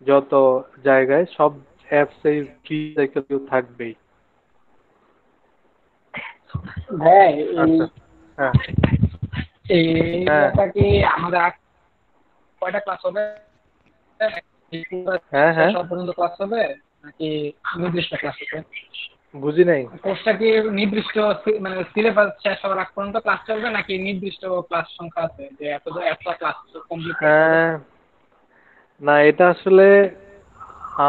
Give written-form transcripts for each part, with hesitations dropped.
যত জায়গায় সব অ্যাপস এই রিসাইকেল ভিউ থাকবেই। ভাই এই আচ্ছা। হ্যাঁ। এই হ্যাঁ। এরিয়াটা কি আমাদের কয়টা ক্লাস হবে? হ্যাঁ। শেষ হ্যাঁ, হওয়া পর্যন্ত ক্লাস হবে নাকি নির্দিষ্ট ক্লাস হবে? বুঝি নাই। কোর্সটা কি নির্দিষ্ট মানে সিলেবাস শেষ হওয়ার আগ পর্যন্ত ক্লাস চলবে নাকি নির্দিষ্ট ক্লাস সংখ্যা আছে যে এত ক্লাস কমপ্লিট করতে হবে? হ্যাঁ, না এটা আসলে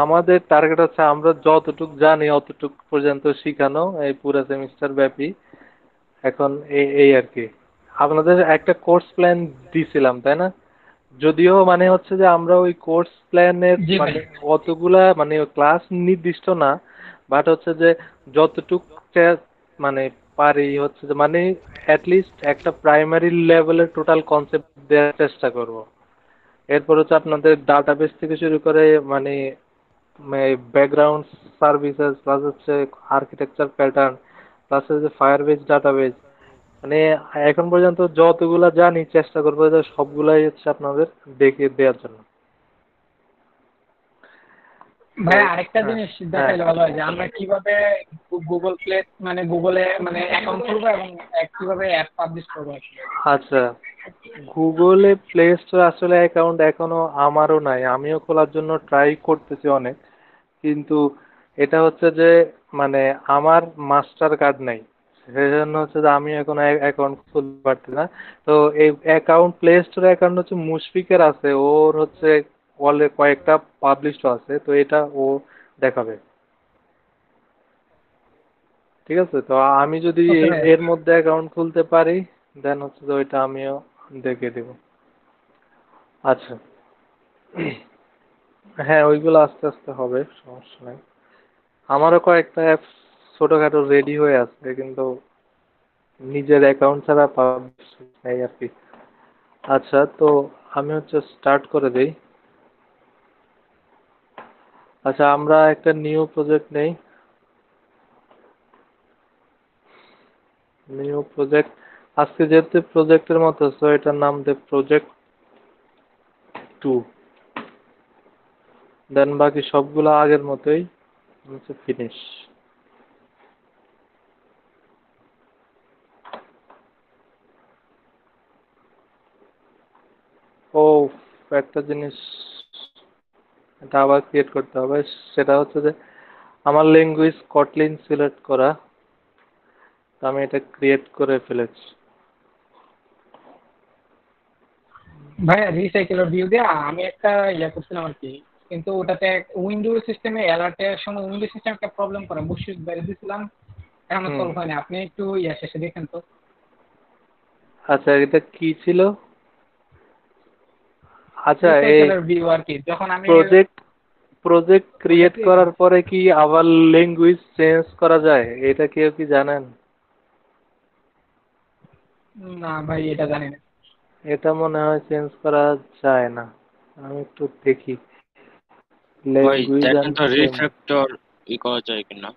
আমাদের টার্গেট হচ্ছে আমরা যতটুক জানি অতটুক পর্যন্ত শিখানো এই পুরো সেমিস্টার ব্যাপী। এখন এই আর কি আপনাদের একটা কোর্স প্ল্যান দিছিলাম তাই না? যদিও মানে হচ্ছে যে আমরা ওই কোর্স প্ল্যানের জি ভাই। মানে অতগুলা মানে ক্লাস নির্দিষ্ট না, বাট হচ্ছে যে যতটুক মানে পারি হচ্ছে যে মানে অ্যাটলিস্ট একটা প্রাইমারি লেভেলের টোটাল কনসেপ্ট দেওয়ার চেষ্টা করব। এরপর হচ্ছে আপনাদের ডাটাবেস থেকে শুরু করে মানে ব্যাকগ্রাউন্ড সার্ভিসেস প্লাস হচ্ছে আর্কিটেকচার প্যাটার্ন প্লাস হচ্ছে ফায়ারবেস ডাটাবেস মানে এখন পর্যন্ত যতগুলা জানি চেষ্টা করবো যে সবগুলাই হচ্ছে আপনাদের দেখিয়ে দেওয়ার জন্য। তো ভাই আরেকটা হ্যাঁ। জিনিস হ্যাঁ। দেখাইলে ভালো হয় যে আমরা কিভাবে গুগল প্লে মানে গুগলে মানে অ্যাকাউন্ট খুলবো এবং কিভাবে অ্যাপ পাবলিশ করবো আসলে। আচ্ছা, গুগলে প্লে স্টোর আসলে অ্যাকাউন্ট এখনো আমারও নাই, আমিও খোলার জন্য ট্রাই করতেছি অনেক, কিন্তু এটা হচ্ছে যে মানে আমার মাস্টার কার্ড নাই, সেজন্য হচ্ছে যে আমি এখন অ্যাকাউন্ট খুলতে পারছি না। তো এই অ্যাকাউন্ট প্লে স্টোরে অ্যাকাউন্ট হচ্ছে মুশফিকের আছে, ওর হচ্ছে কয়েকটা পাবলিশড আছে, তো এটা ও দেখাবে। ঠিক আছে, তো আমি যদি ওকে ভাই। এর মধ্যে অ্যাকাউন্ট খুলতে পারি দেন হচ্ছে যে ওইটা আমিও দেখে দেব। আচ্ছা। হ্যাঁ, ওইগুলো আস্তে আস্তে হবে, সমস্যা নাই। আমারও কয়েকটা অ্যাপস ছোটখাটো রেডি হয়ে আছে, কিন্তু নিজের অ্যাকাউন্ট ছাড়া পাবলিশ নেই আর কি। আচ্ছা, তো আমি হচ্ছে স্টার্ট করে দেই। আচ্ছা, আমরা একটা নিউ প্রজেক্ট নেই। নিউ প্রজেক্ট, আজকে যেহেতু প্রজেক্টের মতো তো এটার নাম দে প্রজেক্ট 2। দেন বাকি সবগুলো আগের মতোই হচ্ছে ফিনিশ। ও, একটা জিনিস এটা আবার ক্রিয়েট করতে হবে, সেটা হচ্ছে যে আমার ল্যাঙ্গুয়েজ কটলিন সিলেক্ট করা, তো আমি এটা ক্রিয়েট করে ফেলেছি। ভাইয়া রিসাইকেলের ভিউ দিয়ে আমি একটা করছিলাম আর কি, কিন্তু ওটাতে উইন্ডো সিস্টেমে অ্যালার্টের সময় উইন্ডো সিস্টেম একটা প্রবলেম করে বুশিস বাইরে দিয়েছিলাম, এখনো হুম। সলভ হয়নি। আপনি একটু শেষে দেখেন তো। আচ্ছা, এটা কি ছিল? আচ্ছা, এই রিসাইকেলের ভিউ আর কি, যখন আমি প্রজেক্ট প্রজেক্ট ক্রিয়েট প্রজেক্টে। করার পরে কি আবার ল্যাঙ্গুয়েজ চেঞ্জ করা যায়? এটা কেউ কি জানেন? না ভাই এটা জানি না। এটা মনে হয় চেঞ্জ করা যায় না, আমি একটু দেখি। ভাই ল্যাঙ্গুয়েজ দেখেন অ্যান্ড তো চেঞ্জ, রিফ্যাক্টর করা যায় কিনা।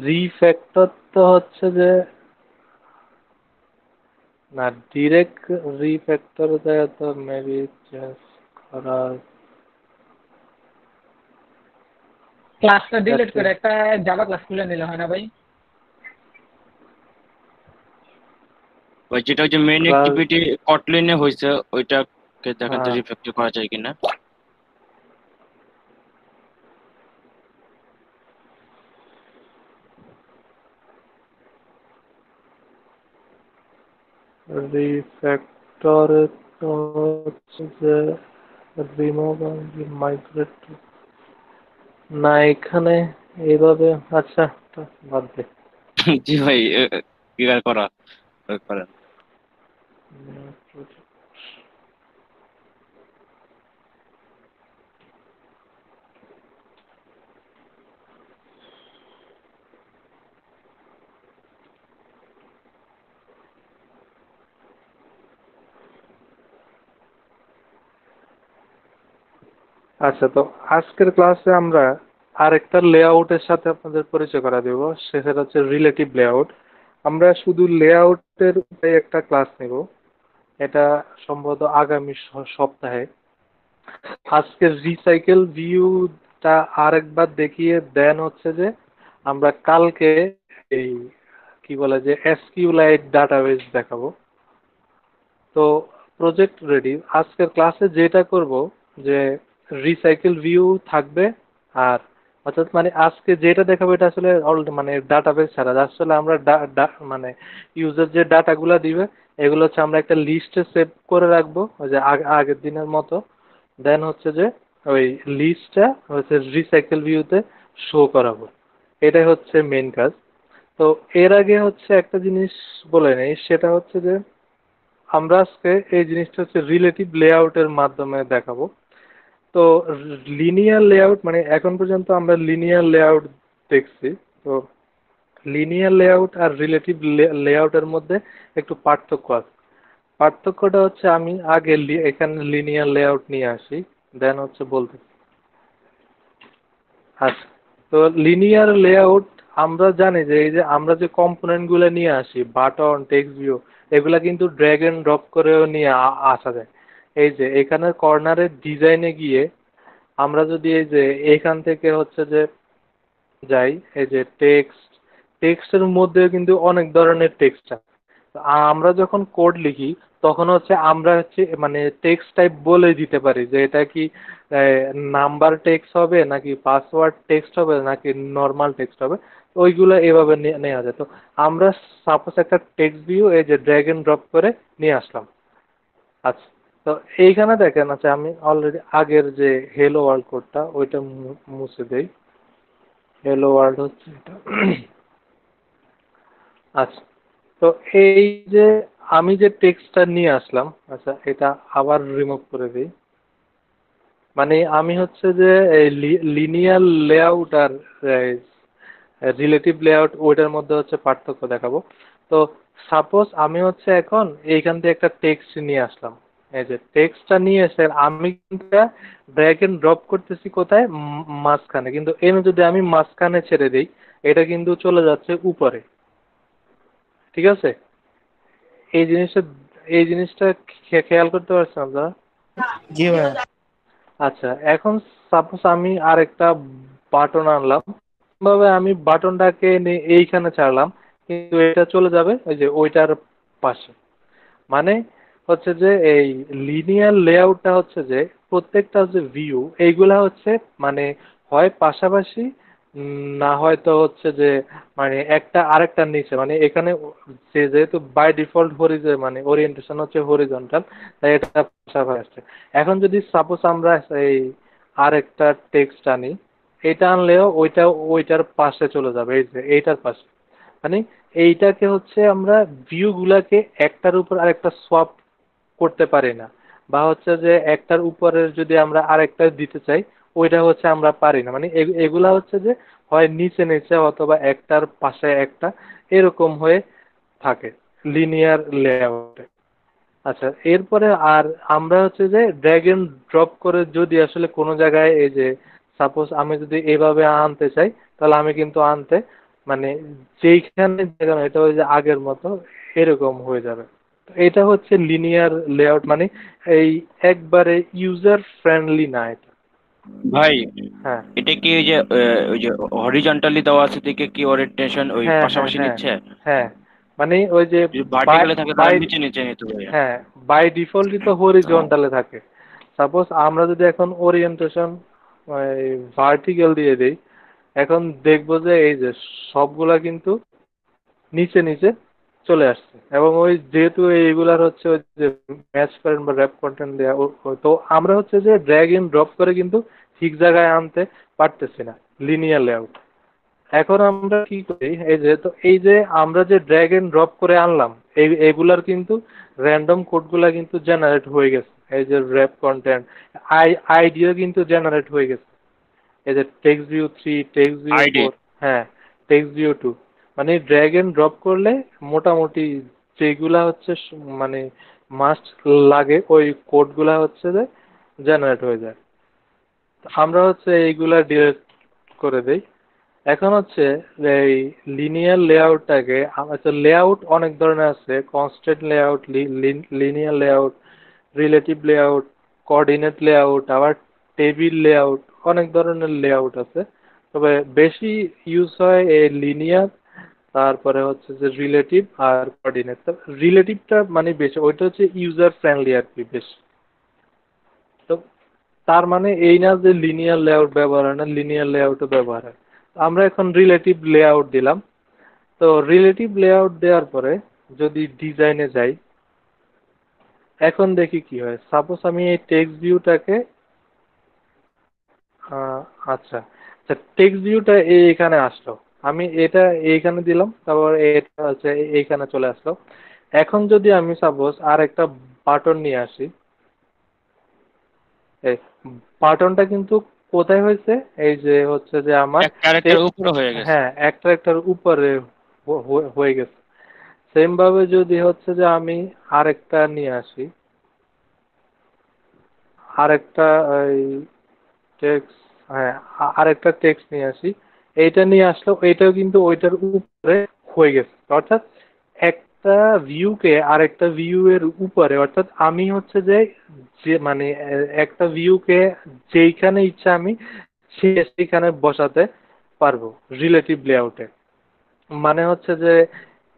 রিফ্যাক্টর তো হচ্ছে যে না, ডিরেক্ট রিফ্যাক্টর দেয় তো মেবি চেঞ্জ করা ক্লাসটা ডিলিট যাচ্ছে। করে একটা জাভা ক্লাস খুলে নিলে হয় না ভাই? ভাই যেটা ওই যে মেইন ক্লাস, অ্যাক্টিভিটি কটলিনে হয়েছে ওইটাকে দেখেন তো রিফ্যাক্টর করা যায় কিনা। রিফ্যাক্টর তো হচ্ছে যে রিমুভ মাইগ্রেট, না এখানে এইভাবে। আচ্ছা, তো বাদ দে। জি ভাই কি আর করা করেন। আচ্টা, তো আজকের ক্লাসে আমরা আরেকটা লেআউটের সাথে আপনাদের পরিচয় করা দেব, সেটা হচ্ছে রিলেটিভ লেআউট। আমরা শুধু লেআউটের উপরে একটা ক্লাস নেব, এটা সম্ভবত আগামী সপ্তাহে। আজকে রিসাইকেল ভিউটা আরেকবার দেখিয়ে দেন হচ্ছে যে আমরা কালকে এই কি বলে যে এসকিউলাইট ডাটাবেস দেখাবো। তো প্রজেক্ট রেডি। আজকের ক্লাসে যেটা করব যে রিসাইকেল ভিউ থাকবে, আর অর্থাৎ মানে আজকে যেটা দেখাবো এটা আসলে মানে ডাটাবেস ছাড়া আসলে আমরা মানে ইউজার যে ডাটাগুলো দিবে এগুলো হচ্ছে আমরা একটা লিস্টে সেভ করে রাখবো ওই যে আগের দিনের মতো। দেন হচ্ছে যে ওই লিস্টটা হচ্ছে রিসাইকেল ভিউতে শো করাবো। এটাই হচ্ছে মেন কাজ। তো এর আগে হচ্ছে একটা জিনিস বলে নেই, সেটা হচ্ছে যে আমরা আজকে এই জিনিসটা হচ্ছে রিলেটিভ লেআউটের মাধ্যমে দেখাবো। তো লিনিয়ার লেআউট মানে এখন পর্যন্ত আমরা লিনিয়ার লেআউট দেখছি। তো লিনিয়ার লেআউট আর রিলেটিভ লেআউটের মধ্যে একটু পার্থক্য আছে। পার্থক্যটা হচ্ছে আমি আগে এখানে লিনিয়ার লেআউট নিয়ে আসি, দেন হচ্ছে বলতে। আচ্ছা, তো লিনিয়ার লেআউট আমরা জানি যে এই যে আমরা যে কম্পোনেন্টগুলো নিয়ে আসি বাটন টেক্সট ভিউ এগুলা কিন্তু ড্র্যাগ এন্ড ড্রপ করেও নিয়ে আসা যায়। এই যে এখানের কর্নারের ডিজাইনে গিয়ে আমরা যদি এই যে এখান থেকে হচ্ছে যে যাই, এই যে টেক্সটের মধ্যে কিন্তু অনেক ধরনের টেক্সট আছে। তো আমরা যখন কোড লিখি তখন হচ্ছে আমরা হচ্ছে মানে টেক্সট টাইপ বলে দিতে পারি যে এটা কি নাম্বার টেক্সট হবে নাকি পাসওয়ার্ড টেক্সট হবে নাকি নর্মাল টেক্সট হবে। ওইগুলো এভাবে নেওয়া যায়। তো আমরা সাপোজ একটা টেক্সট ভিউ এই যে ড্র্যাগ এন্ড ড্রপ করে নিয়ে আসলাম। আচ্ছা, তো এইখানে দেখেন, আচ্ছা আমি অলরেডি আগের যে হেলো ওয়ার্ল্ড কোডটা ওইটা মুছে দেই। হেলো ওয়ার্ল্ড হচ্ছে এটা। আচ্ছা, তো এই যে আমি যে টেক্সটটা নিয়ে আসলাম, আচ্ছা এটা আবার রিমুভ করে দিই। মানে আমি হচ্ছে যে এই লিনিয়ার লেআউট আর রিলেটিভ লেআউট ওইটার মধ্যে হচ্ছে পার্থক্য দেখাবো। তো সাপোজ আমি হচ্ছে এখন এইখান থেকে একটা টেক্সট নিয়ে আসলাম। এই যে টেক্সটটা নিয়ে এসে আমি কিন্তু ড্র্যাগ এন্ড ড্রপ করতেছি কোথায়, মাঝখানে। কিন্তু এনে যদি আমি মাঝখানে ছেড়ে দিই এটা কিন্তু চলে যাচ্ছে উপরে। ঠিক আছে, এই জিনিসটা এই জিনিসটা খেয়াল করতে পারছেন আপনারা? জি ভাইয়া। আচ্ছা, এখন সাপোজ আমি আরেকটা বাটন আনলাম, ভাবে আমি বাটনটাকে এইখানে ছাড়লাম, কিন্তু এটা চলে যাবে ওই যে ওইটার পাশে। মানে হচ্ছে যে এই লিনিয়ার লেআউটটা হচ্ছে যে প্রত্যেকটা যে ভিউ এইগুলা হচ্ছে মানে হয় পাশাপাশি, না হয়তো হচ্ছে যে মানে একটা আরেকটার নিচে। মানে এখানে যেহেতু বাই ডিফল্ট মানে ওরিয়েন্টেশন হচ্ছে হরিজন্টাল, তাই এটা পাশাপাশি আসছে। এখন যদি সাপোজ আমরা এই আরেকটা টেক্সট আনি, এটা আনলেও ওইটার পাশে চলে যাবে, এই যে এইটার পাশে। মানে এইটাকে হচ্ছে আমরা ভিউ গুলাকে একটার উপর আরেকটা সোয়াপ করতে পারি না, বা হচ্ছে যে একটার উপরের যদি আমরা আরেকটা দিতে চাই ওইটা হচ্ছে আমরা পারি না। মানে এগুলা হচ্ছে যে হয় নিচে নিচে অথবা একটার পাশে একটা এরকম হয়ে থাকে লিনিয়ার লেআউটে। আচ্ছা, এরপরে আর আমরা হচ্ছে যে ড্র্যাগ এন্ড ড্রপ করে যদি আসলে কোনো জায়গায় এই যে সাপোজ আমি যদি এভাবে আনতে চাই তাহলে আমি কিন্তু আনতে মানে যেইখানে জায়গা এটা ওই যে আগের মতো এরকম হয়ে যাবে। তো এটা হচ্ছে লিনিয়ার লেআউট, মানে এই একবারে ইউজার ফ্রেন্ডলি না এটা। ভাই, হ্যাঁ এটা কি ওই যে হরিজন্টালি দেওয়া আছে দিকে কি ওরিয়েন্টেশন ওই হ্যাঁ হ্যাঁ পাশাপাশি হ্যাঁ নিচ্ছে? হ্যাঁ, মানে ওই যে যদি বাই ভার্টিক্যালি থাকে তাহলে বাই নিচে নিচে নিতে ভাইয়া। হ্যাঁ, বাই ডিফল্টই তো হরিজন্টালে থাকে। সাপোজ আমরা যদি এখন ওরিয়েন্টেশন ভার্টিক্যাল দিয়ে দিই, এখন দেখবো যে এই যে সবগুলা কিন্তু নিচে নিচে চলে আসছে। এবং ওই যেহেতু এইগুলার হচ্ছে ওই যে ম্যাচ করেন বা র্যাপ কন্টেন্ট দেওয়া, তো আমরা হচ্ছে যে ড্র্যাগ ইন ড্রপ করে কিন্তু ঠিক জায়গায় আনতে পারতেছি না লিনিয়ার লেআউট। এখন আমরা কি করি, এই যে তো এই যে আমরা যে ড্র্যাগ এন্ড ড্রপ করে আনলাম এগুলার কিন্তু র্যান্ডম কোডগুলা কিন্তু জেনারেট হয়ে গেছে। এই যে র্যাপ কন্টেন্ট আইডিও কিন্তু জেনারেট হয়ে গেছে। এই যে text view 3, text view ID 4, হ্যাঁ টেক্সট ভিউ 2। মানে ড্র্যাগ এন্ড ড্রপ করলে মোটামুটি যেগুলা হচ্ছে মানে মাস্ট লাগে ওই কোডগুলা হচ্ছে যে জেনারেট হয়ে যায়। আমরা হচ্ছে এইগুলা ডিলিট করে দেই। এখন হচ্ছে এই লিনিয়ার লেআউটটাকে, আচ্ছা লেআউট অনেক ধরনের আছে, constant layout, linear layout, relative layout, coordinate layout, আবার টেবিল লেআউট, অনেক ধরনের লেআউট আছে। তবে বেশি ইউজ হয় এই লিনিয়ার, তারপরে হচ্ছে যে রিলেটিভ আর কোঅর্ডিনেট। রিলেটিভটা মানে বেশি, ওইটা হচ্ছে ইউজার ফ্রেন্ডলি আর কি বেশি। তো তার মানে এই না যে লিনিয়ার লেআউট ব্যবহার হয় না, লিনিয়ার লেআউটও ব্যবহার হয়। আমরা এখন রিলেটিভ লেআউট দিলাম। তো রিলেটিভ লেআউট দেওয়ার পরে যদি ডিজাইনে যাই, এখন দেখি কি হয়। সাপোজ আমি এই টেক্সট ভিউটাকে, আচ্ছা আচ্ছা, টেক্সট ভিউটা এইখানে আসলো, আমি এটা এইখানে দিলাম, তারপর এটা হচ্ছে এইখানে চলে আসলো। এখন যদি আমি সাপোজ আর একটা বাটন নিয়ে আসি, এই বাটনটা কিন্তু কোথায় হয়েছে, এই যে হচ্ছে যে আমার এক ক্যারেক্টার উপরে হয়ে গেছে। হ্যাঁ একটা একটার উপরে হয়ে গেছে। সেম ভাবে যদি হচ্ছে যে আমি আরেকটা নিয়ে আসি, আরেকটা এই টেক্সট, হ্যাঁ আরেকটা টেক্সট নিয়ে আসি, এইটা নিয়ে আসলো, এইটাও কিন্তু ওইটার উপরে হয়ে গেছে। অর্থাৎ একটা ভিউকে আরেকটা ভিউ এর উপরে, অর্থাৎ আমি হচ্ছে যে যে মানে একটা ভিউকে যেইখানে ইচ্ছা আমি সেইখানে বসাতে পারবো রিলেটিভ লেআউটে। মানে হচ্ছে যে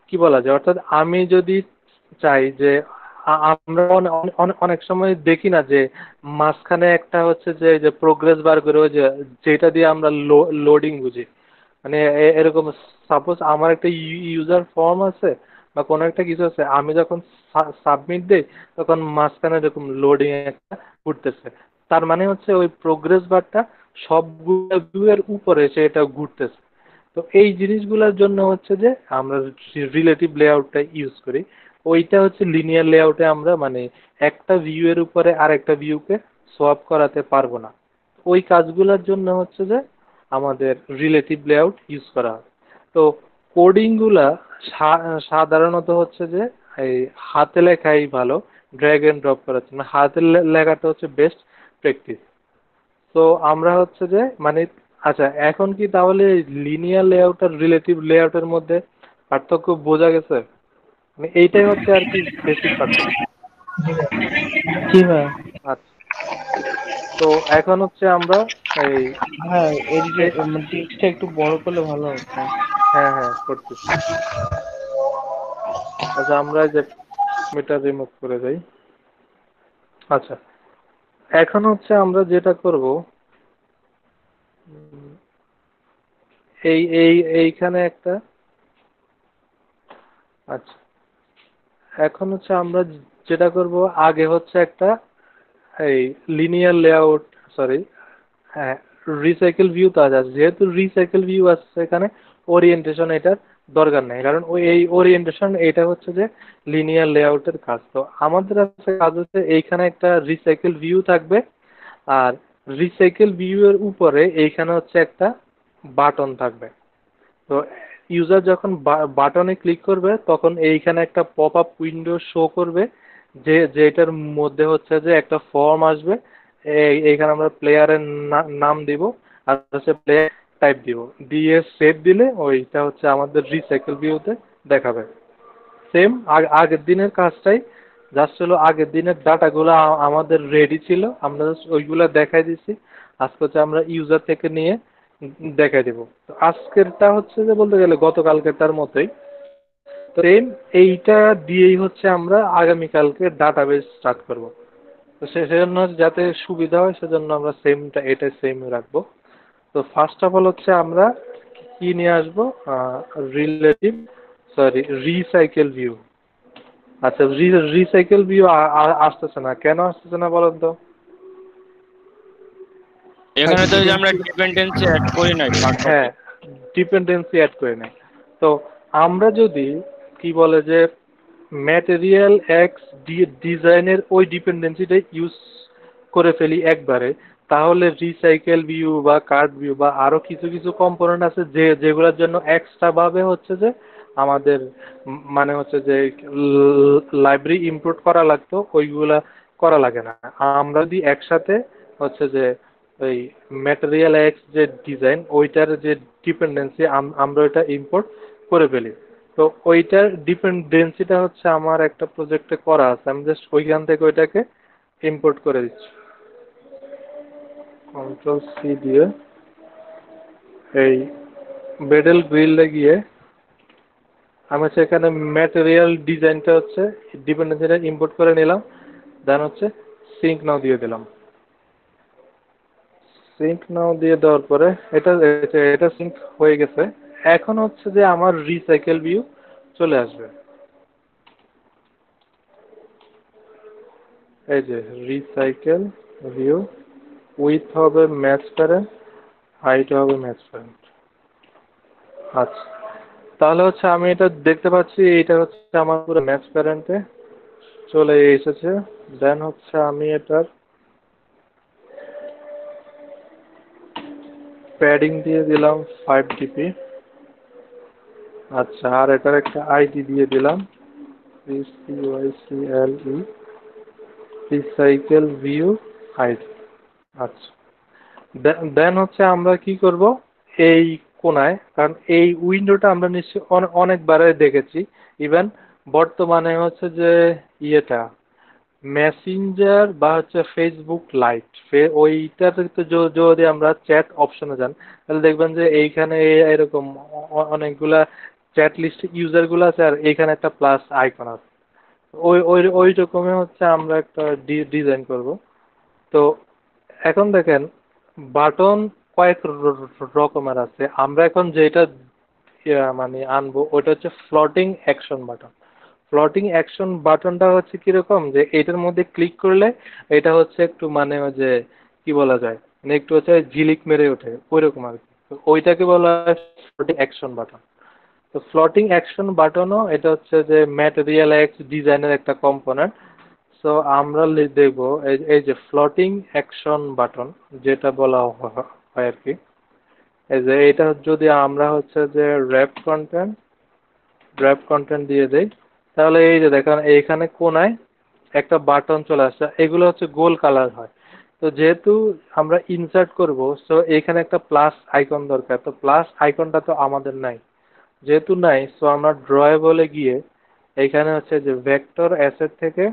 কি বলা যায়, অর্থাৎ আমি যদি চাই যে আমরা অনেক সময় দেখি না যে মাঝখানে একটা হচ্ছে যে প্রোগ্রেস বার করে, ওই যে যেটা দিয়ে আমরা লোডিং বুঝি, মানে এরকম সাপোজ আমার একটা ইউজার ফর্ম আছে বা কোনো একটা কিছু আছে, আমি যখন সাবমিট দেই তখন মাঝখানে এরকম লোডিং একটা ঘুরতেছে। তার মানে হচ্ছে ওই প্রোগ্রেস বারটা সবগুলো ভিউ এর উপরে সেটা ঘুরতেছে। তো এই জিনিসগুলোর জন্য হচ্ছে যে আমরা রিলেটিভ লেআউটটা ইউজ করি। ওইটা হচ্ছে লিনিয়ার লেআউটে আমরা মানে একটা ভিউ এর উপরে আরেকটা ভিউকে সোয়াপ করাতে পারবো না। ওই কাজগুলোর জন্য হচ্ছে যে আমাদের রিলেটিভ লেআউট ইউজ করা হয়। তো কোডিংগুলা সাধারণত হচ্ছে যে এই হাতে লেখাই ভালো, ড্র্যাগ এন্ড ড্রপ করার জন্য হাতে লেখাটা হচ্ছে বেস্ট প্র্যাকটিস। তো আমরা হচ্ছে যে মানে, আচ্ছা এখন কি তাহলে লিনিয়ার লেআউট আর রিলেটিভ লেআউটের মধ্যে পার্থক্য বোঝা গেছে? মানে এইটাই হচ্ছে আর কি বেসিক পার্থক্য। জি ভাই। আচ্ছা, তো এখন হচ্ছে আমরা এই ভাই এডিটর এ- মানে টেক্সটটা একটু বড় করলে ভালো হতো। হ্যাঁ হ্যাঁ করতেছি। আচ্ছা আমরা যে মিটার রিমুভ করে দেই। আচ্ছা এখন হচ্ছে আমরা যেটা করব, এইখানে একটা, আচ্ছা এখন হচ্ছে আমরা যেটা করব, আগে হচ্ছে একটা এই লিনিয়ার লেআউট, সরি হ্যাঁ রিসাইকেল ভিউ তো আছে, যেহেতু রিসাইকেল ভিউ আছে এখানে ওরিয়েন্টেশন এটার দরকার নেই, কারণ ওই এই ওরিয়েন্টেশন এটা হচ্ছে যে লিনিয়ার লেআউটের কাজ। তো আমাদের আছে কাজ হচ্ছে এইখানে একটা রিসাইকেল ভিউ থাকবে, আর রিসাইকেল ভিউ এর উপরে এইখানে হচ্ছে একটা বাটন থাকবে। তো ইউজার যখন বাটনে ক্লিক করবে তখন এইখানে একটা পপ আপ উইন্ডো শো করবে, যে যেটার মধ্যে হচ্ছে যে একটা ফর্ম আসবে। এইখানে আমরা প্লেয়ারের নাম দিব আর হচ্ছে প্লেয়ার টাইপ দিব, দিয়ে সেভ দিলে ওইটা হচ্ছে আমাদের রিসাইকেল ভিউতে দেখাবে। সেম আগের দিনের কাজটাই, জাস্ট হলো আগের দিনের ডাটাগুলো আমাদের রেডি ছিল, আমরা জাস্ট ওইগুলো দেখাই দিছি। আজকে হচ্ছে আমরা ইউজার থেকে নিয়ে দেখাই দেবো। তো আজকেরটা হচ্ছে যে বলতে গেলে গতকালকেরটার মতোই। তো সেম এইটা দিয়েই হচ্ছে আমরা আগামীকালকে ডাটাবেস স্টার্ট করব। তো সেজন্য যাতে সুবিধা হয় সেজন্য আমরা সেমটা এটা সেম রাখবো। তো ফার্স্ট অফ অল হচ্ছে আমরা কি নিয়ে আসবো, রিলেটিভ, সরি রিসাইকেল ভিউ। আচ্ছা রিসাইকেল ভিউ আসতেছে না, কেন আসতেছে না বলেন তো? এখানে তো ওই যে আমরা ডিপেন্ডেন্সি অ্যাড করি নাই হ্যাঁ ডিপেন্ডেন্সি অ্যাড করে নেয়। তো আমরা যদি কি বলে যে ম্যাটেরিয়াল এক্স ডিজাইনের ওই ডিপেন্ডেন্সিটা ইউজ করে ফেলি একবারে, তাহলে রিসাইকেল ভিউ বা কার্ড ভিউ বা আরো কিছু কিছু কম্পোনেন্ট আছে যেগুলোর জন্য এক্সট্রা ভাবে হচ্ছে যে আমাদের মানে হচ্ছে যে লাইব্রেরি ইম্পোর্ট করা লাগতো, ওইগুলা করা লাগে না। আমরা যদি একসাথে হচ্ছে যে ওই ম্যাটেরিয়াল এক্স যে ডিজাইন ওইটার যে ডিপেন্ডেন্সি আমরা এটা ইম্পোর্ট করে ফেলি। তো ওইটার ডিপেন্ডেন্সিটা হচ্ছে আমার একটা প্রজেক্টে করা আছে, আমি জাস্ট ওইখান থেকে ওইটাকে ইম্পোর্ট করে দিচ্ছি। কন্ট্রোল সি দিয়ে এই বেডেল গ্রিলে গিয়ে আমি হচ্ছে এখানে ম্যাটেরিয়াল ডিজাইনটা হচ্ছে ডিপেন্ডেন্সিটা ইম্পোর্ট করে নিলাম, দেন হচ্ছে সিঙ্ক নাও দিয়ে দিলাম। সিঙ্ক নাও দিয়ে দেওয়ার পরে এটা এটা সিঙ্ক হয়ে গেছে। এখন হচ্ছে যে আমার রিসাইকেল ভিউ চলে আসবে। এই যে রিসাইকেল ভিউ, উইথ হবে ম্যাচ প্যারেন্ট, হাইট হবে ম্যাচ প্যারেন্ট। আচ্ছা, তাহলে হচ্ছে আমি এটা দেখতে পাচ্ছি, এটা হচ্ছে আমার পুরো ম্যাচ প্যারেন্টে চলে এসেছে। দেন হচ্ছে আমি এটার প্যাডিং দিয়ে দিলাম 5 dp। আচ্ছা, আর এটার একটা আইডি দিয়ে দিলাম RECYCLE, রিসাইকেল ভিউ আইডি। আচ্ছা, দেন হচ্ছে আমরা কি করব, এই কোনায়, কারণ এই উইন্ডোটা আমরা নিশ্চয়ই অনেকবারে দেখেছি, ইভেন বর্তমানে হচ্ছে যে ইয়েটা মেসেঞ্জার বা হচ্ছে ফেসবুক লাইট, ওইটাতে তো যদি আমরা চ্যাট অপশনে যান, তাহলে দেখবেন যে এইখানে এরকম অনেকগুলা চ্যাট লিস্ট ইউজারগুলো আছে, আর এইখানে একটা প্লাস আইকন আছে। ওই ওই ওই রকমই হচ্ছে আমরা একটা ডিজাইন করব। তো এখন দেখেন বাটন কয়েক রকমের আছে, আমরা এখন যেটা মানে আনবো ওইটা হচ্ছে floating action button. Floating action বাটনটা হচ্ছে কিরকম, যে এটার মধ্যে ক্লিক করলে এটা হচ্ছে একটু মানে ওই যে কি বলা যায়, মানে একটু হচ্ছে ঝিলিক মেরে ওঠে ওইরকম আর কি। তো ওইটাকে বলা হয় ফ্লোটিং অ্যাকশন বাটন। তো ফ্লোটিং অ্যাকশন বাটনও এটা হচ্ছে যে ম্যাটেরিয়াল এক্স ডিজাইনের একটা কম্পোনেন্ট। সো আমরা দেখবো এই যে ফ্লোটিং অ্যাকশন বাটন যেটা বলা হয় আর কি, এই যে এটা যদি আমরা হচ্ছে যে র্যাপ কন্টেন্ট দিয়ে দেই, তাহলে এই যে দেখেন এইখানে কোনায় একটা বাটন চলে আসছে, এগুলো হচ্ছে গোল কালার হয়। তো যেহেতু আমরা ইনসার্ট করব, সো এখানে একটা প্লাস আইকন দরকার, তো প্লাস আইকনটা তো আমাদের নাই, যেহেতু নাই, সো আমরা ড্রয়েবলে গিয়ে এইখানে হচ্ছে যে ভেক্টর অ্যাসেট থেকে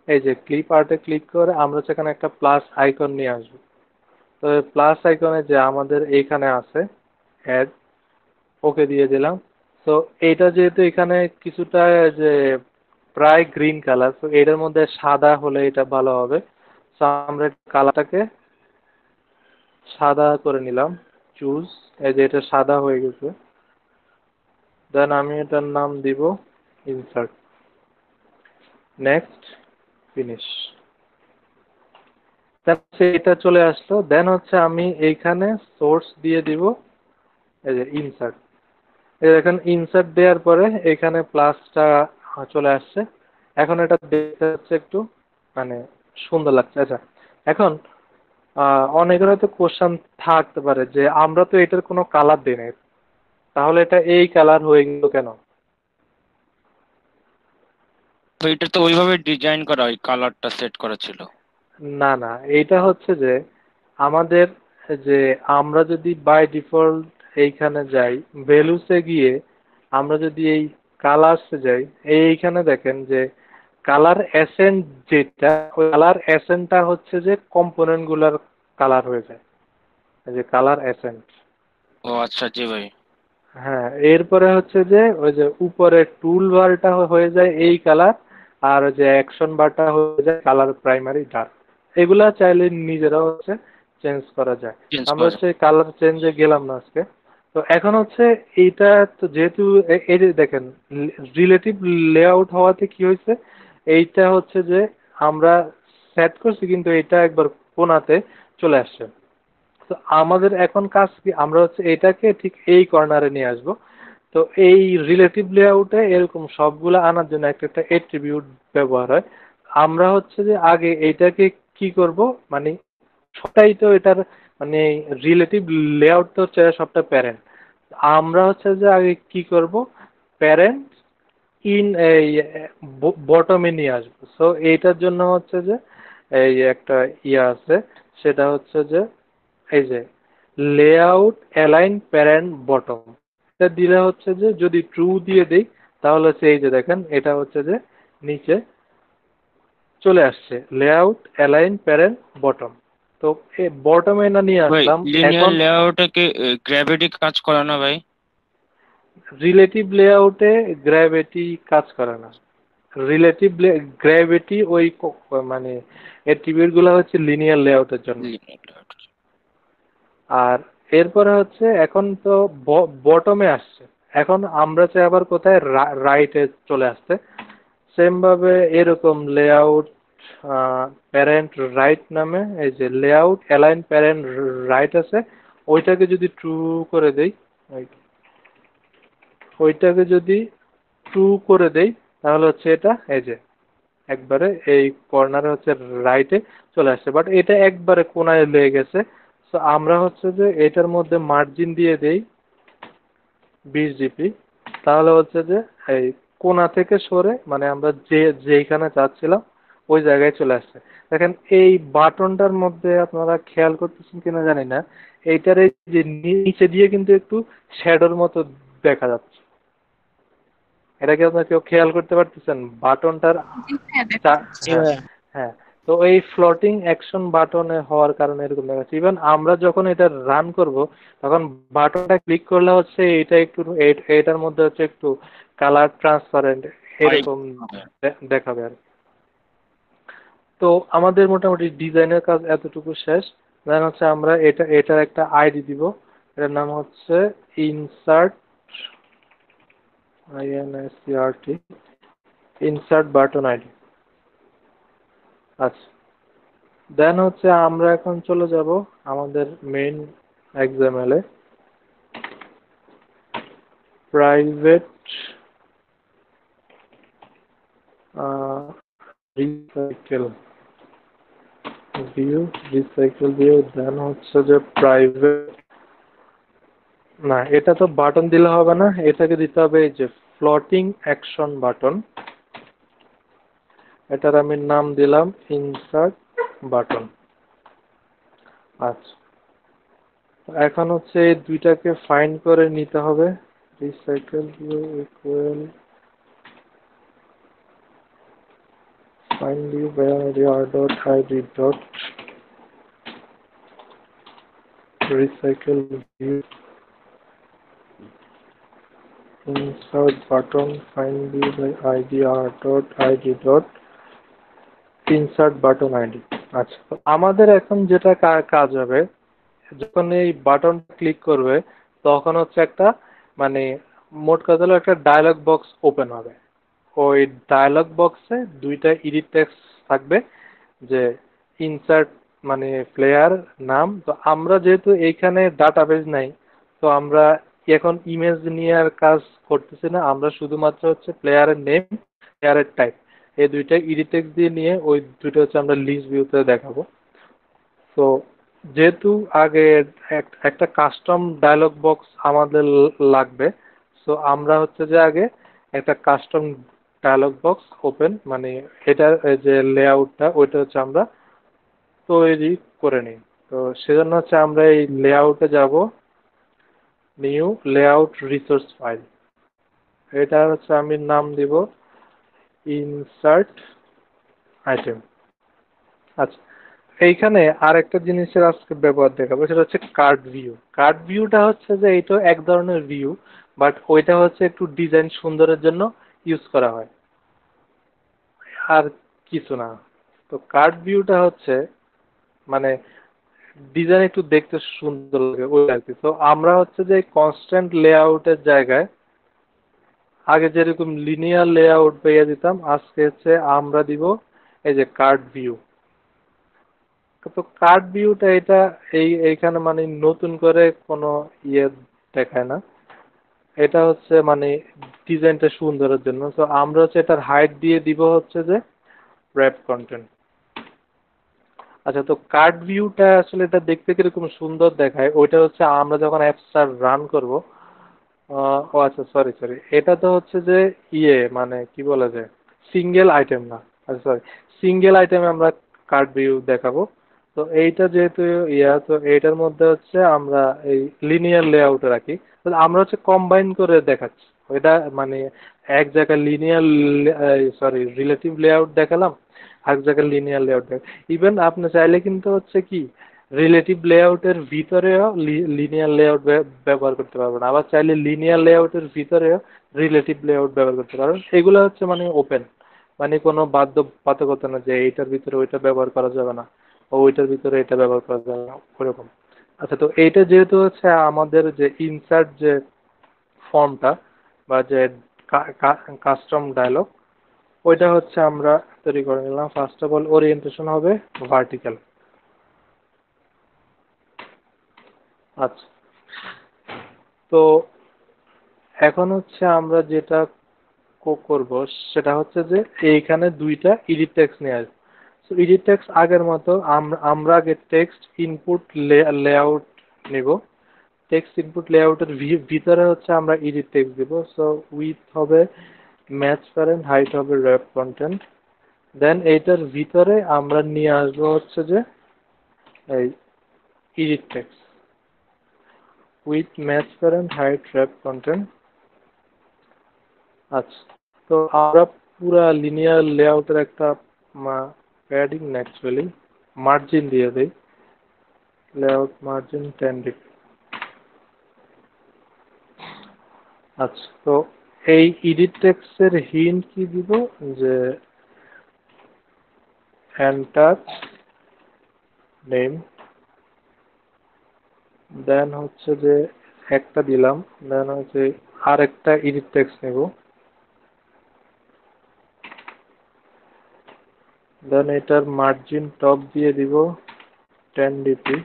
এই যে ক্লিপ আর্টে ক্লিক করে আমরা সেখানে একটা প্লাস আইকন নিয়ে আসবো। তো প্লাস আইকনে যে আমাদের এইখানে আছে অ্যাড, ওকে দিয়ে দিলাম। তো এইটা যেহেতু এখানে কিছুটা যে প্রায় গ্রিন কালার, তো এটার মধ্যে সাদা হলে এটা ভালো হবে। তো আমরা কালারটাকে সাদা করে নিলাম, চুজ, এই যে এটা সাদা হয়ে গেছে। দেন আমি এটার নাম দিব ইনসার্ট, নেক্সট, ফিনিশ। এটা চলে আসলো। দেন হচ্ছে আমি এইখানে সোর্স দিয়ে দিব এই যে ইনসার্ট। এখন ইনসার্ট দেওয়ার পরে এখানে প্লাসটা চলে আসছে। এখন এটা দেখতে হচ্ছে একটু মানে সুন্দর লাগছে। আচ্ছা, এখন অনেকের হয়তো কোশ্চেন থাকতে পারে যে আমরা তো এটার কোনো কালার দিই নাই, তাহলে এটা এই কালার হয়ে গেল কেন? তো এটা তো ওইভাবে ডিজাইন করা, ওই কালারটা সেট করা ছিল। না না, এইটা হচ্ছে যে আমাদের যে আমরা যদি বাই ডিফল্ট এইখানে যাই ভ্যালুসে গিয়ে আমরা যদি এই কালার্সে যাই, এইখানে দেখেন যে কালার এসেন্ট, যেটা ওই কালার এসেন্টটা হচ্ছে যে কম্পোনেন্ট গুলার কালার হয়ে যায়, এই যে কালার এসেন্ট। ও আচ্ছা, জি ভাই। হ্যাঁ, এরপরে হচ্ছে যে ওই যে উপরে টুল বারটা হয়ে যায় এই কালার, আর ওই যে অ্যাকশন বারটা হয়ে যায় কালার প্রাইমারি ডার্ক। এগুলা চাইলে নিজেরা হচ্ছে চেঞ্জ করা যায়। চেঞ্জ আমরা করা যায়। হচ্ছে কালার চেঞ্জে গেলাম না আজকে। তো এখন হচ্ছে এইটা তো যেহেতু এই যে দেখেন রিলেটিভ লেআউট হওয়াতে কি হয়েছে, এইটা হচ্ছে যে আমরা সেট করছি কিন্তু এটা একবার কোনাতে চলে আসছে। তো আমাদের এখন কাজ কি, আমরা হচ্ছে এটাকে ঠিক এই কর্নারে নিয়ে আসব। তো এই রিলেটিভ লেআউটে এরকম সবগুলো আনার জন্য একটা একটা অ্যাট্রিবিউট ব্যবহার হয়। আমরা হচ্ছে যে আগে এইটাকে কি করব, মানে সবটাই তো এটার মানে রিলেটিভ লেআউট তো হচ্ছে সবটা প্যারেন্ট। আমরা হচ্ছে যে আগে কি করব, প্যারেন্ট ইন এই বটমে নিয়ে আসবো। সো এইটার জন্য হচ্ছে যে এই একটা ইয়ে আছে, সেটা হচ্ছে যে এই যে লেআউট অ্যালাইন প্যারেন্ট বটম, এটা দিলে হচ্ছে যে যদি ট্রু দিয়ে দিই তাহলে হচ্ছে এই যে দেখেন এটা হচ্ছে যে নিচে চলে আসছে লেআউট অ্যালাইন প্যারেন্ট বটম। তো এই বটমে না নিয়ে ভাই আসলাম লিনিয়ার এখন। লেআউটে কি গ্র্যাভিটি কাজ করে না ভাই? রিলেটিভ লেআউটে গ্র্যাভিটি কাজ করে না। রিলেটিভ গ্র্যাভিটি ওই মানে অ্যাট্রিবিউট গুলো হচ্ছে লিনিয়ার লেআউটের জন্য। Linear layout. আর এরপরে হচ্ছে এখন তো বটমে আসছে, এখন আমরা চাই আবার কোথায় রাইটে চলে আসছে। সেম ভাবে এরকম লেআউট প্যারেন্ট রাইট নামে এই যে লেআউট অ্যালাইন প্যারেন্ট রাইট আছে, ওইটাকে যদি ট্রু করে দেই, ওইটাকে যদি ট্রু করে দেই তাহলে হচ্ছে এটা এই যে একবারে এই কর্নারে হচ্ছে রাইটে চলে আসছে, বাট এটা একবারে কোনায় লেগে গেছে। তো আমরা হচ্ছে যে এটার মধ্যে মার্জিন দিয়ে দেই 20 জিপি, তাহলে হচ্ছে যে এই কোনা থেকে সরে মানে আমরা যেইখানে চাচ্ছিলাম ওই জায়গায় চলে আসছে। দেখেন এই বাটনটার মধ্যে আপনারা খেয়াল করতেছেন কিনা জানি না, এইটার এই যে নিচে দিয়ে কিন্তু একটু শ্যাডোর মতো দেখা যাচ্ছে। এটা কি আপনারা কেউ খেয়াল করতে পারতেছেন বাটনটার? জি হ্যাঁ, ভাইয়া। হ্যাঁ। তো এই ফ্লোটিং অ্যাকশন বাটনে হওয়ার কারণে এরকম দেখাচ্ছে। ইভেন আমরা যখন এটা রান করব তখন বাটনটা ক্লিক করলে হচ্ছে এটা একটু এটার মধ্যে হচ্ছে একটু কালার ট্রান্সপারেন্ট এরকম দেখাবে আর কি। তো আমাদের মোটামুটি ডিজাইনের কাজ এতটুকু শেষ। দেন হচ্ছে আমরা এটার একটা আইডি দিব, এটার নাম হচ্ছে insert INSERT insert button ID. আচ্ছা, দেন হচ্ছে আমরা এখন চলে যাব আমাদের মেইন এক্সএমএল এ। প্রাইভেট রিসাইকেল ভিউ, দেন হচ্ছে যে প্রাইভেট, না এটা তো বাটন দিলে হবে না, এটাকে দিতে হবে এই যে ফ্লোটিং অ্যাকশন বাটন। এটার আমি নাম দিলাম ইনসার্ট বাটন। আচ্ছা, এখন হচ্ছে এই দুইটাকে ফাইন্ড করে নিতে হবে। Recycle view equal find view where r.id dot recycle view insert button find view by id r.id dot insert button id। আচ্ছা, তো আমাদের এখন যেটা কাজ হবে, যখন এই বাটন ক্লিক করবে তখন হচ্ছে একটা মানে মোট কথা হলো একটা ডায়লগ বক্স ওপেন হবে। ওই ডায়লগ বক্সে দুইটা এডিট টেক্সট থাকবে যে ইনসার্ট মানে প্লেয়ার নাম। তো আমরা যেহেতু এইখানে ডাটাবেজ নাই, তো আমরা এখন ইমেজ নিয়ে আর কাজ করতেছি না, আমরা শুধুমাত্র হচ্ছে প্লেয়ারের নেম প্লেয়ারের টাইপ এই দুইটা এডিট টেক্সট দিয়ে নিয়ে ওই দুইটা হচ্ছে আমরা লিস্ট ভিউতে দেখাবো। তো যেহেতু আগে একটা কাস্টম ডায়লগ বক্স আমাদের লাগবে, সো আমরা হচ্ছে যে আগে একটা কাস্টম ডায়লগ বক্স ওপেন মানে এটার যে লেআউটটা ওইটা হচ্ছে আমরা তৈরি করে নিই। তো সেজন্য হচ্ছে আমরা এই লেআউটে যাব, নিউ লেআউট রিসোর্স ফাইল, এটা হচ্ছে আমি নাম দিব ইনসার্ট আইটেম। আচ্ছা, এইখানে আরেকটা জিনিসের আজকে ব্যবহার দেখাবো, সেটা হচ্ছে কার্ড ভিউ। কার্ড ভিউটা হচ্ছে যে এইটা এক ধরনের ভিউ, বাট ওইটা হচ্ছে একটু ডিজাইন সুন্দরের জন্য ইউজ করা হয়, আর কিছু না। তো কার্ড ভিউটা হচ্ছে মানে ডিজাইন একটু দেখতে সুন্দর লাগে ওই আর কি। তো আমরা হচ্ছে যে কনস্ট্যান্ট লেআউটের জায়গায় আগে যেরকম লিনিয়ার লেআউট পেয়ে দিতাম, আজকে হচ্ছে আমরা দিব এই যে কার্ড ভিউ। তো কার্ড ভিউটা এটা এইখানে মানে নতুন করে কোনো ইয়ে দেখায় না, এটা হচ্ছে মানে ডিজাইনটা সুন্দরের জন্য। তো আমরা হচ্ছে এটার হাইট দিয়ে দিব হচ্ছে যে র্যাপ কন্টেন্ট। আচ্ছা, তো কার্ড ভিউটা আসলে এটা দেখতে কিরকম সুন্দর দেখায় ওইটা হচ্ছে আমরা যখন অ্যাপসটা রান করব। ও আচ্ছা, সরি সরি, এটা তো হচ্ছে যে ইয়ে মানে কি বলা যায় সিঙ্গেল আইটেম না, আচ্ছা সরি, সিঙ্গেল আইটেমে আমরা কার্ড ভিউ দেখাবো। তো এইটা যেহেতু তো এইটার মধ্যে হচ্ছে আমরা এই লিনিয়ার লেআউটে রাখি। তো আমরা হচ্ছে কম্বাইন করে দেখাচ্ছি ওইটা, মানে এক জায়গায় লিনিয়ার, সরি রিলেটিভ লেআউট দেখালাম, এক জায়গায় লিনিয়ার লেআউট দেখ। ইভেন আপনি চাইলে কিন্তু হচ্ছে কি রিলেটিভ লেআউটের ভিতরেও লিনিয়ার লেআউট ব্যবহার করতে পারবেন, আবার চাইলে লিনিয়ার লেআউটের ভিতরেও রিলেটিভ লেআউট ব্যবহার করতে পারবেন। এগুলো হচ্ছে মানে ওপেন, মানে কোনো বাধ্যবাধকতা না যে এইটার ভিতরে ওইটা ব্যবহার করা যাবে না, ওইটার ভিতরে এটা ব্যবহার করা যাবে না, ওরকম। আচ্ছা, তো এইটা যেহেতু হচ্ছে আমাদের যে ইনসার্ট যে ফর্মটা বা যে কাস্টম ডায়লগ, ওইটা হচ্ছে আমরা তৈরি করে নিলাম। ফার্স্ট অফ অল ওরিয়েন্টেশন হবে ভার্টিক্যাল। আচ্ছা, তো এখন হচ্ছে আমরা যেটা করব সেটা হচ্ছে যে এইখানে দুইটা এডিট টেক্সট নিয়ে আসবো। তো এডিট টেক্সট আগের মতো আমরা আগে টেক্সট ইনপুট লেআউট নিব। টেক্সট ইনপুট লেআউটের ভিতরে হচ্ছে আমরা এডিট টেক্সট দিব। সো উইথ হবে ম্যাচ প্যারেন্ট, হাইট হবে র্যাপ কন্টেন্ট। দেন এইটার ভিতরে আমরা নিয়ে আসবো হচ্ছে যে এই edit text with match parent, height rap content. আচ্ছা, তো আমরা পুরা লিনিয়ার লেআউটের একটা প্যাডিং অ্যাকচুয়ালি মার্জিন দিয়ে দিই, লেআউট মার্জিন 10 ডিগ্রি। আচ্ছা, তো এই এডিট টেক্সটের হিন্ট কি দিব, যে এন্টার নেম, দেন হচ্ছে যে একটা দিলাম, দেন হচ্ছে আর একটা এডিট টেক্সট নেব, দেন এটার মার্জিন টপ দিয়ে দিব 10 ডিগ্রি।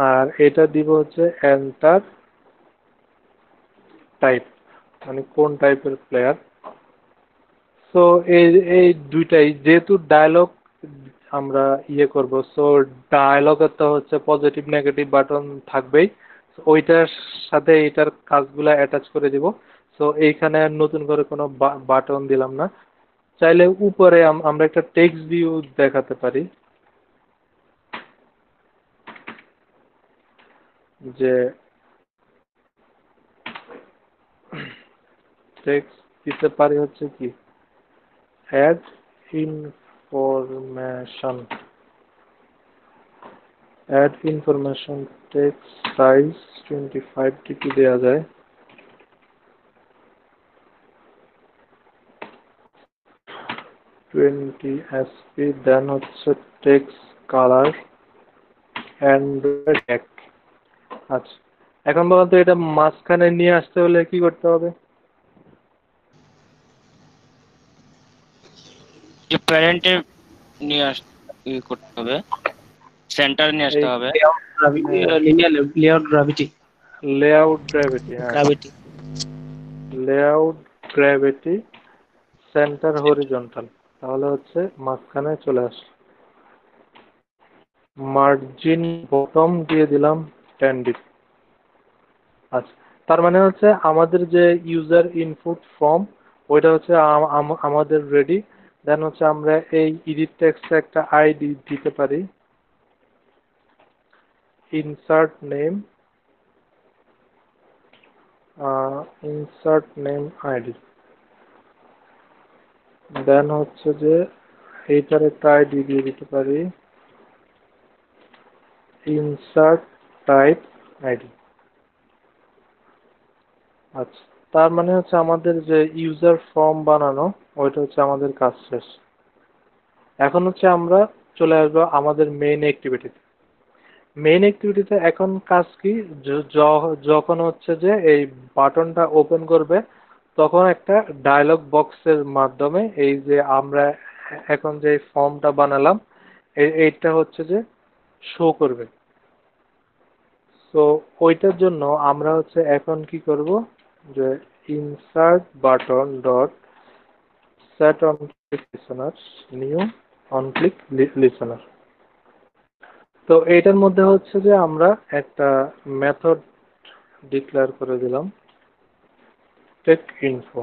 আর এটা দিব হচ্ছে এন্টার টাইপ, মানে কোন টাইপের প্লেয়ার। সো এই এই দুইটাই যেহেতু ডায়লগ আমরা করব, সো ডায়লগের তো হচ্ছে পজিটিভ নেগেটিভ বাটন থাকবেই। ওইটার সাথে এটার কাজগুলা অ্যাটাচ করে দিব। সো এইখানে আর নতুন করে কোনো বাটন দিলাম না। চাইলে উপরে আমরা একটা টেক্সট ভিউ দেখাতে পারি, যে টেক্সট দিতে পারি হচ্ছে কি add information, add information text size 25 degree দেওয়া যায়। টোয়েন্টি এসপি, দেন হচ্ছে টেক্সট কালার অ্যান্ড্রয়েড এক। আচ্ছা, এখন বলুন তো এটা মাঝখানে নিয়ে আসতে হলে কি করতে হবে? যে প্যারেন্টে নিয়ে করতে হবে, সেন্টার নিয়ে আসতে এই হবে। Linear layout gravity, layout gravity, হ্যাঁ gravity. Layout gravity center horizontal, তাহলে হচ্ছে মাঝখানে চলে আসে। মার্জিন বটম দিয়ে দিলাম 10 ডিগ্রি। আচ্ছা, তার মানে হচ্ছে আমাদের যে ইউজার ইনপুট ফর্ম ওইটা হচ্ছে আমাদের রেডি। দেন হচ্ছে আমরা এই এডিট টেক্সটে একটা আইডি দিতে পারি, insert name, insert name ID. Then হচ্ছে যে এইটার একটা আইডি দিয়ে দিতে পারি, ইনসার্ট টাইপ আইডি। আচ্ছা, তার মানে হচ্ছে আমাদের যে ইউজার ফর্ম বানানো ওইটা হচ্ছে আমাদের কাজ শেষ। এখন হচ্ছে আমরা চলে আসবো আমাদের মেইন অ্যাক্টিভিটিতে। মেইন অ্যাক্টিভিটিতে এখন কাজ কি, যখন হচ্ছে যে এই বাটনটা ওপেন করবে তখন একটা ডায়লগ বক্সের মাধ্যমে এই যে আমরা এখন যে ফর্মটা বানালাম এইটা হচ্ছে যে শো করবে। তো ওইটার জন্য আমরা হচ্ছে এখন কি করব, যে insert button dot set on click listener, new on click listener. তো এইটার মধ্যে হচ্ছে যে আমরা একটা মেথড ডিক্লেয়ার করে দিলাম, টেক ইনফো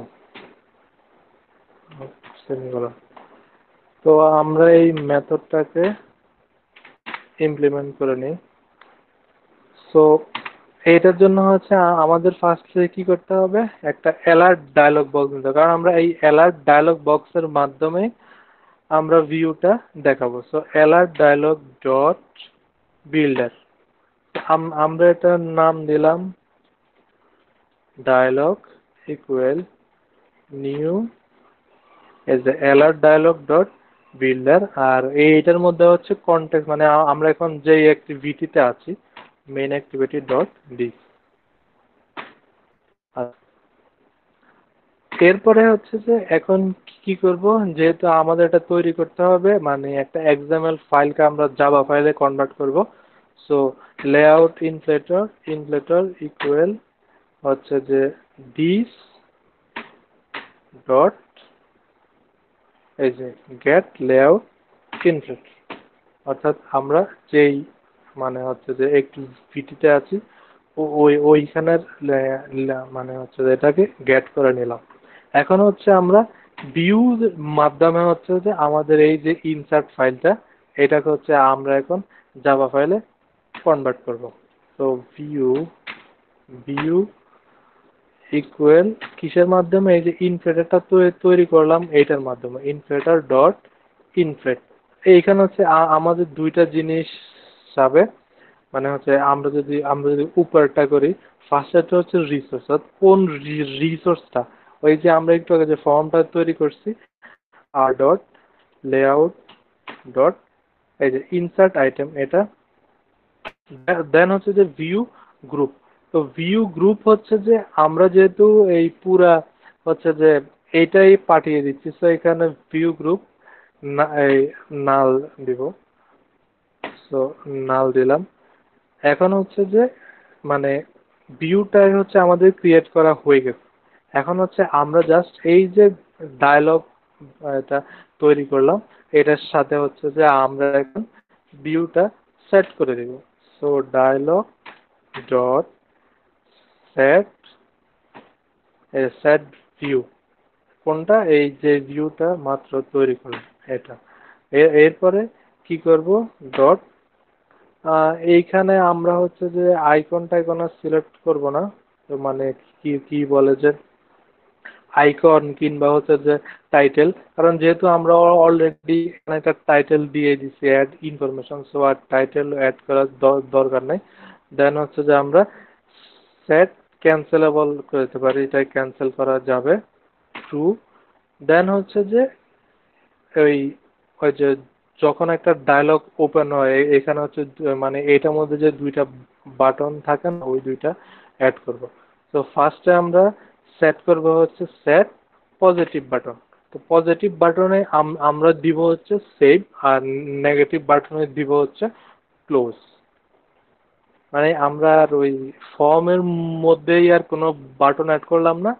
সেমিকোলন। তো তো আমরা এই মেথডটাকে ইমপ্লিমেন্ট করে নিই। সো এইটার জন্য হচ্ছে আমাদের ফার্স্টে কি করতে হবে, একটা অ্যালার্ট ডায়লগ বক্স দিতে হবে, কারণ আমরা এই অ্যালার্ট ডায়লগ বক্সের মাধ্যমে আমরা ভিউটা দেখাবো। So alert dialog dot builder, আমরা এটার নাম দিলাম dialog equal new as a alert dialog dot builder. আর এইটার মধ্যে হচ্ছে কন্টেক্সট, মানে আমরা এখন যে অ্যাক্টিভিটিতে আছি, মেইন অ্যাক্টিভিটি ডট ডি। এরপরে হচ্ছে যে এখন কি করব, যেহেতু আমাদের এটা তৈরি করতে হবে, মানে একটা এক্সএমএল ফাইলকে আমরা জাভা ফাইলে কনভার্ট করব। সো লেআউট ইনফ্লেটর ইনফ্লেটর ইকুয়াল হচ্ছে যে দিস ডট এই যে গেট লেআউট ইনফ্লেটর, অর্থাৎ আমরা যেই মানে হচ্ছে যে একটু ভিটিতে আছি ওইখানের মানে হচ্ছে যে এটাকে গেট করে নিলাম। এখন হচ্ছে আমরা ভিউ মাধ্যমে হচ্ছে যে আমাদের এই যে ইনসার্ট ফাইলটা, এটাকে হচ্ছে আমরা এখন জাভা ফাইলে কনভার্ট করব। তো ভিউ ভিউ ইকুয়াল কিসের মাধ্যমে, এই যে ইনফ্লেটারটা তৈরি করলাম এইটার মাধ্যমে, ইনফ্লেটার ডট ইনফ্লেট। এইখানে হচ্ছে আমাদের দুইটা জিনিস যাবে, মানে হচ্ছে আমরা যদি উপরটা করি, ফার্স্টটা হচ্ছে রিসোর্স, কোন রিসোর্সটা, ওই যে আমরা একটু আগে যে ফর্মটা তৈরি করছি, আর ডট লেআউট ডট এই যে ইনসার্ট আইটেম এটা, দেন হচ্ছে যে ভিউ গ্রুপ। তো ভিউ গ্রুপ হচ্ছে যে আমরা যেহেতু এই পুরা হচ্ছে যে এইটাই পাঠিয়ে দিচ্ছি, তো এখানে ভিউ গ্রুপ এই নাল দিব। সো নাল দিলাম। এখন হচ্ছে যে মানে ভিউটাই হচ্ছে আমাদের ক্রিয়েট করা হয়ে গেছে। এখন হচ্ছে আমরা জাস্ট এই যে ডায়লগ এটা তৈরি করলাম, এটার সাথে হচ্ছে যে আমরা এখন ভিউটা সেট করে দেব। So dialog dot set set view, কোনটা, এই যে ভিউটা মাত্র তৈরি করলাম এটা। এরপরে কি করব, ডট এইখানে আমরা হচ্ছে যে আইকন টাইকন সিলেক্ট করব না, তো মানে কি কি বলে যে আইকন কিংবা হচ্ছে যে টাইটেল, কারণ যেহেতু আমরা অলরেডি এখানে একটা টাইটেল দিয়ে দিছি অ্যাড ইনফরমেশন, সো আর টাইটেল অ্যাড করার দরকার নেই। দেন হচ্ছে যে আমরা সেট ক্যান্সেলেবল করতে পারি, এটা ক্যান্সেল করা যাবে ট্রু। দেন হচ্ছে যে ওই ওই যে যখন একটা ডায়লগ ওপেন হয়, এখানে হচ্ছে মানে এটার মধ্যে যে দুইটা বাটন থাকে না, ওই দুইটা অ্যাড করব। তো ফার্স্টে আমরা সেট করব হচ্ছে সেট পজিটিভ বাটন। তো পজিটিভ বাটনে আমরা দিব হচ্ছে সেভ, আর নেগেটিভ বাটনে দিব হচ্ছে ক্লোজ। মানে আমরা আর ওই ফর্মের মধ্যেই আর কোনো বাটন অ্যাড করলাম না,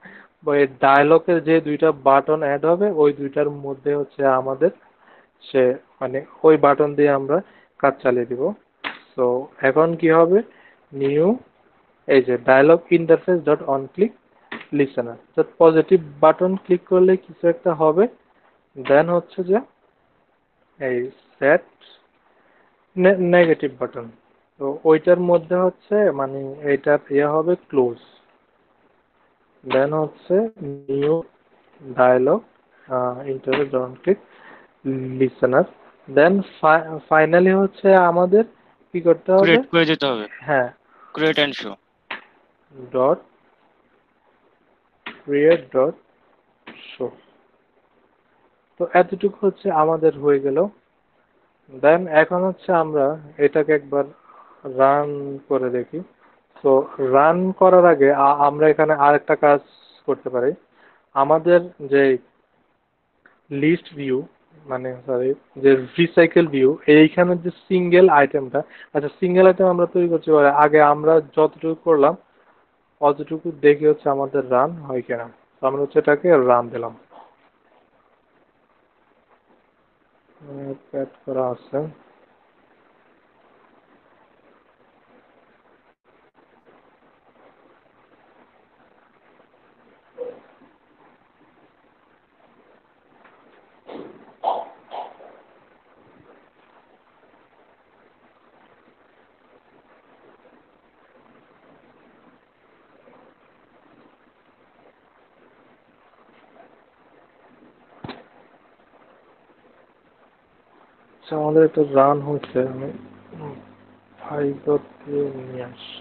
ওই ডায়লগের যে দুইটা বাটন অ্যাড হবে ওই দুইটার মধ্যে হচ্ছে আমাদের সে মানে ওই বাটন দিয়ে আমরা কাজ চালিয়ে দিব। সো এখন কি হবে, নিউ এই যে dialog interface dot on click listener, তো পজিটিভ বাটন ক্লিক করলে কিছু একটা হবে। দেন হচ্ছে যে এই সেট নেগেটিভ বাটন, তো ওইটার মধ্যে হচ্ছে মানে এইটার ইয়ে হবে ক্লোজ। দেন হচ্ছে new dialog interface dot on click listener. Then finally হচ্ছে আমাদের কি করতে হবে, ক্রিয়েট করে দিতে হবে, হ্যাঁ create and show. Dot create dot show. তো এতটুকু হচ্ছে আমাদের হয়ে গেল। দেন এখন হচ্ছে আমরা এটাকে একবার রান করে দেখি। তো রান করার আগে আমরা এখানে আরেকটা কাজ করতে পারি। আমাদের যে লিস্ট ভিউ মানে সরি যে রিসাইকেল ভিউ, এইখানে যে সিঙ্গেল আইটেমটা, আচ্ছা সিঙ্গেল আইটেম আমরা তৈরি করছি, আগে আমরা যতটুকু করলাম অতটুকু দেখে হচ্ছে আমাদের রান হয় কিনা। তো আমরা হচ্ছে এটাকে রান দিলাম, অ্যাড করা আছে। আচ্ছা, আমাদের একটা রান হচ্ছে, আমি ফাইবার দিয়ে নিয়ে আসি।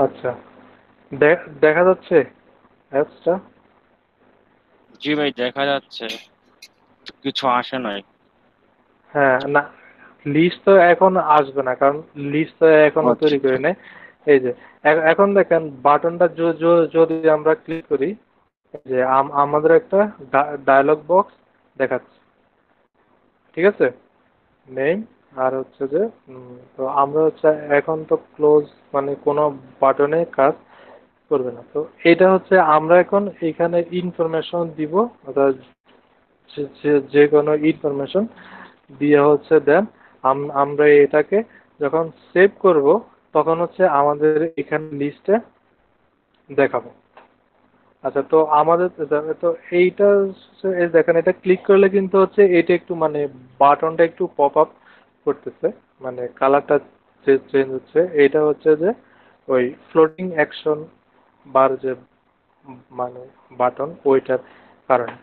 আচ্ছা, দেখা যাচ্ছে অ্যাপসটা? জি ভাই দেখা যাচ্ছে, কিছু আসে নাই। হ্যাঁ, না, লিস্ট তো এখন আসবে না, কারণ লিস্ট তো এখনো আচ্ছা তৈরি আচ্ছা। করি নাই। এই যে এখন দেখেন বাটনটা যদি আমরা ক্লিক করি, যে আমাদের একটা ডায়লগ বক্স দেখাচ্ছে, ঠিক আছে, নেই। আর হচ্ছে যে তো আমরা হচ্ছে এখন তো ক্লোজ, মানে কোনো বাটনে কাজ করবে না। তো এটা হচ্ছে আমরা এখন এখানে ইনফরমেশন দিব, অর্থাৎ যে কোনো ইনফরমেশন দিয়ে হচ্ছে দেন আমরা এটাকে যখন সেভ করব তখন হচ্ছে আমাদের এখানে লিস্টে দেখাবো। আচ্ছা, তো আমাদের তো এইটা এই দেখেন, এটা ক্লিক করলে কিন্তু হচ্ছে এটা একটু মানে বাটনটা একটু পপ আপ করতেছে, মানে কালারটা চেঞ্জ হচ্ছে। এটা হচ্ছে যে ওই ফ্লোটিং অ্যাকশন বার যে মানে বাটন, ওইটার কারণে।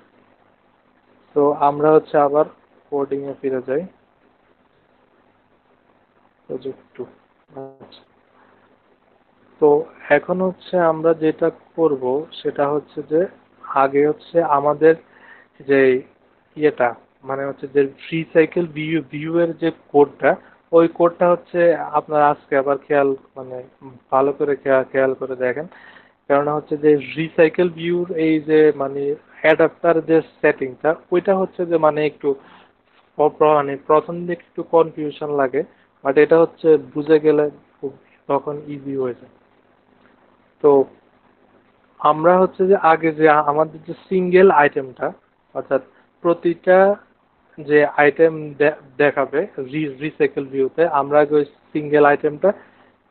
তো আমরা হচ্ছে আবার কোডিং এ ফিরে যাই, প্রজেক্ট 2। আচ্ছা, তো এখন হচ্ছে আমরা যেটা করব সেটা হচ্ছে যে আগে হচ্ছে আমাদের যে ইয়েটা, মানে হচ্ছে যে রিসাইকেল ভিউ এর যে কোডটা, ওই কোডটা হচ্ছে আপনার আজকে আবার খেয়াল, মানে ভালো করে খেয়াল করে দেখেন। কেননা হচ্ছে যে রিসাইকেল ভিউর এই যে মানে অ্যাডাপ্টার যে সেটিংটা, ওইটা হচ্ছে যে মানে একটু মানে প্রথম দিকে একটু কনফিউশন লাগে, বাট এটা হচ্ছে বুঝে গেলে খুব তখন ইজি হয়ে যায়। তো আমরা হচ্ছে যে আগে যে আমাদের যে সিঙ্গেল আইটেমটা, অর্থাৎ প্রতিটা যে আইটেম দেখাবে রিসাইকেল ভিউতে, আমরা আগে ওই সিঙ্গেল আইটেমটা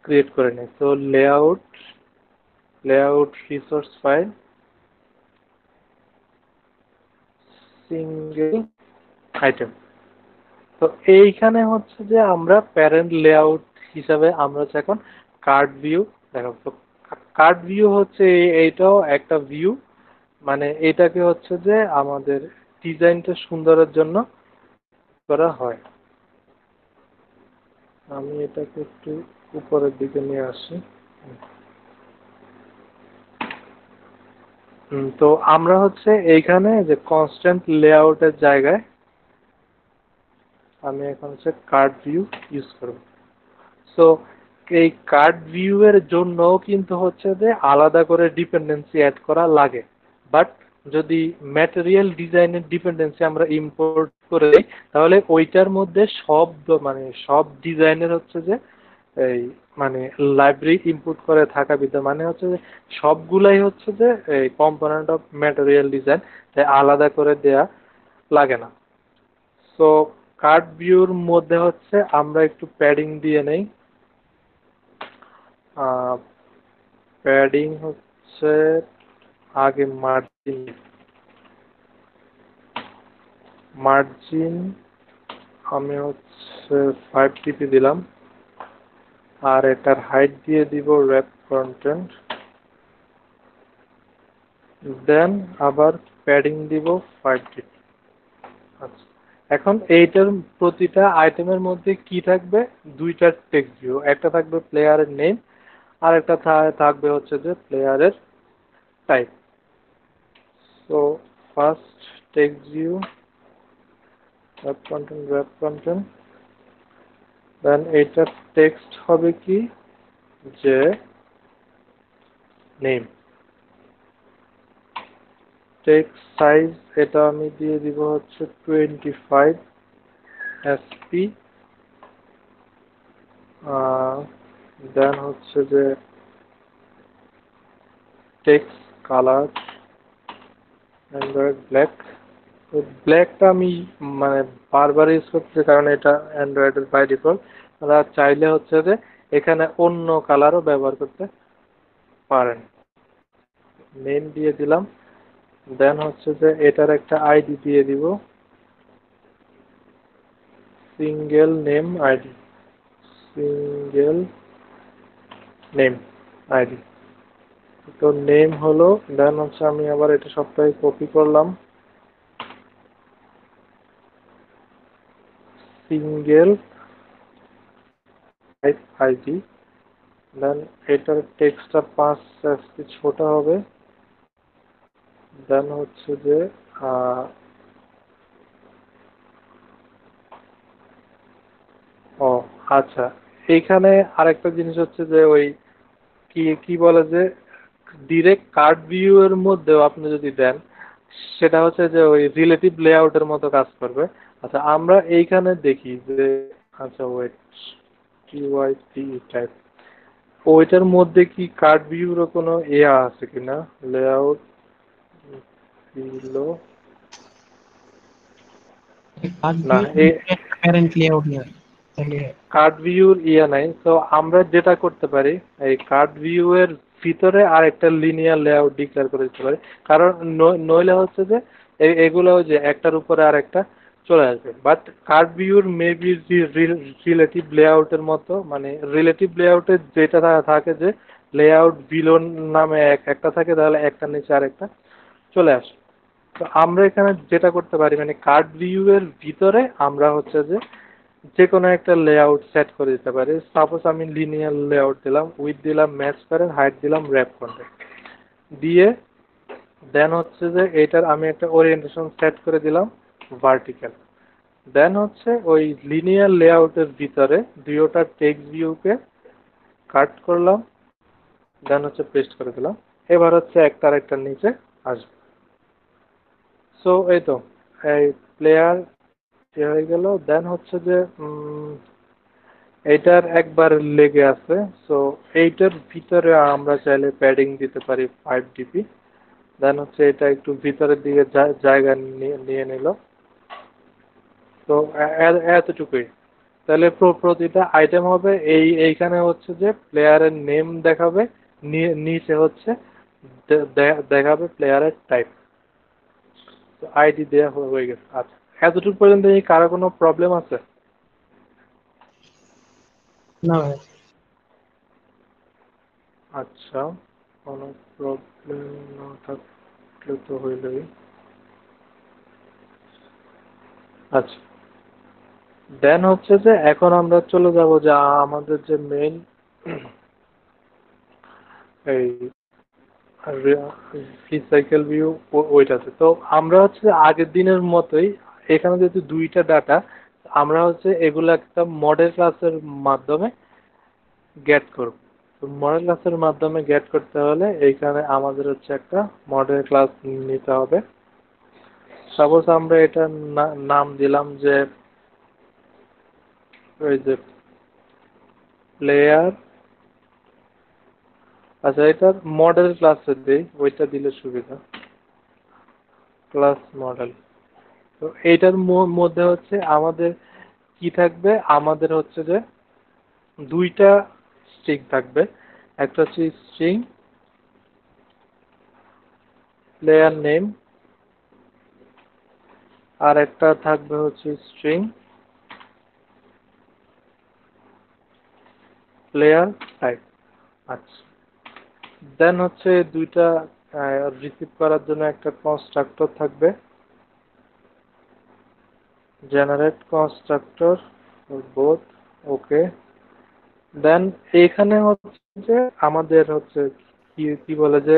ক্রিয়েট করে নিই। তো layout resource file single item. তো এইখানে হচ্ছে যে আমরা প্যারেন্ট লেআউট হিসাবে আমরা হচ্ছে এখন কার্ড ভিউ দেখাবো। তো কার্ড ভিউ হচ্ছে এইটাও একটা ভিউ, মানে এটাকে হচ্ছে যে আমাদের ডিজাইনটা সুন্দরের জন্য করা হয়। আমি এটাকে একটু উপরের দিকে নিয়ে আসি। তো আমরা হচ্ছে এইখানে যে কনস্ট্যান্ট লেআউটের জায়গায় আমি এখন হচ্ছে কার্ড ভিউ ইউজ করব। সো এই কার্ড ভিউ এর জন্যও কিন্তু হচ্ছে যে আলাদা করে ডিপেন্ডেন্সি অ্যাড করা লাগে। বাট যদি ম্যাটেরিয়াল ডিজাইনের ডিপেন্ডেন্সি আমরা ইম্পোর্ট করে দিই, তাহলে ওইটার মধ্যে মানে সব ডিজাইনের হচ্ছে যে এই মানে লাইব্রেরি ইনপুট করে থাকা বিদ্যা, মানে হচ্ছে যে সবগুলাই হচ্ছে যে এই কম্পোনেন্ট অফ ম্যাটেরিয়াল ডিজাইন, তাই আলাদা করে দেয়া লাগে না। সো কার্ড ভিউর মধ্যে হচ্ছে আমরা একটু প্যাডিং দিয়ে নেই। প্যাডিং হচ্ছে আগে মার্জিন আমি হচ্ছে 5 dp দিলাম, আর এটার হাইট দিয়ে দিব র্যাপ কন্টেন্ট, দেন আবার প্যাডিং দিব 5 dp। আচ্ছা, এখন এইটার প্রতিটা আইটেমের মধ্যে কি থাকবে, দুইটা টেক্সট ভিউ, একটা থাকবে প্লেয়ারের নেম, আর একটা থাকবে হচ্ছে যে প্লেয়ারের type. So first text view wrap content, দেন এইটার টেক্সট হবে কি যে নেম। টেক্সট সাইজ এটা আমি দিয়ে দিব হচ্ছে 25 sp। দেন হচ্ছে যে টেক্সট কালার অ্যান্ড্রয়েড ব্ল্যাক। তো ব্ল্যাকটা আমি মানে বারবার ইউজ করছি, কারণ এটা অ্যান্ড্রয়েডের বাই ডিফল্ট। আপনারা চাইলে হচ্ছে যে এখানে অন্য কালারও ব্যবহার করতে পারেন। নেম দিয়ে দিলাম। দেন হচ্ছে যে এটার একটা আইডি দিয়ে দিব, single name ID, single name ID. তো নেম হলো, দেন হচ্ছে আমি আবার এটা সবটাই কপি করলাম, সিঙ্গেল আইডি। দেন এটার টেক্সটটা 5 কি ছোট হবে। দেন হচ্ছে যে ও আচ্ছা, এইখানে আরেকটা জিনিস হচ্ছে যে ওই কি কি বলে যে ডিরেক্ট কার্ড ভিউ এর মধ্যেও আপনি যদি দেন, সেটা হচ্ছে যে ওই রিলেটিভ লেআউটের মতো কাজ করবে। আচ্ছা আমরা এইখানে দেখি যে, আচ্ছা ওয়েট, টিওয়াইটি টাইপ, ওইটার মধ্যে কি কার্ড ভিউর কোনো আছে কিনা, লেআউট দিলো কার্ড না, ভিউ এই একটা প্যারেন্ট লেআউট নিয়ে তাহলে কার্ড ভিউর নাই। তো আমরা যেটা করতে পারি, এই কার্ড ভিউ এর ভিতরে আর একটা লিনিয়ার লেআউট ডিক্লেয়ার করে দিতে পারি। কারণ নইলে হচ্ছে যে এগুলো যে একটার উপরে আর একটা চলে আসবে। বাট কার্ড ভিউর মেবি রিলেটিভ লেআউটের মতো, মানে রিলেটিভ লেআউটে যেটা থাকে যে লেআউট বিলোন নামে একটা থাকে, তাহলে একটা নিচে আর একটা চলে আসে। তো আমরা এখানে যেটা করতে পারি, মানে কার্ড ভিউ এর ভিতরে আমরা হচ্ছে যে যে কোনো একটা লেআউট সেট করে দিতে পারি। সাপোজ আমি লিনিয়ার লেআউট দিলাম, উইথ দিলাম ম্যাচ প্যারেন্ট, হাইট দিলাম র্যাপ কন্টেন্ট দিয়ে, দেন হচ্ছে যে এটার আমি একটা ওরিয়েন্টেশন সেট করে দিলাম ভার্টিক্যাল। দেন হচ্ছে ওই লিনিয়ার লেআউটের ভিতরে দুইটা টেক্সট ভিউকে কাট করলাম, দেন হচ্ছে পেস্ট করে দিলাম। এবার হচ্ছে একটা আরেকটার নিচে আসবে। সো এই তো, এই প্লেয়ার হয়ে গেল। দেন হচ্ছে যে এইটার একবার লেগে আছে, সো এইটার ভিতরে আমরা চাইলে প্যাডিং দিতে পারি 5 dp। দেন হচ্ছে এটা একটু ভিতরের দিকে জায়গা নিয়ে নিল। তো এতটুকুই। তাহলে প্রতিটা আইটেম হবে এইখানে হচ্ছে যে প্লেয়ারের নেম দেখাবে, নিচে হচ্ছে দেখাবে প্লেয়ারের টাইপ। তো আইডি দেওয়া হয়ে গেছে। আচ্ছা, এতটুকু পর্যন্ত এই কারো কোনো প্রবলেম আছে? না ভাই। আচ্ছা, কোনো প্রবলেম না থাকলে তো হইলই। আচ্ছা, দেন হচ্ছে যে এখন আমরা চলে যাব যে আমাদের যে মেইন এই রিসাইকেল ভিউ ওইটাতে। তো আমরা হচ্ছে আগের দিনের মতোই এখানে যেহেতু দুইটা ডাটা, আমরা হচ্ছে এগুলো একটা মডেল ক্লাসের মাধ্যমে গেট করব। তো মডেল ক্লাসের মাধ্যমে গেট করতে হলে এইখানে আমাদের হচ্ছে একটা মডেল ক্লাস নিতে হবে। সাপোজ আমরা এটার নাম দিলাম যে ওই যে প্লেয়ার। আচ্ছা, এটার মডেল ক্লাসে দিই, ওইটা দিলে সুবিধা, ক্লাস মডেল। তো এইটার মধ্যে হচ্ছে আমাদের কি থাকবে, আমাদের হচ্ছে যে দুইটা স্ট্রিং থাকবে। একটা হচ্ছে স্ট্রিং প্লেয়ার নেম, আর একটা থাকবে হচ্ছে স্ট্রিং প্লেয়ার টাইপ। আচ্ছা, দেন হচ্ছে দুইটা রিসিভ করার জন্য একটা কনস্ট্রাক্টর থাকবে, জেনারেট কনস্ট্রাক্টর বোথ। ওকে, দেন এইখানে হচ্ছে যে আমাদের হচ্ছে কি কি বলে যে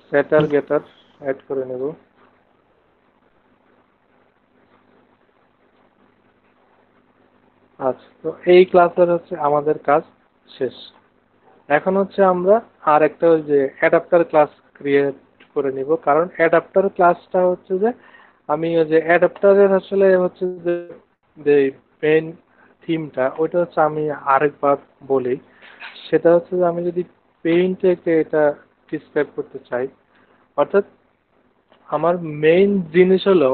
সেটার গেটার অ্যাড করে নেব। আচ্ছা, তো এই ক্লাসের হচ্ছে আমাদের কাজ শেষ। এখন হচ্ছে আমরা আর একটা ওই যে অ্যাডাপ্টার ক্লাস ক্রিয়েট করে নিব। কারণ অ্যাডাপ্টার ক্লাসটা হচ্ছে যে আমি ওই যে অ্যাডাপ্টারের আসলে হচ্ছে যে মেইন থিমটা, ওইটা হচ্ছে আমি আরেকবার বলি। সেটা হচ্ছে যে আমি যদি পেইন্টে এটা ডিসক্রাইব করতে চাই, অর্থাৎ আমার মেইন জিনিস হলো,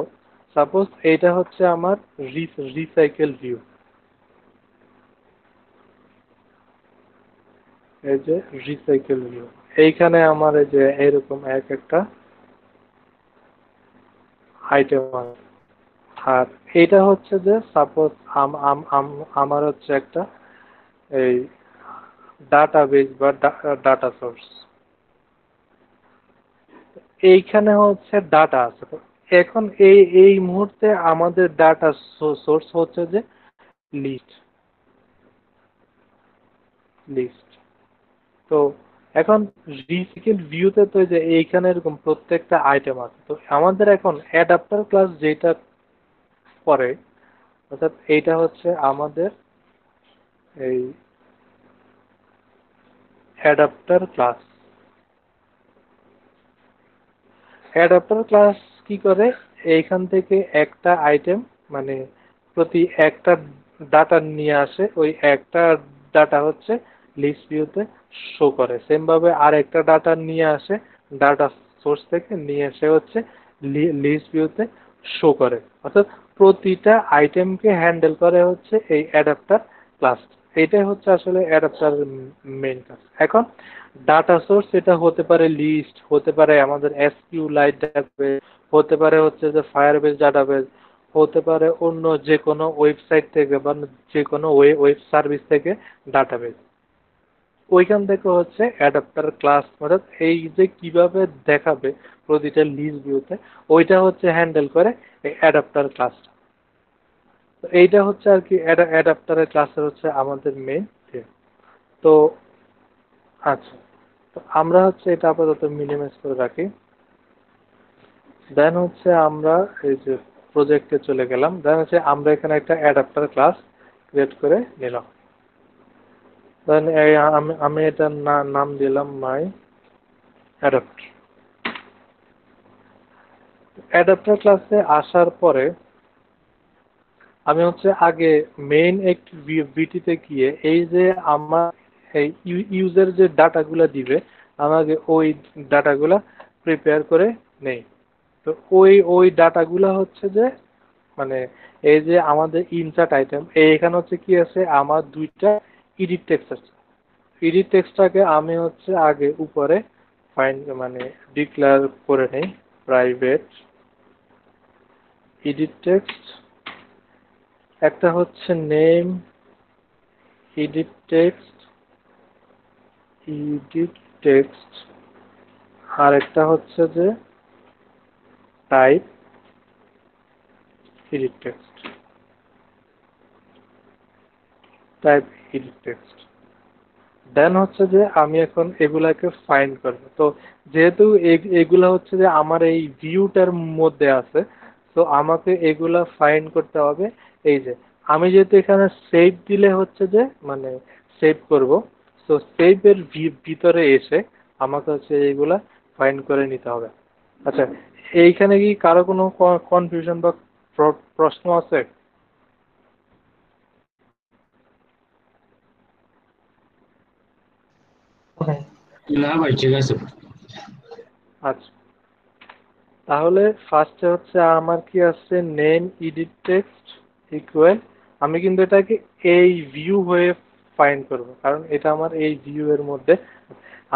সাপোজ এইটা হচ্ছে আমার রিসাইকেল ভিউ, এই যে রিসাইকেল ভিউ, এইখানে আমার এই যে এরকম এক একটা আইটেম আছে। আর এইটা হচ্ছে যে সাপোজ আমার হচ্ছে একটা এই ডাটাবেজ বা ডাটা সোর্স, এইখানে হচ্ছে ডাটা আছে। তো এখন এই এই মুহূর্তে আমাদের ডাটা সোর্স হচ্ছে যে লিস্ট লিস্ট। তো এখন রিসাইকেল ভিউতে তো যে এইখানে এরকম প্রত্যেকটা আইটেম আছে। তো আমাদের এখন অ্যাডাপ্টার ক্লাস যেটা করে, অর্থাৎ এইটা হচ্ছে আমাদের এই অ্যাডাপ্টার ক্লাস। অ্যাডাপ্টার ক্লাস কি করে, এইখান থেকে একটা আইটেম মানে প্রতি একটা ডাটা নিয়ে আসে, ওই একটা ডাটা হচ্ছে লিস্ট ভিউতে শো করে। সেম ভাবে আর একটা ডাটা নিয়ে আসে ডাটা সোর্স থেকে নিয়ে এসে হচ্ছে লিস্ট ভিউতে শো করে। অর্থাৎ প্রতিটা আইটেমকে হ্যান্ডেল করে হচ্ছে এই অ্যাডাপ্টার ক্লাস। এইটাই হচ্ছে আসলে অ্যাডাপ্টার মেইন কাজ। এখন ডাটা সোর্স এটা হতে পারে লিস্ট, হতে পারে আমাদের এসকিউ লাইট ডাটাবেস, হতে পারে হচ্ছে যে ফায়ারবেস ডাটাবেস, হতে পারে অন্য যে কোনো ওয়েবসাইট থেকে বা যে কোনো ওয়েব সার্ভিস থেকে ডাটাবেস। ওইখান থেকে হচ্ছে অ্যাডাপ্টার ক্লাস, অর্থাৎ এই যে কিভাবে দেখাবে প্রতিটা লিস্ট ভিউতে, ওইটা হচ্ছে হ্যান্ডেল করে এই অ্যাডাপ্টার ক্লাসটা। তো এইটা হচ্ছে আর কি অ্যাডাপ্টারের ক্লাসের হচ্ছে আমাদের মেইন থিম। তো আচ্ছা, তো আমরা হচ্ছে এটা আপাতত মিনিমাইজ করে রাখি। দেন হচ্ছে আমরা এই যে প্রজেক্টে চলে গেলাম। দেন হচ্ছে আমরা এখানে একটা অ্যাডাপ্টার ক্লাস ক্রিয়েট করে নিলাম। দেন আমি এটার নাম দিলাম মাই অ্যাডাপ্টার। অ্যাডাপ্টার ক্লাসে আসার পরে আমি হচ্ছে আগে মেইন অ্যাক্টিভিটিতে গিয়ে এই যে আমার এই ইউজার যে ডাটাগুলা দিবে, আমাকে ওই ডাটাগুলা প্রিপেয়ার করে নেই। তো ওই ওই ডাটাগুলা হচ্ছে যে মানে এই যে আমাদের ইনসার্ট আইটেম, এখানে হচ্ছে কি আছে, আমার দুইটা এডিট টেক্সট আছে। এডিট টেক্সটটাকে আমি হচ্ছে আগে উপরে ফাইন্ড মানে ডিক্লেয়ার করে নেই, প্রাইভেট এডিট টেক্সট। একটা হচ্ছে name edit text, edit text. আর একটা হচ্ছে যে type edit text, type edit text. Then হচ্ছে যে আমি এখন এগুলাকে ফাইন্ড করব। তো যেহেতু এগুলা হচ্ছে যে আমার এই ভিউটার মধ্যে আছে, তো আমাকে এগুলা ফাইন্ড করতে হবে। এই যে আমি যেহেতু এখানে সেভ দিলে হচ্ছে যে মানে সেভ করব, তো সেভের ভিতরে এসে আমাকে হচ্ছে এইগুলা ফাইন্ড করে নিতে হবে। আচ্ছা, এইখানে কি কারো কোনো কনফিউশন বা প্রশ্ন আছে? ওকে। না ভাই ঠিক আছে। আচ্ছা, তাহলে ফার্স্টে হচ্ছে আমার কি আছে, নেম এডিট টেক্সট ইকুয়াল। আমি কিন্তু এটাকে এই ভিউ হয়ে ফাইন্ড করব, কারণ এটা আমার এই ভিউ এর মধ্যে।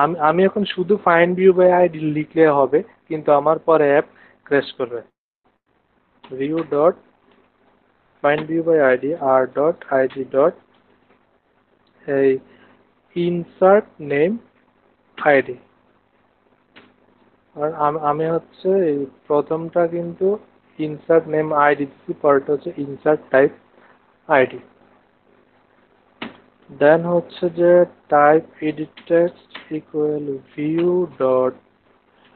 আমি আমি এখন শুধু ফাইন্ড ভিউ বাই আইডি লিখলে হবে, কিন্তু আমার পরে অ্যাপ ক্র্যাশ করবে। View dot find view by ID R dot ID dot এই ইনসার্ট নেম আইডি। আর আমি হচ্ছে এই প্রথমটা কিন্তু ইনসার্ট নেম আইডি দিচ্ছি, পরেরটা হচ্ছে ইনসার্ট টাইপ আইডি। দেন হচ্ছে যে type edit text equal view dot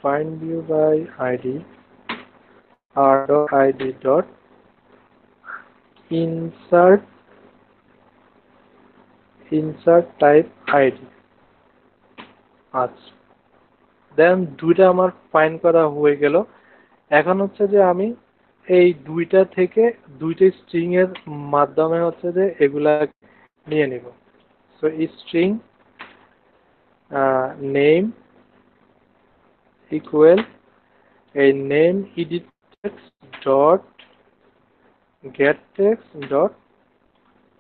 find view by ID R dot ID dot insert insert type ID. আচ্ছা, দেন দুইটা আমার ফাইন্ড করা হয়ে গেল। এখন হচ্ছে যে আমি এই দুইটা থেকে দুইটা স্ট্রিং এর মাধ্যমে হচ্ছে যে এগুলা নিয়ে নিব। সো স্ট্রিং নেম ইকুয়াল এই name edit text dot gate text dot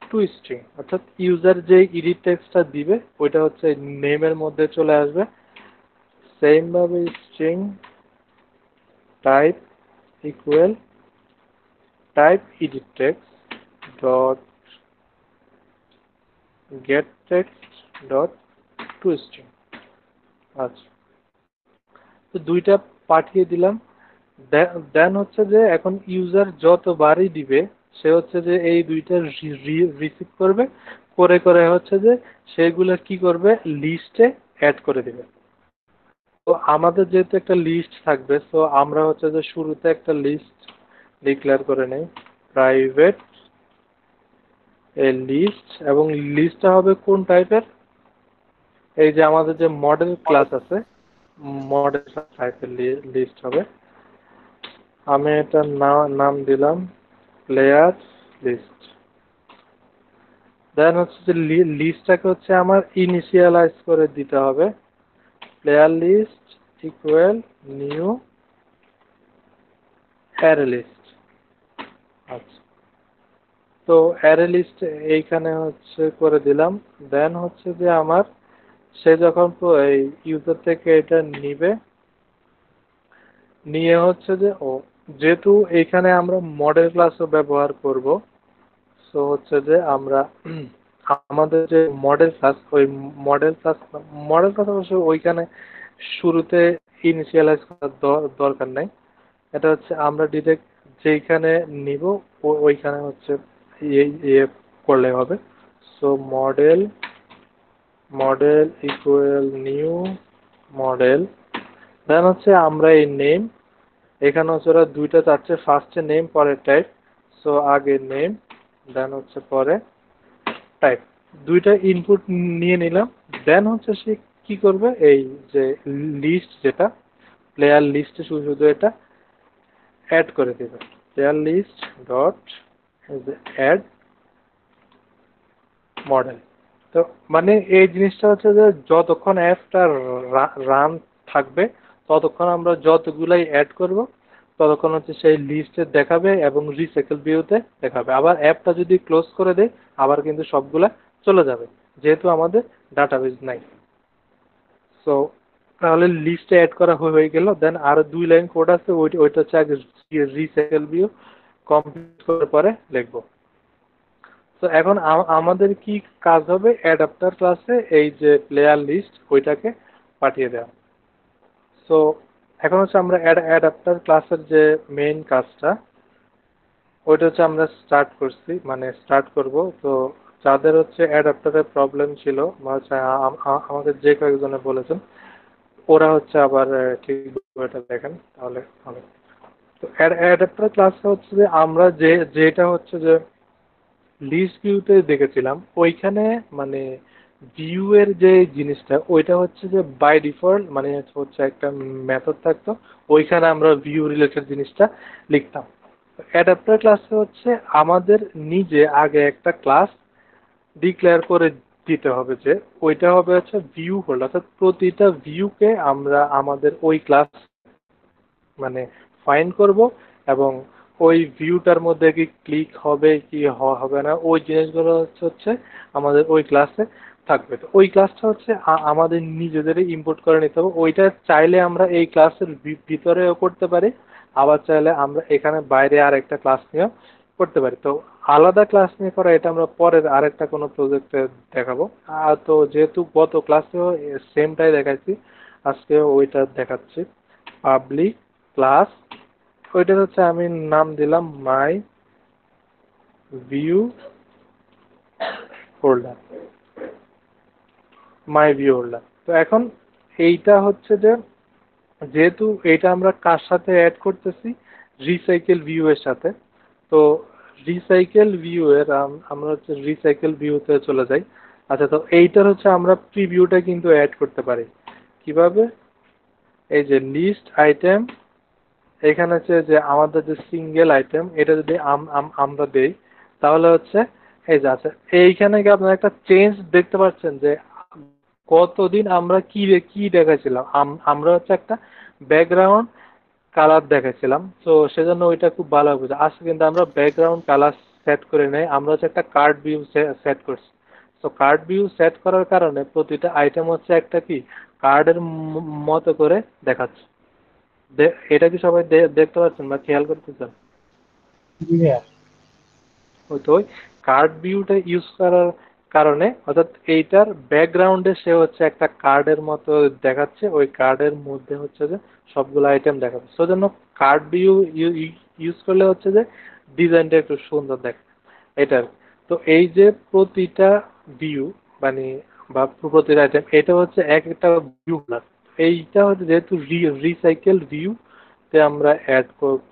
two string, অর্থাৎ ইউজার যে এডিট টেক্সটটা দিবে ওইটা হচ্ছে নেমের মধ্যে চলে আসবে। সেম ভাবে string type equal type edit text dot get text dot toString। আচ্ছা, তো দুইটা পাঠিয়ে দিলাম। দেন হচ্ছে যে এখন ইউজার যতবারই দিবে সে হচ্ছে যে এই দুইটা রিসিভ করবে, করে করে হচ্ছে যে সেগুলো কি করবে, লিস্টে অ্যাড করে দিবে। তো আমাদের যেহেতু একটা লিস্ট থাকবে, তো আমরা হচ্ছে যে শুরুতে একটা লিস্ট ডিক্লেয়ার করে নেই, প্রাইভেট এ লিস্ট, এবং লিস্টটা হবে কোন টাইপের, এই যে আমাদের যে মডেল ক্লাস আছে মডেল টাইপের লিস্ট হবে। আমি এটা নাম দিলাম প্লেয়ার লিস্ট। দেন হচ্ছে যে লিস্টটাকে হচ্ছে আমার ইনিশিয়ালাইজ করে দিতে হবে, player list equal new array list. আচ্ছা, তো অ্যারে লিস্ট এইখানে হচ্ছে করে দিলাম। দেন হচ্ছে যে আমার সে যখন এই ইউজার থেকে এটা নিবে, নিয়ে হচ্ছে যে যেহেতু এইখানে আমরা মডেল ক্লাসও ব্যবহার করব, সো হচ্ছে যে আমরা আমাদের যে মডেল ক্লাস, ওই মডেল ক্লাস অবশ্য ওইখানে শুরুতে ইনিশিয়ালাইজ করার দরকার নাই। এটা হচ্ছে আমরা ডিরেক্ট যেইখানে নিব ওইখানে হচ্ছে ইয়ে করলে হবে। So model equal new model. Then হচ্ছে আমরা এই নেম, এখানে হচ্ছে ওরা দুইটা চাচ্ছে, ফার্স্টে নেম পরে টাইপ। সো আগে নেম, দেন হচ্ছে পরে টাইপ, দুইটা ইনপুট নিয়ে নিলাম। দেন হচ্ছে সে কি করবে, এই যে লিস্ট যেটা প্লেয়ার লিস্টে শুধু এটা অ্যাড করে দেবে, player list dot add model. তো মানে এই জিনিসটা হচ্ছে যে যতক্ষণ অ্যাপটা রান থাকবে ততক্ষণ আমরা যতগুলাই অ্যাড করব ততক্ষণ হচ্ছে সেই লিস্টে দেখাবে এবং রিসাইকেল ভিউতে দেখাবে। আবার অ্যাপটা যদি ক্লোজ করে দেয় আবার কিন্তু সবগুলা চলে যাবে, যেহেতু আমাদের ডাটাবেস নাই। সো তাহলে লিস্টে অ্যাড করা হয়ে গেল। দেন আরো 2 লাইন কোড আছে, ওইটা হচ্ছে আগে রিসাইকেল ভিউ কমপ্লিট করার পরে লিখবো। তো এখন আমাদের কি কাজ হবে, অ্যাডাপ্টার ক্লাসে এই যে প্লেয়ার লিস্ট ওইটাকে পাঠিয়ে দেওয়া। সো এখন হচ্ছে আমরা অ্যাডাপ্টার ক্লাসের যে মেইন কাজটা ওইটা হচ্ছে আমরা স্টার্ট করব। তো যাদের হচ্ছে অ্যাডাপ্টারের প্রবলেম ছিল বা হচ্ছে আমাদের যে কয়েকজনে বলেছেন ওরা হচ্ছে আবার ঠিক এটা দেখেন তাহলে হবে। তো অ্যাডাপ্টার ক্লাসে হচ্ছে যে আমরা যেটা হচ্ছে যে লিস্ট ভিউতে দেখেছিলাম ওইখানে মানে ভিউ এর যে জিনিসটা ওইটা হচ্ছে যে বাই ডিফল্ট মানে হচ্ছে একটা মেথড থাকতো, ওইখানে আমরা ভিউ রিলেটেড জিনিসটা লিখতাম। অ্যাডাপ্টার ক্লাসে হচ্ছে আমাদের নিজে আগে একটা ক্লাস ডিক্লেয়ার করে দিতে হবে, যে ওইটা হবে হচ্ছে ভিউ হোল্ডার, অর্থাৎ প্রতিটা ভিউকে আমরা আমাদের ওই ক্লাস মানে ফাইন্ড করব এবং ওই ভিউটার মধ্যে কি ক্লিক হবে কি হবে না ওই জিনিসগুলো হচ্ছে আমাদের ওই ক্লাসে থাকবে। তো ওই ক্লাসটা হচ্ছে আমাদের নিজেদেরই ইম্পোর্ট করে নিতে হবে। ওইটা চাইলে আমরা এই ক্লাসের ভিতরেও করতে পারি, আবার চাইলে আমরা এখানে বাইরে আর একটা ক্লাস নিয়েও করতে পারি। তো আলাদা ক্লাস নিয়ে করা এটা আমরা পরের আরেকটা কোনো প্রজেক্টে দেখাবো। তো যেহেতু গত ক্লাসেও সেমটাই দেখাচ্ছি আজকে ওইটা দেখাচ্ছি, পাবলিক ক্লাস, ওইটা হচ্ছে আমি নাম দিলাম মাই ভিউ হোল্ডার। তো এখন এইটা হচ্ছে যে যেহেতু এইটা আমরা কার সাথে অ্যাড করতেছি, রিসাইকেল ভিউ এর সাথে। তো রিসাইকেল ভিউ এর আমরা হচ্ছে রিসাইকেল ভিউতে চলে যাই। আচ্ছা, তো এইটার হচ্ছে আমরা প্রিভিউটা কিন্তু অ্যাড করতে পারি কিভাবে, এই যে লিস্ট আইটেম, এখানে হচ্ছে যে আমাদের যে সিঙ্গেল আইটেম এটা যদি আমরা দেই তাহলে হচ্ছে এই যে আছে এইখানে কি আপনারা একটা চেঞ্জ দেখতে পাচ্ছেন যে কতদিন আমরা কি দেখাছিলাম, আমরা হচ্ছে একটা ব্যাকগ্রাউন্ড কালার দেখাচ্ছিলাম। তো সেজন্য ওইটা খুব ভালো বুঝে আজকে কিন্তু আমরা ব্যাকগ্রাউন্ড কালার সেট করে নেই, আমরা হচ্ছে একটা কার্ড ভিউ সেট করছি। তো কার্ড ভিউ সেট করার কারণে প্রতিটা আইটেম হচ্ছে একটা কি কার্ডের মতো করে দেখাচ্ছে। এটা কি সবাই দেখতে পাচ্ছেন বা খেয়াল করতেছেন? জি ভাইয়া। ওই তো ওই কার্ড ভিউটা ইউজ করার কারণে, অর্থাৎ এইটার ব্যাকগ্রাউন্ডে সে হচ্ছে একটা কার্ডের মতো দেখাচ্ছে, ওই কার্ডের মধ্যে হচ্ছে যে সবগুলো আইটেম দেখাচ্ছে। সেজন্য কার্ড ভিউ ইউজ করলে হচ্ছে যে ডিজাইনটা একটু সুন্দর দেখে এটার। তো এই যে প্রতিটা ভিউ মানে বা প্রতিটা আইটেম, এটা হচ্ছে এক একটা ভিউ হোল্ডার। এইটা হচ্ছে যেহেতু রিসাইকেল ভিউ তে আমরা অ্যাড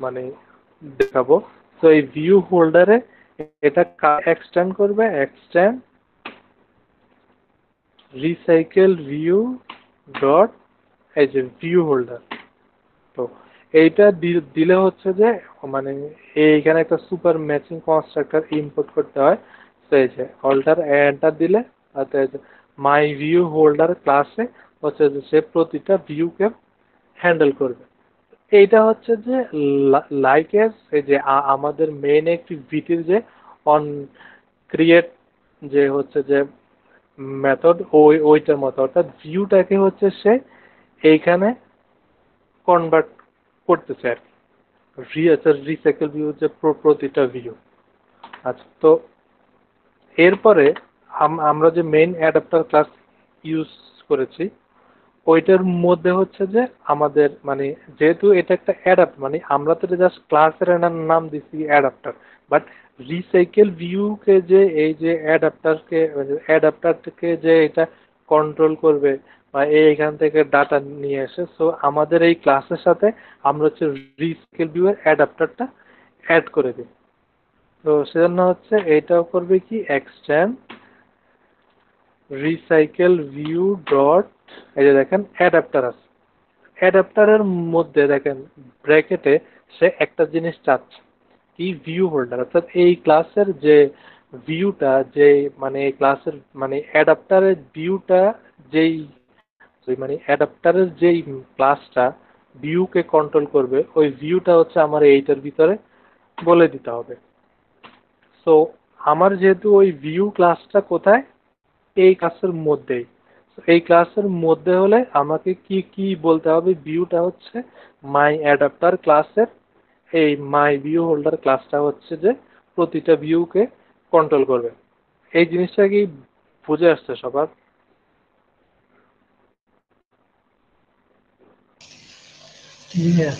মানে দেখাবো, তো এই ভিউ হোল্ডারে এটা এক্সটেন্ড করবে, এক্সটেন্ড রিসাইকেল ভিউ ডট এই যে ভিউ হোল্ডার। তো এইটা দিলে হচ্ছে যে মানে এইখানে একটা সুপার ম্যাচিং কনস্ট্রাক্টর ইম্পোর্ট করতে হয়। তো এই যে হোল্ডার এন্টার দিলে মাই ভিউ হোল্ডার ক্লাসে হচ্ছে যে সে প্রতিটা ভিউকে হ্যান্ডেল করবে। এইটা হচ্ছে যে লাইক এস এই যে আমাদের মেইন অ্যাক্টিভিটির যে অন ক্রিয়েট যে হচ্ছে যে মেথড ওইটার মতো, অর্থাৎ ভিউটাকে হচ্ছে সে এইখানে কনভার্ট করতেছে আর কি, রিসাইকেল ভিউ যে প্রতিটা ভিউ। আচ্ছা, তো এরপরে আমরা যে মেইন অ্যাডাপ্টার ক্লাস ইউজ করেছি ওইটার মধ্যে হচ্ছে যে আমাদের মানে যেহেতু এটা একটা অ্যাডাপ্ট মানে আমরা তো জাস্ট ক্লাসের নাম দিচ্ছি অ্যাডাপ্টার, বাট রিসাইকেল ভিউকে যে এই যে অ্যাডাপ্টারকে যে এটা কন্ট্রোল করবে বা এইখান থেকে ডাটা নিয়ে আসে, সো আমাদের এই ক্লাসের সাথে আমরা হচ্ছে রিসাইকেল ভিউ এর অ্যাডাপ্টারটা অ্যাড করে দিই। তো সেজন্য হচ্ছে এইটাও করবে কি এক্সটেন্ড রিসাইকেল ভিউ ডট এই যে দেখেন অ্যাডাপ্টার আছে, অ্যাডাপ্টারের মধ্যে দেখেন ব্র্যাকেটে সে একটা জিনিস চাচ্ছে কি ভিউ হোল্ডার, অর্থাৎ এই ক্লাসের যে ভিউটা যে মানে এই ক্লাসের মানে অ্যাডাপ্টারের ভিউটা যেই মানে অ্যাডাপ্টারের যেই ক্লাসটা ভিউকে কন্ট্রোল করবে ওই ভিউটা হচ্ছে আমার এইটার ভিতরে বলে দিতে হবে। সো আমার যেহেতু ওই ভিউ ক্লাসটা কোথায়, এই ক্লাসের মধ্যেই, এই ক্লাসের মধ্যে হলে আমাকে কি কি বলতে হবে, ভিউটা হচ্ছে মাই অ্যাডাপ্টার ক্লাসের এই মাই ভিউ হোল্ডার ক্লাসটা হচ্ছে যে প্রতিটা ভিউকে কন্ট্রোল করবে। এই জিনিসটা কি বুঝে আসছে সবার? জি ভাইয়া।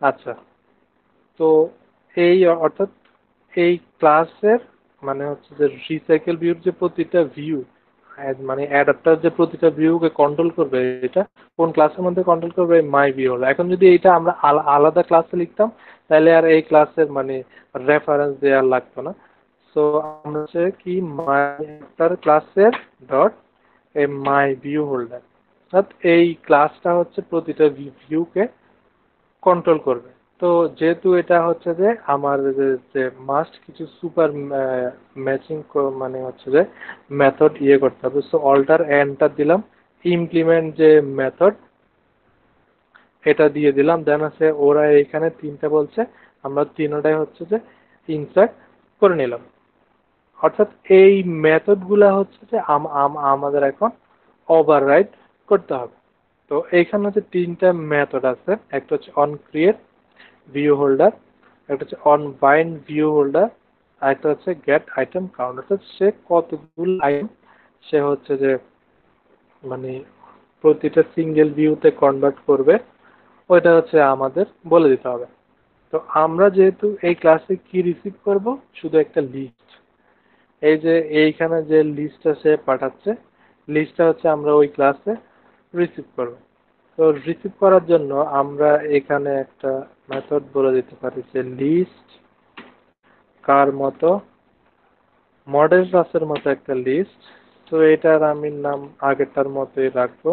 আচ্ছা, তো এই অর্থাৎ এই ক্লাসের মানে হচ্ছে যে রিসাইকেল ভিউর যে প্রতিটা ভিউ মানে অ্যাডাপ্টার যে প্রতিটা ভিউকে কন্ট্রোল করবে, এটা কোন ক্লাসের মধ্যে কন্ট্রোল করবে, মাই ভিউ হল। এখন যদি এটা আমরা আলাদা ক্লাসে লিখতাম তাহলে আর এই ক্লাসের মানে রেফারেন্স দেওয়ার লাগতো না। সো আমরা হচ্ছে কি মাই অ্যাডাপ্টার ক্লাসের ডট এই মাই ভিউ হোল্ডার, অর্থাৎ এই ক্লাসটা হচ্ছে প্রতিটা ভিউকে কন্ট্রোল করবে। তো যেহেতু এটা হচ্ছে যে আমার যে মাস্ট কিছু সুপার ম্যাচিং মানে হচ্ছে যে মেথড ইয়ে করতে হবে, সো অল্টার এন্টার দিলাম, ইমপ্লিমেন্ট যে মেথড এটা দিয়ে দিলাম, দেন আছে ওরা এখানে তিনটা বলছে, আমরা তিনটাই হচ্ছে যে ইনসার্ট করে নিলাম। অর্থাৎ এই মেথড গুলা হচ্ছে যে আমাদের এখন ওভাররাইড করতে হবে। তো এইখানে হচ্ছে তিনটা মেথড আছে, একটা হচ্ছে অন ক্রিয়েট ভিউ হোল্ডার, একটা হচ্ছে অন বাইন্ড ভিউ হোল্ডার, আর একটা হচ্ছে গেট আইটেম কাউন্ট, অর্থাৎ সে কতগুলো আইটেম সে হচ্ছে যে মানে প্রতিটা সিঙ্গেল ভিউতে কনভার্ট করবে ওইটা হচ্ছে আমাদের বলে দিতে হবে। তো আমরা যেহেতু এই ক্লাসে কি রিসিভ করব, শুধু একটা লিস্ট, এই যে এইখানে যে লিস্টটা সে পাঠাচ্ছে লিস্টটা হচ্ছে আমরা ওই ক্লাসে রিসিভ করব। তো রিসিভ করার জন্য আমরা এখানে একটা মেথড বলে দিতে পারি যে লিস্ট কার মতো, মডেল ক্লাসের মতো একটা লিস্ট। তো এটার আমি নাম আগেরটার মতোই রাখবো,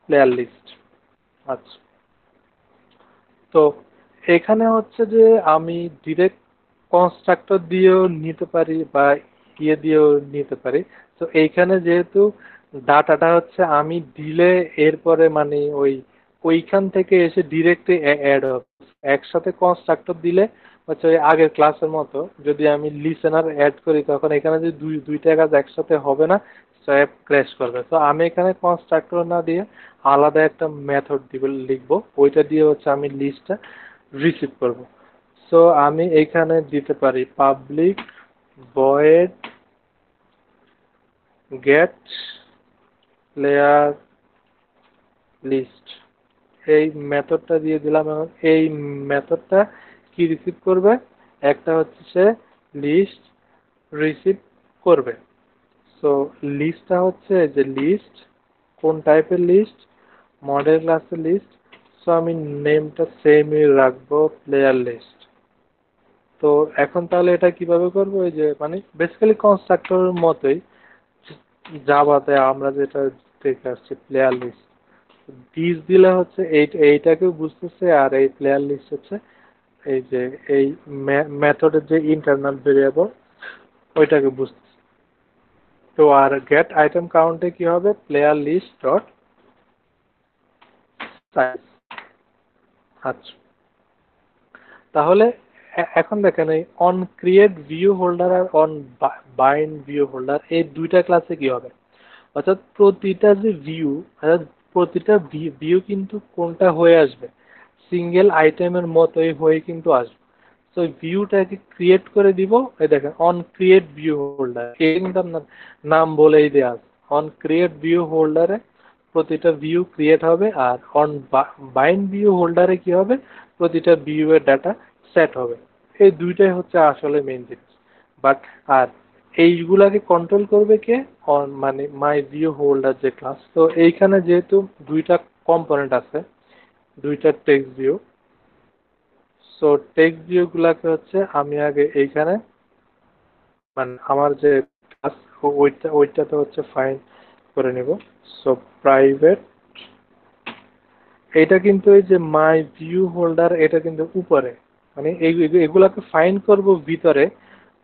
প্লেয়ার লিস্ট। আচ্ছা, তো এখানে হচ্ছে যে আমি ডিরেক্ট কনস্ট্রাক্টর দিয়েও নিতে পারি বা ইয়ে দিয়েও নিতে পারি। তো এইখানে যেহেতু ডাটাটা হচ্ছে আমি দিলে এরপরে মানে ওইখান থেকে এসে ডিরেক্ট অ্যাড হবে, একসাথে কনস্ট্রাক্টর দিলে হচ্ছে ওই আগের ক্লাসের মতো যদি আমি লিসেনার অ্যাড করি তখন এখানে যে দুইটা কাজ একসাথে হবে না, সো অ্যাপ ক্র্যাশ করবে। তো আমি এখানে কনস্ট্রাক্টর না দিয়ে আলাদা একটা মেথড দিব, লিখবো, ওইটা দিয়ে হচ্ছে আমি লিস্টটা রিসিভ করব। সো আমি এখানে দিতে পারি public void get player list, এই মেথডটা দিয়ে দিলাম। এবং এই মেথডটা কি রিসিভ করবে, একটা হচ্ছে সে লিস্ট রিসিভ করবে। সো লিস্টটা হচ্ছে যে লিস্ট, কোন টাইপের লিস্ট, মডেল ক্লাসের লিস্ট। সো আমি নেমটা সেমই রাখবো, প্লেয়ার লিস্ট। তো এখন তাহলে এটা কিভাবে করবো, এই যে মানে বেসিক্যালি কনস্ট্রাক্টরের মতোই জাভাতে আমরা যেটা দেখে আসছি, প্লেয়ার লিস্ট দিস দিলে হচ্ছে এইটাকেও বুঝতেছে, আর এই প্লেয়ার লিস্ট হচ্ছে এই যে এই মেথডের যে ইন্টারনাল ভেরিয়েবল ওইটাকে বুঝতেছে। তো আর গেট আইটেম কাউন্টে কি হবে, প্লেয়ার লিস্ট ডট সাইজ। আচ্ছা, তাহলে এখন দেখেন এই অন ক্রিয়েট ভিউ হোল্ডার আর অন বাইন্ড ভিউ হোল্ডার, এই দুইটা ক্লাসে কি হবে, অর্থাৎ প্রতিটা যে ভিউ, অর্থাৎ প্রতিটা ভিউ কিন্তু কোনটা হয়ে আসবে, সিঙ্গেল আইটেমের মতোই হয়ে কিন্তু আসবে। তো ভিউটাকে ক্রিয়েট করে দিব, এই দেখেন অন ক্রিয়েট ভিউ হোল্ডার, এই কিন্তু আপনার নাম বলেই দেওয়া আছে। অন ক্রিয়েট ভিউ হোল্ডারে প্রতিটা ভিউ ক্রিয়েট হবে, আর অন বাইন্ড ভিউ হোল্ডারে কি হবে, প্রতিটা ভিউ এর ডাটা সেট হবে। এই দুইটাই হচ্ছে আসলে মেইন জিনিস। বাট আর এইগুলাকে কন্ট্রোল করবে কে, অন মানে মাই ভিউ হোল্ডার যে ক্লাস। তো এইখানে যেহেতু দুইটা কম্পোনেন্ট আছে, দুইটা text view, so text view গুলাকে হচ্ছে আমি আগে এইখানে মানে আমার যে ক্লাস ওইটাতে হচ্ছে ফাইন করে নিব। সো প্রাইভেট, এটা কিন্তু এই যে মাই ভিউ হোল্ডার, এটা কিন্তু উপরে, মানে এগুলাকে ফাইন করব ভিতরে।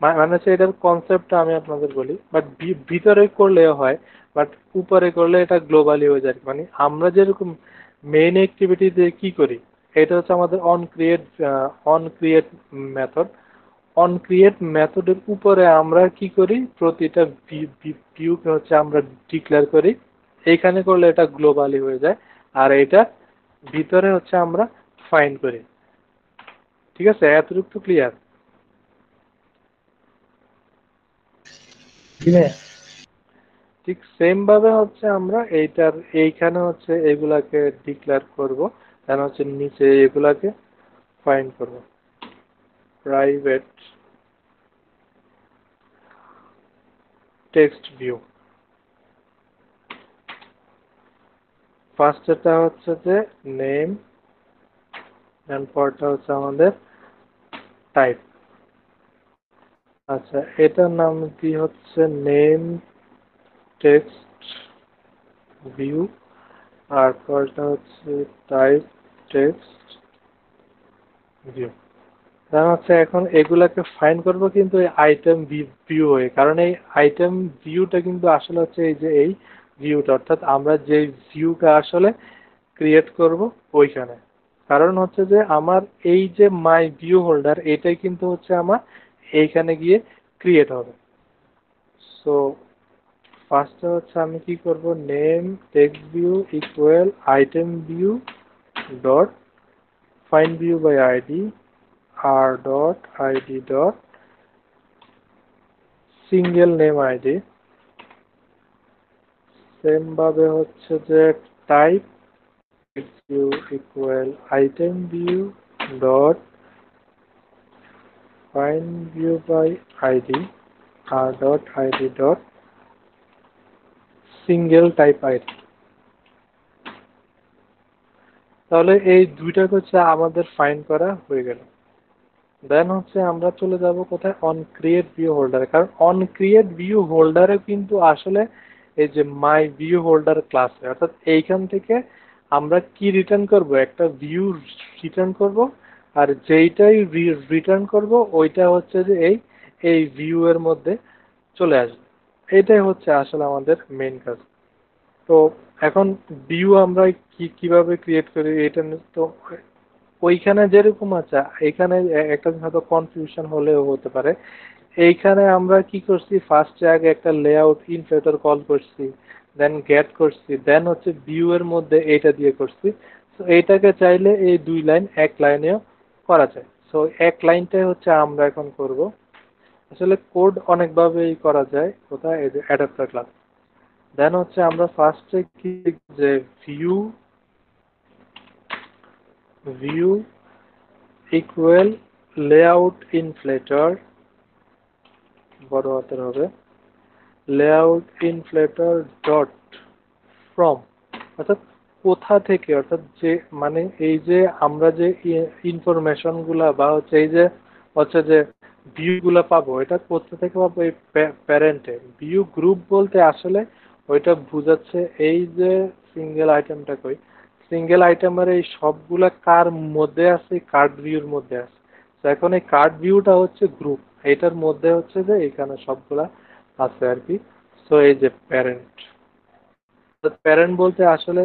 মানে হচ্ছে এটার কনসেপ্টটা আমি আপনাদের বলি, বাট ভিতরে করলে হয়, বাট উপরে করলে এটা গ্লোবালি হয়ে যায়। মানে আমরা যেরকম মেইন অ্যাক্টিভিটিতে কি করি, এটা হচ্ছে আমাদের on create method. On create মেথডের উপরে আমরা কি করি, প্রতিটা ভিউকে হচ্ছে আমরা ডিক্লেয়ার করি। এইখানে করলে এটা গ্লোবালি হয়ে যায়, আর এটা ভিতরে হচ্ছে আমরা ফাইন করি। ঠিক আছে, এতটুকু তো ক্লিয়ার? জি ভাইয়া। ঠিক সেম ভাবে হচ্ছে আমরা এইখানে হচ্ছে এগুলাকে ডিক্লেয়ার করব, দেন হচ্ছে নিচে এগুলাকে ফাইন করব। প্রাইভেট টেক্সট ভিউ, ফার্স্টটা হচ্ছে যে নেম, দেন পরটা হচ্ছে আমাদের টাইপ। আচ্ছা, এটার নাম কি হচ্ছে নেম টেক্সট ভিউ, আর পরটা হচ্ছে টাইপ টেক্সট ভিউ। কারণ হচ্ছে এখন এগুলাকে ফাইন্ড করব কিন্তু এই আইটেম ভিউ হয়ে, কারণ এই আইটেম ভিউটা কিন্তু আসলে হচ্ছে এই যে এই ভিউটা, অর্থাৎ আমরা যে ভিউটা আসলে ক্রিয়েট করব ওইখানে। কারণ হচ্ছে যে আমার এই যে মাই ভিউ হোল্ডার, এটাই কিন্তু হচ্ছে আমার এইখানে গিয়ে ক্রিয়েট হবে। সো ফার্স্টে হচ্ছে আমি কি করব, name text view equal item view dot find view by ID r dot id dot single name id। Same ভাবে হচ্ছে যে type view equal item view dot find view by ID r dot id dot single type ID. তাহলে এই দুইটা হচ্ছে আমাদের find করা হয়ে গেল। দেন হচ্ছে আমরা চলে যাব কোথায়, অন ক্রিয়েট ভিউ হোল্ডারে। কারণ অন ক্রিয়েট ভিউ হোল্ডারে কিন্তু আসলে এই যে মাই ভিউ হোল্ডার ক্লাসে, অর্থাৎ এইখান থেকে আমরা কি রিটার্ন করব, একটা ভিউ রিটার্ন করব, আর যেইটাই রিটার্ন করব ওইটা হচ্ছে যে এই ভিউ এর মধ্যে চলে আসবে। এটাই হচ্ছে আসলে আমাদের মেইন কাজ। তো এখন ভিউ আমরা কিভাবে ক্রিয়েট করি এটা তো ওইখানে যেরকম আছে, এখানে একটা হয়তো কনফিউশন হলেও হতে পারে। এইখানে আমরা কি করছি, ফার্স্টে আগে একটা লেআউট ইনফ্লেটর কল করছি, দেন গেট করছি, দেন হচ্ছে ভিউ এর মধ্যে এইটা দিয়ে করছি। তো এইটাকে চাইলে এই 2 লাইন এক লাইনেও করা যায়। সো এক লাইনটাই হচ্ছে আমরা এখন করব। আসলে কোড অনেকভাবেই করা যায়, কোথায়, এই যে অ্যাডাপ্টার ক্লাস। দেন হচ্ছে আমরা ফার্স্টে কি যে ভিউ ভিউ ইকুয়াল লেআউট ইনফ্লেটর, বড় হাতের হবে, লেআউট ইনফ্লেটর ডট ফ্রম, অর্থাৎ কোথা থেকে, অর্থাৎ যে মানে এই যে আমরা যে ইনফরমেশন গুলা বা হচ্ছে এই যে হচ্ছে যে ভিউ গুলা পাবো, এটা কোথা থেকে পাবো, এই প্যারেন্টে। ভিউ গ্রুপ বলতে আসলে ওইটা বুঝাচ্ছে এই যে সিঙ্গেল আইটেমটা কই, সিঙ্গেল আইটেমের এই সবগুলা কার মধ্যে আছে, কার্ড ভিউর মধ্যে আছে। তো এখন এই কার্ড ভিউটা হচ্ছে গ্রুপ, এইটার মধ্যে হচ্ছে যে এখানে সবগুলা আছে আর কি। সো এই যে প্যারেন্ট, প্যারেন্ট বলতে আসলে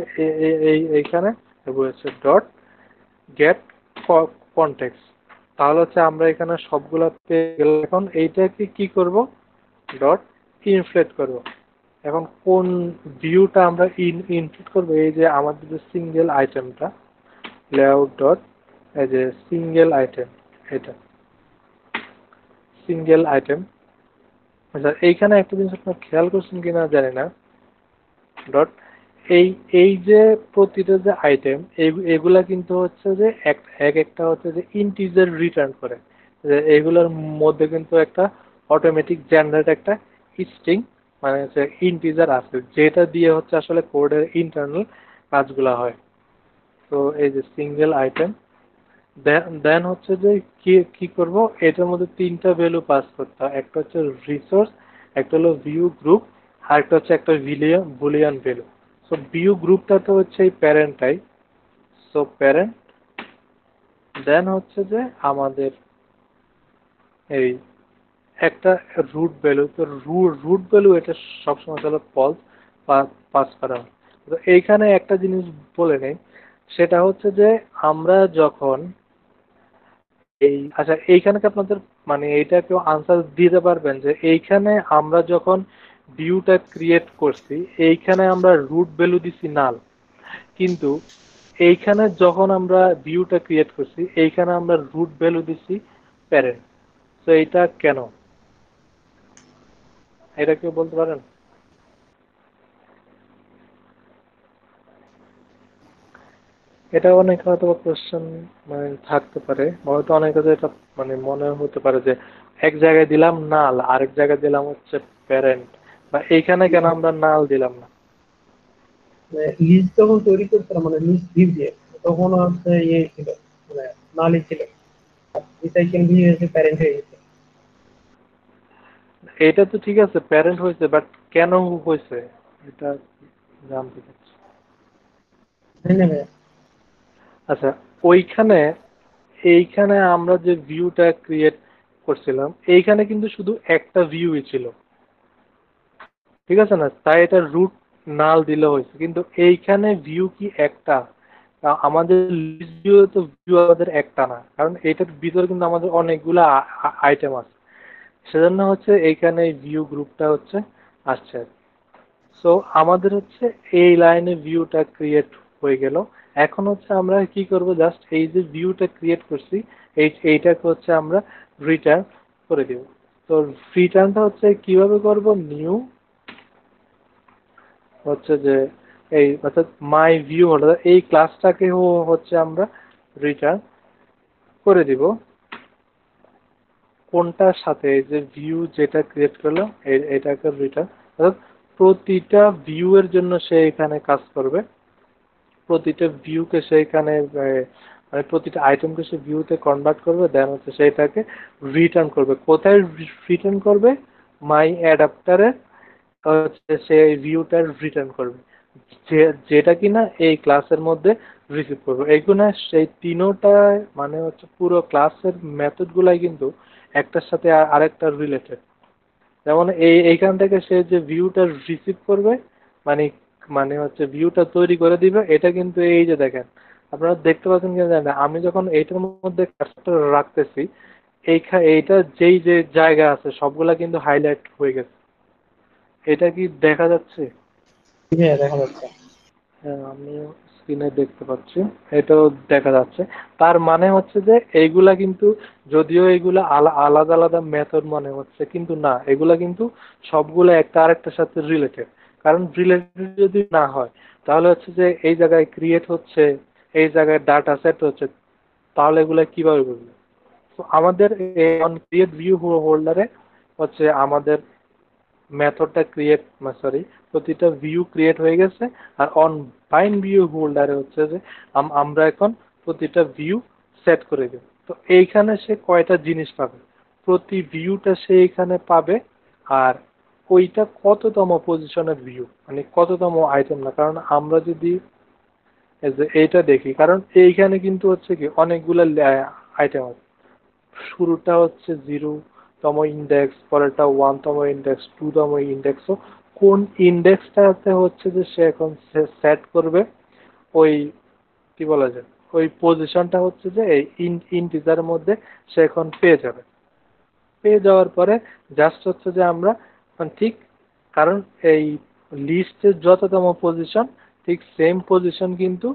এইখানে বলেছে ডট গেট কনটেক্সট। তাহলে হচ্ছে আমরা এখানে সবগুলা পেয়ে গেলাম। এখন এইটাকে কি করব, ডট ইনফ্লেট করব। এখন কোন ভিউটা আমরা ইনফ্লেট করব, এই যে আমাদের যে সিঙ্গেল আইটেমটা, লেআউট ডট এই যে সিঙ্গেল আইটেম, এটা সিঙ্গেল আইটেম। আচ্ছা এইখানে একটা জিনিস আপনার খেয়াল করছেন কিনা জানি না, ডট এই এই যে প্রতিটা যে আইটেম, এগুলা কিন্তু হচ্ছে যে এক একটা হচ্ছে যে ইন্টিজার রিটার্ন করে। যে এগুলোর মধ্যে কিন্তু একটা অটোমেটিক জেনারেট একটা স্ট্রিং মানে হচ্ছে ইন্টিজার আছে, যেটা দিয়ে হচ্ছে আসলে কোডের ইন্টারনাল কাজগুলা হয়। তো এই যে সিঙ্গেল আইটেম, দেন হচ্ছে যে কি কি করব, এটার মধ্যে 3টা ভ্যালু পাস করতে হয়। একটা হচ্ছে রিসোর্স, একটা হলো ভিউ গ্রুপ, আর একটা হচ্ছে একটা বুলিয়ান ভ্যালু। সো ভিউ গ্রুপটা তো হচ্ছে এই প্যারেন্টটাই। সো প্যারেন্ট, দেন হচ্ছে যে আমাদের এই একটা রুট ভ্যালু। তো রুট ভ্যালু এটা সবসময় চলো ফলস পাস করা হয়। তো এইখানে একটা জিনিস বলে নেই, সেটা হচ্ছে যে আমরা যখন এই, আচ্ছা এইখানে কি আপনাদের মানে এইটা কেউ আনসার দিতে পারবেন যে এইখানে আমরা যখন ভিউটা ক্রিয়েট করছি, এইখানে আমরা রুট ভ্যালু দিছি নাল, কিন্তু এইখানে যখন আমরা ভিউটা ক্রিয়েট করছি এইখানে আমরা রুট ভ্যালু দিছি প্যারেন্ট। তো এইটা কেন, এটা কেউ বলতে পারেন? এটা অনেক হয়তো কোশ্চেন মানে থাকতে পারে, হয়তো অনেক কাছে এটা মানে মনে হতে পারে যে এক জায়গায় দিলাম নাল, আরেক জায়গায় দিলাম হচ্ছে প্যারেন্ট, বা এইখানে কেন আমরা নাল দিলাম না। লিস্ট যখন তৈরি করছিলাম মানে লিস্ট ভিউ দিয়ে, তখন হচ্ছে ইয়ে ছিল মানে নালি ছিল, রিসাইকেল ভিউ এসে প্যারেন্ট হয়ে গেছে। এটা তো ঠিক আছে, প্যারেন্ট হয়েছে, বাট কেন হয়েছে এটা জানতে চাচ্ছি। তাই না ভাইয়া? আচ্ছা ওইখানে, এইখানে আমরা যে ভিউটা ক্রিয়েট করছিলাম এইখানে কিন্তু শুধু একটা ভিউই ছিল, ঠিক আছে না, তাই এটা রুট নাল দিলে হয়েছে। কিন্তু এইখানে ভিউ কি একটা, আমাদের লিস্ট ভিউ তো ভিউ আমাদের একটা না, কারণ এটার ভিতরে কিন্তু আমাদের অনেকগুলো আইটেম আছে, সেজন্য হচ্ছে এইখানে ভিউ গ্রুপটা হচ্ছে আসছে। সো আমাদের হচ্ছে এই লাইনে ভিউটা ক্রিয়েট হয়ে গেল। এখন হচ্ছে আমরা কি করব, জাস্ট এই যে ভিউটা ক্রিয়েট করছি এইটাকে হচ্ছে আমরা রিটার্ন করে দেব। তো রিটার্নটা হচ্ছে কিভাবে করব, নিউ হচ্ছে যে এই অর্থাৎ মাই ভিউ হলো এই ক্লাসটাকে হচ্ছে আমরা রিটার্ন করে দিব কোনটার সাথে, এই যে ভিউ যেটা ক্রিয়েট করলো এটাকে রিটার্ন, অর্থাৎ প্রতিটা ভিউ এর জন্য সে এখানে কাজ করবে, প্রতিটা ভিউকে সে এখানে মানে প্রতিটা আইটেমকে সে ভিউতে কনভার্ট করবে, দেন হচ্ছে সেটাকে রিটার্ন করবে। কোথায় রিটার্ন করবে, মাই অ্যাডাপ্টারে হচ্ছে সে ভিউটা রিটার্ন করবে, যেটা কিনা এই ক্লাসের মধ্যে রিসিভ করবে। এইগুলো সেই তিনোটা মানে হচ্ছে পুরো ক্লাসের মেথড গুলাই কিন্তু একটার সাথে আরেকটা রিলেটেড। যেমন এইখান থেকে সে যে ভিউটা রিসিভ করবে মানে মানে হচ্ছে ভিউটা তৈরি করে দিবে, এটা কিন্তু এই যে দেখেন আপনারা দেখতে পাচ্ছেন কিনা জানেন না, আমি যখন এইটার মধ্যে কার্সরটা রাখতেছি এইটা যেই যে জায়গা আছে সবগুলা কিন্তু হাইলাইট হয়ে গেছে। এটা কি দেখা যাচ্ছে? হ্যাঁ, দেখা যাচ্ছে। হ্যাঁ, আমিও স্ক্রিনে দেখতে পাচ্ছি, এটাও দেখা যাচ্ছে। তার মানে হচ্ছে যে এইগুলা কিন্তু, যদিও এইগুলা আলাদা আলাদা মেথড মনে হচ্ছে, কিন্তু না, এগুলা কিন্তু সবগুলো একটা আরেকটার সাথে রিলেটেড। কারণ রিলেটেড যদি না হয় তাহলে হচ্ছে যে এই জায়গায় ক্রিয়েট হচ্ছে, এই জায়গায় ডাটা সেট হচ্ছে, তাহলে এগুলা কিভাবে বুঝবে? তো আমাদের অন ক্রিয়েট ভিউ হোল্ডারে হচ্ছে আমাদের মেথডটা ক্রিয়েট, সরি, প্রতিটা ভিউ ক্রিয়েট হয়ে গেছে। আর অন বাইন্ড ভিউ হোল্ডারে হচ্ছে যে আমরা এখন প্রতিটা ভিউ সেট করে দেব। তো এইখানে সে কয়টা জিনিস পাবে, প্রতি ভিউটা সে এখানে পাবে। আর ওইটা কততম পজিশনের ভিউ, মানে কততম আইটেম না, কারণ আমরা যদি এই যে এইটা দেখি, কারণ এইখানে কিন্তু হচ্ছে কি অনেকগুলো আইটেম আছে। শুরুটা হচ্ছে 0তম ইন্ডেক্স, পরেরটা 1তম ইন্ডেক্স, 2তম ইন্ডেক্স। কোন ইন্ডেক্সটাতে হচ্ছে যে সে এখন সেট করবে ওই, কি বলা যায়, ওই পজিশনটা হচ্ছে যে এই ইন্টিজারের মধ্যে সে এখন পেয়ে যাবে। পেয়ে যাওয়ার পরে জাস্ট হচ্ছে যে আমরা ঠিক, কারণ এই লিস্টের যততম পজিশন ঠিক সেম পজিশন কিন্তু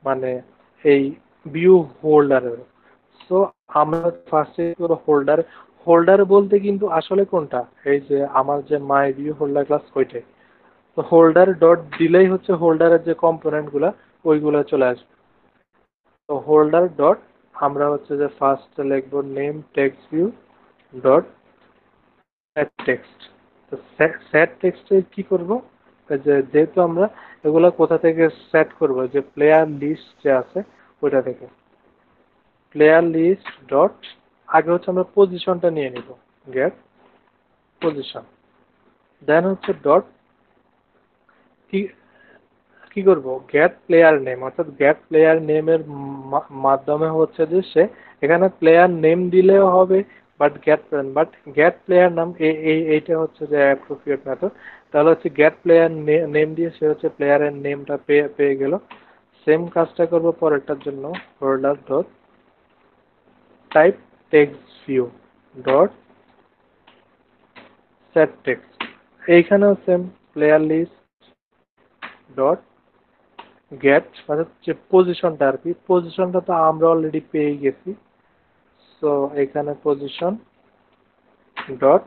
মানে এই ভিউ হোল্ডারের। সো আমরা ফার্স্টে হোল্ডার, হোল্ডার বলতে কিন্তু আসলে কোনটা, এই যে আমার যে মাই ভিউ হোল্ডার ক্লাস ওইটাই। তো হোল্ডার ডট দিলেই হচ্ছে হোল্ডারের যে কম্পোনেন্ট গুলা ওইগুলা চলে আসবে। তো হোল্ডার ডট আমরা হচ্ছে যে ফার্স্ট লিখবো name text view dot set text. তো সেট টেক্সটে কি করব, যে যেহেতু আমরা এগুলা কোথা থেকে সেট করব, যে প্লেয়ার লিস্ট যে আছে ওইটা থেকে প্লেয়ার লিস্ট ডট, আগে হচ্ছে আমরা পজিশনটা নিয়ে নিব, গেট পজিশন। দেন হচ্ছে ডট কি কি করব, গেট প্লেয়ার নেম, অর্থাৎ গেট প্লেয়ার নেমের মাধ্যমে হচ্ছে যে সে এখানে প্লেয়ার নেম দিলেও হবে, গেট প্লেয়ার নাম এইটা হচ্ছে যে অ্যাপ্রোপ্রিয়েট মেথড। তাহলে হচ্ছে গেট প্লেয়ার নেম দিয়ে সে হচ্ছে প্লেয়ারের নেমটা পেয়ে গেল। সেম কাজটা করব পরেরটার জন্য, holder dot type text view dot set text. এইখানেও same player list dot get, অর্থাৎ যে পজিশনটা আর কি, পজিশনটা তো আমরা অলরেডি পেয়ে গেছি। সো এখানে পজিশন ডট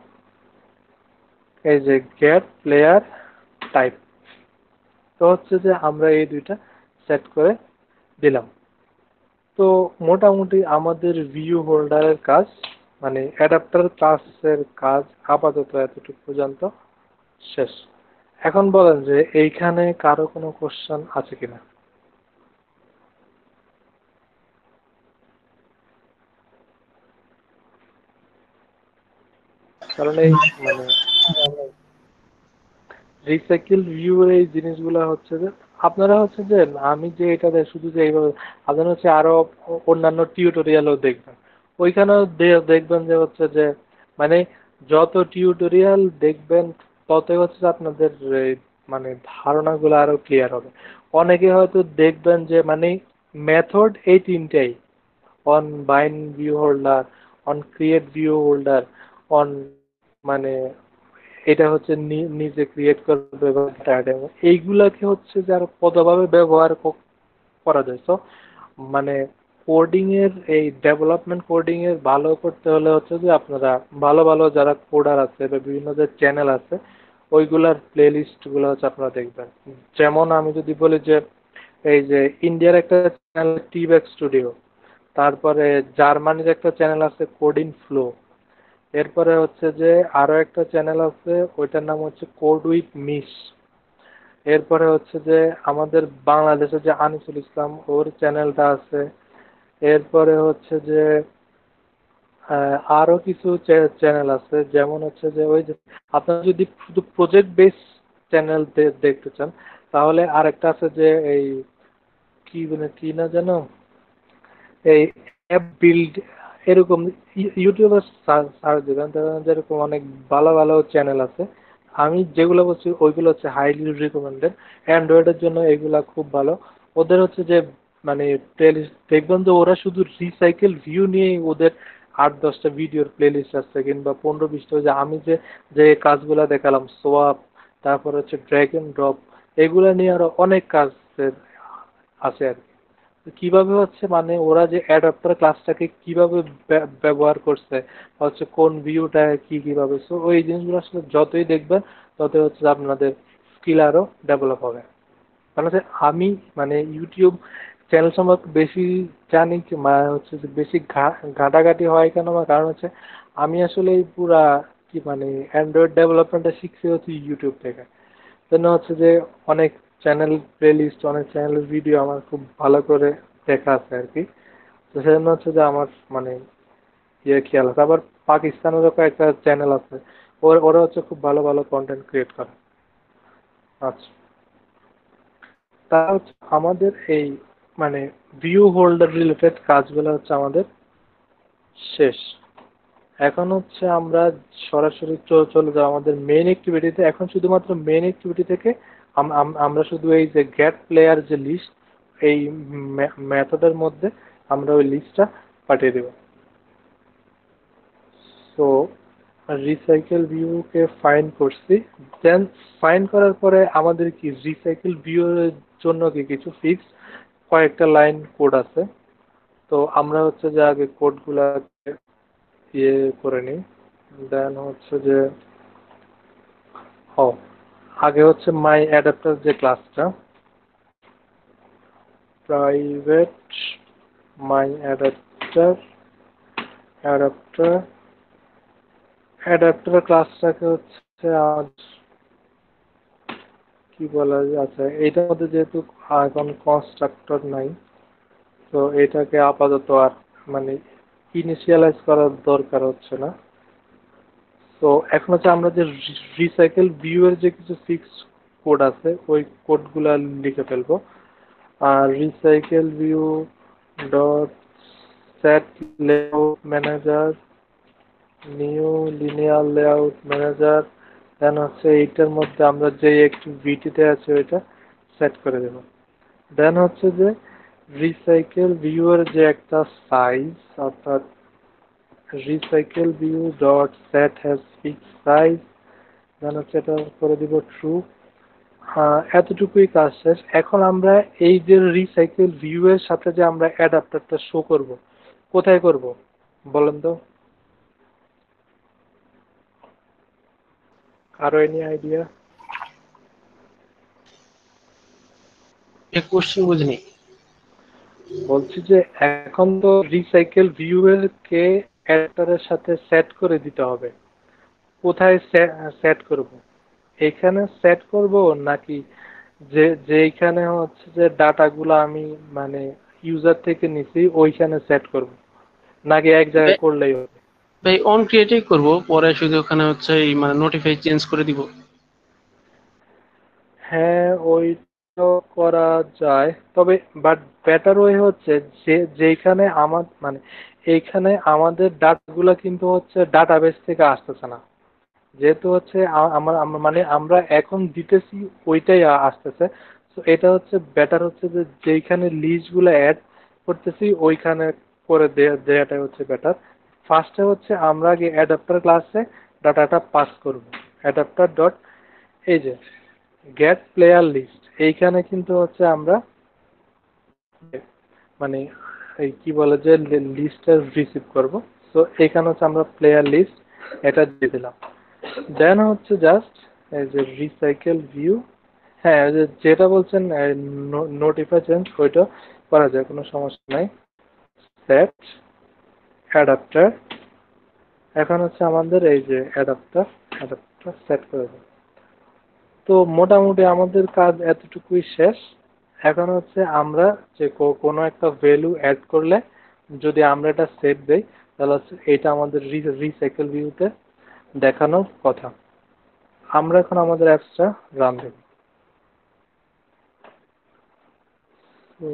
এই যে গেট প্লেয়ার টাইপ। তো হচ্ছে যে আমরা এই দুইটা সেট করে দিলাম। তো মোটামুটি আমাদের ভিউ হোল্ডারের কাজ, মানে অ্যাডাপ্টার ক্লাসের কাজ আপাতত এতটুকু পর্যন্ত শেষ। এখন বলেন যে এইখানে কারো কোনো কোশ্চেন আছে কিনা? কারণ এই মানে রিসাইকেল ভিউর এই জিনিসগুলো হচ্ছে যে আপনারা হচ্ছে যে, আমি যে এটা শুধু যে এইভাবে, আপনারা হচ্ছে আরো অন্যান্য টিউটোরিয়ালও দেখবেন। ওইখানেও দেখবেন যে হচ্ছে যে মানে যত টিউটোরিয়াল দেখবেন ততই হচ্ছে যে আপনাদের এই মানে ধারণাগুলো আরো ক্লিয়ার হবে। অনেকে হয়তো দেখবেন যে মানে মেথড এই তিনটাই, on bind view holder, on create view holder, on মানে এটা হচ্ছে নিজে ক্রিয়েট করবে বা এইগুলাকে হচ্ছে যে আরো পদভাবে ব্যবহার করা যায়। তো মানে কোডিং এর এই ডেভেলপমেন্ট কোডিং এর ভালো করতে হলে হচ্ছে যে আপনারা ভালো ভালো যারা কোডার আছে বা বিভিন্ন যে চ্যানেল আছে ওইগুলার প্লে লিস্ট গুলো হচ্ছে আপনারা দেখবেন। যেমন আমি যদি বলি যে এই যে ইন্ডিয়ার একটা চ্যানেল টিব্যাক স্টুডিও, তারপরে জার্মানির একটা চ্যানেল আছে কোডিং ফ্লো, এরপরে হচ্ছে যে আরো একটা চ্যানেল আছে ওইটার নাম হচ্ছে কোড উইথ মিস, এরপরে হচ্ছে যে আমাদের বাংলাদেশে যে আনিসুল ইসলাম ওর চ্যানেলটা আছে, এরপরে হচ্ছে যে আরো কিছু চ্যানেল আছে, যেমন হচ্ছে যে ওই যে আপনারা যদি শুধু প্রজেক্ট বেস চ্যানেল দেখতে চান তাহলে আরেকটা আছে যে এই কি মানে কি না জানো, এই অ্যাপ বিল্ড, এরকম ইউটিউবে সার্চ দেবেন যেরকম অনেক ভালো ভালো চ্যানেল আছে। আমি যেগুলো বলছি ওইগুলো হচ্ছে হাইলি রিকমেন্ডেড, অ্যান্ড্রয়েডের জন্য এগুলা খুব ভালো। ওদের হচ্ছে যে মানে দেখবেন যে ওরা শুধু রিসাইকেল ভিউ নিয়েই ওদের 8-10টা ভিডিওর প্লেলিস্ট আছে, কিংবা 15-20টা, যে আমি যে যে কাজগুলা দেখালাম, সোয়াপ, তারপর হচ্ছে ড্র্যাগ এন্ড ড্রপ, এগুলা নিয়ে আরো অনেক কাজ আছে আর কি। কিভাবে হচ্ছে মানে ওরা যে অ্যাডাপ্টার ক্লাসটাকে কিভাবে ব্যবহার করছে, হচ্ছে কোন ভিউটা কি কিভাবে, সো ওই জিনিসগুলো আসলে যতই দেখবেন ততই হচ্ছে আপনাদের স্কিল আরো ডেভেলপ হবে। কারণ হচ্ছে আমি মানে ইউটিউব চ্যানেল সম্পর্কে বেশি জানি কি, মানে হচ্ছে যে বেশি ঘাটাঘাটি হয় কেন, আমার কারণ হচ্ছে আমি আসলে এই পুরা কি মানে অ্যান্ড্রয়েড ডেভেলপমেন্টটা শিখছি হচ্ছে ইউটিউব থেকে। জন্য হচ্ছে যে অনেক চ্যানেল প্লেলিস্ট, অনেক চ্যানেলের ভিডিও আমার খুব ভালো করে দেখা আছে আর কি। তো সেজন্য হচ্ছে যে আমার মানে খেয়াল আছে। আবার পাকিস্তানেরও কয়েকটা চ্যানেল আছে, ওরা হচ্ছে খুব ভালো ভালো কন্টেন্ট ক্রিয়েট করে। আচ্ছা, তা হচ্ছে আমাদের এই মানে ভিউ হোল্ডার রিলেটেড কাজগুলো হচ্ছে আমাদের শেষ। এখন হচ্ছে আমরা সরাসরি চলে যাবো আমাদের মেইন অ্যাক্টিভিটিতে। এখন শুধুমাত্র মেইন অ্যাক্টিভিটি থেকে আমরা শুধু এই যে গেট প্লেয়ার যে লিস্ট, এই মেথডের মধ্যে আমরা ওই লিস্টটা পাঠিয়ে দেব। সো রিসাইকেল ভিউকে ফাইন্ড করছি, দেন ফাইন্ড করার পরে আমাদের কি রিসাইকেল ভিউ এর জন্য কি কিছু ফিক্স কয়েকটা লাইন কোড আছে। তো আমরা হচ্ছে যে আগে কোডগুলাকে ইয়ে করে নিই, দেন হচ্ছে যে ও আগে হচ্ছে মাই অ্যাডাপ্টার যে ক্লাসটা, প্রাইভেট মাই অ্যাডাপ্টার অ্যাডাপ্টার অ্যাডাপ্টার ক্লাসটাকে হচ্ছে আজ কি বলা যায়, আচ্ছা এইটার মধ্যে যেহেতু এখন কনস্ট্রাক্টর নাই, তো এটাকে আপাতত আর মানে ইনিশিয়ালাইজ করার দরকার হচ্ছে না। তো এখন হচ্ছে আমরা যে রিসাইকেল ভিউ এর যে কিছু ফিক্স কোড আছে ওই কোডগুলা লিখে ফেলবো। আর recycle view dot set layout manager, new linear layout manager, then হচ্ছে এইটার মধ্যে আমরা যে অ্যাক্টিভিটিতে আছে ওইটা সেট করে দেব। দেন হচ্ছে যে রিসাইকেল ভিউ এর যে একটা সাইজ, অর্থাৎ recycle view dot set has fix size, then হচ্ছে এটা করে দিব ট্রু। হ্যাঁ, এতটুকুই কাজ শেষ। এখন আমরা এই যে রিসাইকেল ভিউ এর সাথে যে আমরা অ্যাডাপ্টারটা শো করব, কোথায় করব বলেন তো? কারো এনি আইডিয়া? কোশ্চেন বুঝিনি। বলছি যে এখন তো রিসাইকেল ভিউ এর কে অ্যাডাপ্টারের সাথে সেট করে দিতে হবে, কোথায় সেট করব? এখানে সেট করব নাকি যে যেখানে হচ্ছে যে ডাটাগুলো আমি মানে ইউজার থেকে নিছি ওইখানে সেট করব, নাকি এক জায়গায় করলেই হবে? ভাই অন ক্রিয়েটই করব, পরে শুধু ওখানে হচ্ছে এই মানে নোটিফাই চেঞ্জ করে দিব। হ্যাঁ, ওইটাও করা যায়, তবে বাট বেটার ওয়ে হচ্ছে যে যেখানে আমার মানে এইখানে আমাদের ডাটাগুলো কিন্তু হচ্ছে ডাটাবেস থেকে আসতেছে না, যেহেতু হচ্ছে মানে আমরা এখন দিতেছি ওইটাই আসতেছে। তো এটা হচ্ছে বেটার হচ্ছে যে যেইখানে লিস্টগুলো অ্যাড করতেছি ওইখানে করে দেওয়াটাই হচ্ছে বেটার। ফার্স্টে হচ্ছে আমরা আগে অ্যাডাপ্টার ক্লাসে ডাটাটা পাস করব। অ্যাডাপ্টার ডট এই যে গেট প্লেয়ার লিস্ট, এইখানে কিন্তু হচ্ছে আমরা মানে এই কি বলে যে লিস্টটা রিসিভ করব। তো এখানে হচ্ছে আমরা প্লেয়ার লিস্ট এটা দিয়ে দিলাম। দেন হচ্ছে জাস্ট এই যে রিসাইকেল ভিউ, হ্যাঁ ওই যে যেটা বলছেন নোটিফাই চেঞ্জ, ওইটা করা যায়, কোনো সমস্যা নাই। সেট অ্যাডাপ্টার, এখন হচ্ছে আমাদের এই যে অ্যাডাপ্টার সেট করে দেব। তো মোটামুটি আমাদের কাজ এতটুকুই শেষ। এখন হচ্ছে আমরা যে কোনো একটা ভ্যালু অ্যাড করলে যদি আমরা এটা সেভ দেই, তাহলে হচ্ছে এটা আমাদের রিসাইকেল ভিউতে দেখানোর কথা। আমরা এখন আমাদের অ্যাপসটা রান দেব। তো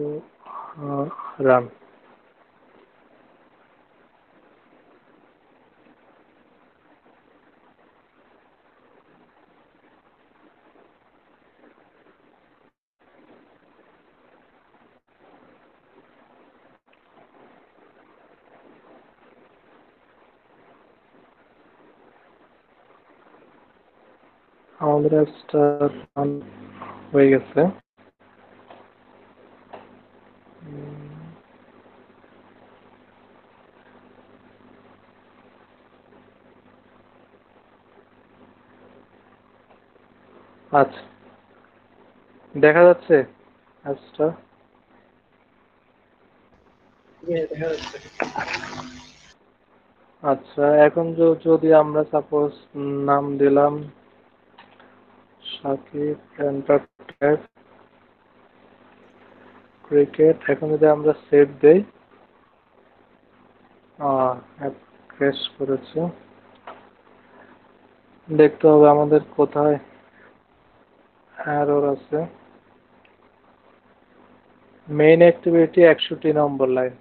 রান। আমাদের অ্যাপসটা হয়ে গেছে। আচ্ছা, দেখা যাচ্ছে অ্যাপসটা? দেখা যাচ্ছে। আচ্ছা, এখন যদি আমরা সাপোজ নাম দিলাম সাকিব এন্টারটেইনমেন্ট ক্রিকেট, এখন যদি আমরা সেভ দেই, অ্যাপ ক্র্যাশ করেছে। দেখতে হবে আমাদের কোথায় এরর আছে। মেইন অ্যাক্টিভিটি 61 নম্বর লাইন।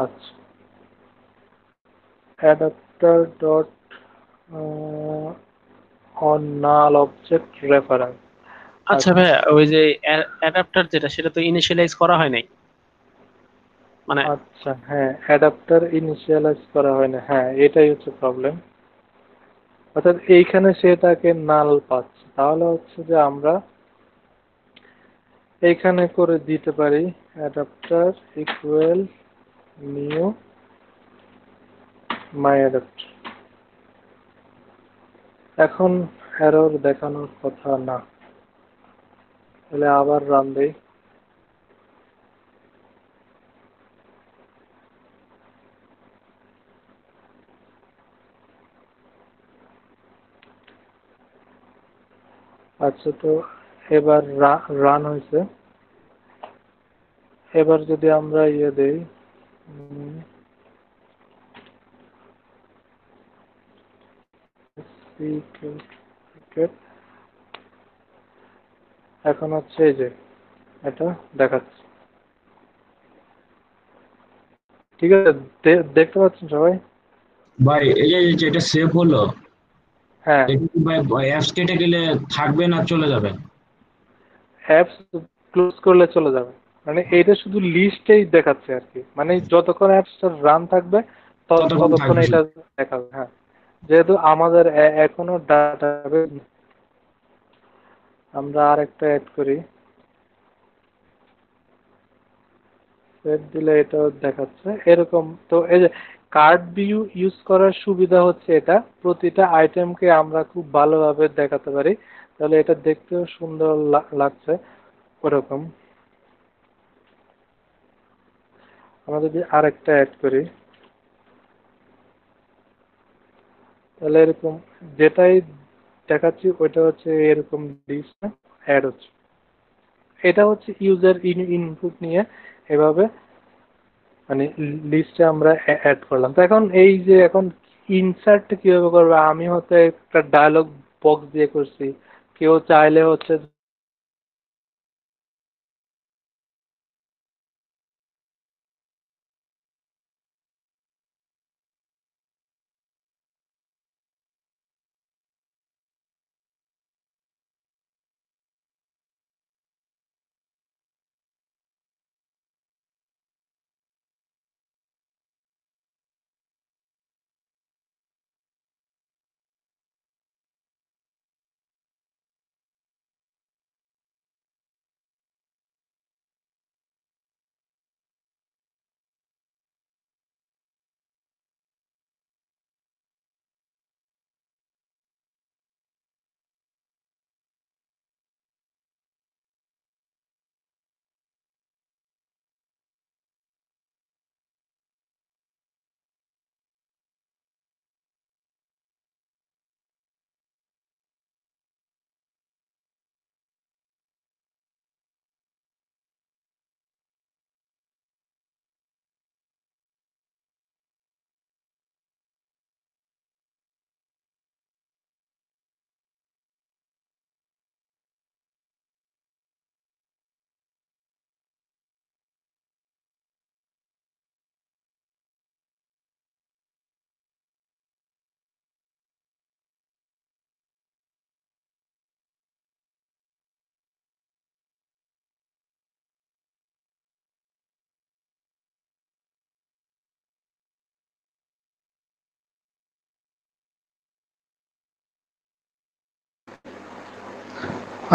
আচ্ছা, adapter dot on null object reference. আচ্ছা ভাইয়া, ওই যে অ্যাডাপ্টার যেটা, সেটা তো ইনিশিয়ালাইজ করা হয় নাই, মানে আচ্ছা, হ্যাঁ, অ্যাডাপ্টার ইনিশিয়ালাইজ করা হয় না, হ্যাঁ, এটাই হচ্ছে প্রবলেম। অর্থাৎ এইখানে সেটাকে নাল পাচ্ছে। তাহলে হচ্ছে যে আমরা এইখানে করে দিতে পারি অ্যাডাপ্টার ইকুয়াল নিউ মাই অ্যাডাপ্টার। এখন এরর দেখানোর কথা না, তাহলে আবার রান দেই। আচ্ছা, তো এবার রান হয়েছে। এবার যদি আমরা ইয়ে দেই, ক্রিকেট, এখন হচ্ছে এই যে এটা দেখাচ্ছে। ঠিক আছে, দেখতে পাচ্ছেন সবাই? ভাই এই যে যেটা সেভ হলো, হ্যাঁ, এটা কি ভাই অ্যাপস কেটে গেলে থাকবে না চলে যাবে? অ্যাপস ক্লোজ করলে চলে যাবে। মানে এটা শুধু লিস্টেই দেখাচ্ছে আর কি, মানে যতক্ষণ অ্যাপসটা রান থাকবে ততক্ষণ ততক্ষণ থাকবে। এটা দেখাবে। হ্যাঁ, যেহেতু আমাদের এখনো ডাটাবেস, আমরা আরেকটা অ্যাড করি, সেভ দিলে এটাও দেখাচ্ছে এরকম। তো এই যে কার্ড ভিউ ইউজ করার সুবিধা হচ্ছে এটা, প্রতিটা আইটেমকে আমরা খুব ভালোভাবে দেখাতে পারি, তাহলে এটা দেখতেও সুন্দর লাগছে ওরকম। আমরা যদি আরেকটা অ্যাড করি, তাহলে এরকম যেটাই দেখাচ্ছি ওইটা হচ্ছে এরকম লিস্ট অ্যাড হচ্ছে। এটা হচ্ছে ইউজার ইনপুট নিয়ে এভাবে মানে লিস্টে আমরা অ্যাড করলাম। তো এখন এই যে এখন ইনসার্ট কিভাবে করবে, আমি হয়তো একটা ডায়লগ বক্স দিয়ে করছি, কেউ চাইলে হচ্ছে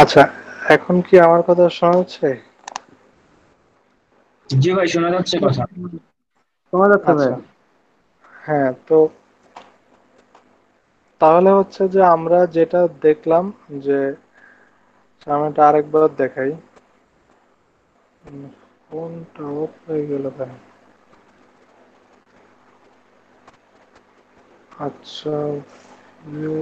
আচ্ছা, এখন কি আমার কথা শোনা যাচ্ছে? জি ভাই, শোনা যাচ্ছে কথা। শোনা যাচ্ছে ভাই। আচ্ছা, হ্যাঁ, তো তাহলে হচ্ছে যে আমরা যেটা দেখলাম যে আমি এটা আরেকবার দেখাই। ফোনটা অফ হয়ে গেল কেন? আচ্ছা, ভিউ।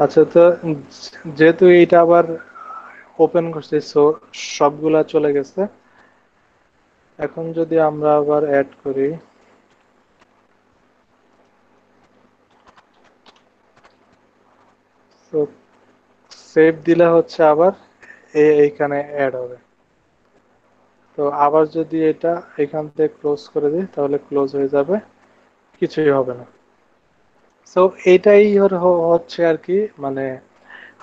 আচ্ছা, তো যেহেতু এইটা আবার ওপেন করছি, সো সবগুলা চলে গেছে। এখন যদি আমরা আবার অ্যাড করি, তো সেভ দিলে হচ্ছে আবার এইখানে অ্যাড হবে। তো আবার যদি এটা এখান থেকে ক্লোজ করে দিই তাহলে ক্লোজ হয়ে যাবে, কিছুই হবে না। সো এটাই হচ্ছে আর কি, মানে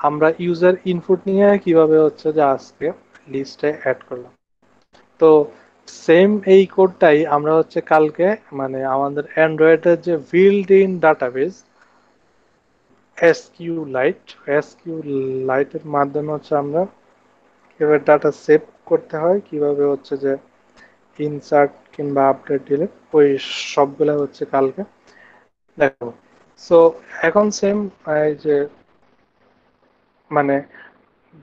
আমরা ইউজার ইনপুট নিয়ে কিভাবে হচ্ছে যে আজকে লিস্টে অ্যাড করলাম। তো সেম এই কোডটাই আমরা হচ্ছে কালকে, মানে আমাদের অ্যান্ড্রয়েডের যে build in database SQ light, SQ লাইটের মাধ্যমে হচ্ছে আমরা কিভাবে ডাটা সেভ করতে হয়, কিভাবে হচ্ছে যে ইনসার্ট কিংবা আপডেট দিলে ওই সবগুলা হচ্ছে কালকে দেখাবো। সো এখন সেম এই যে মানে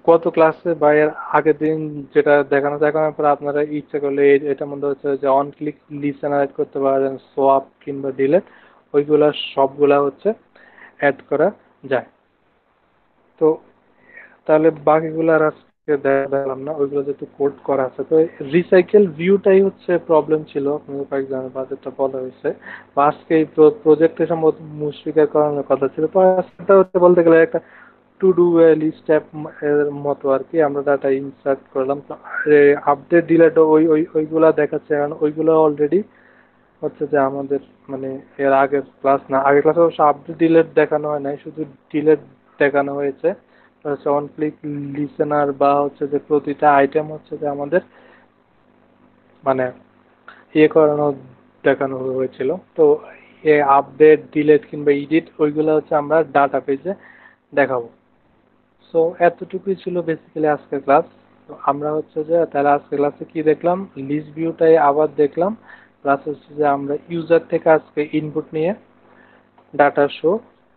গত ক্লাসে বা এর আগের দিন যেটা দেখানোর পর আপনারা ইচ্ছা করলে এটার মধ্যে হচ্ছে যে অন ক্লিক লিসেন অ্যাড করতে পারেন, সোয়াপ কিংবা ডিলেট, ওইগুলা সবগুলা হচ্ছে অ্যাড করা যায়। তো তাহলে বাকিগুলো আর আজকে দেখালাম না, ওইগুলো যেহেতু কোড করা আছে। তো রিসাইকেল ভিউটাই হচ্ছে প্রবলেম ছিল, আপনাদের কয়েকজনের বাজেটটা বলা হয়েছে, বা আজকে এই প্রজেক্টের সম্ভবত মুশফিকের করানোর কথা ছিল। তো সেটা হচ্ছে বলতে গেলে একটা টু ডু লিস্ট অ্যাপ এর মতো আর কি, আমরা ডাটা ইনসার্ট করলাম। তো আপডেট ডিলেট ওইগুলা দেখাচ্ছে, কারণ ওইগুলো অলরেডি হচ্ছে যে আমাদের মানে এর আগের ক্লাস না, আগের ক্লাসে অবশ্য আপডেট ডিলেট দেখানো হয় নাই, শুধু ডিলেট দেখানো হয়েছে। হচ্ছে অন ক্লিক লিসেনার বা হচ্ছে যে প্রতিটা আইটেম হচ্ছে যে আমাদের মানে ইয়ে করানো দেখানো হয়েছিল। তো এ আপডেট ডিলেট কিংবা এডিট ওইগুলো হচ্ছে আমরা ডাটা পেজে দেখাবো। সো এতটুকুই ছিল বেসিক্যালি আজকের ক্লাস। তো আমরা হচ্ছে যে তাহলে আজকের ক্লাসে কি দেখলাম, লিস্ট ভিউটাই আবার দেখলাম, প্লাস হচ্ছে যে আমরা ইউজার থেকে আজকে ইনপুট নিয়ে ডাটা শো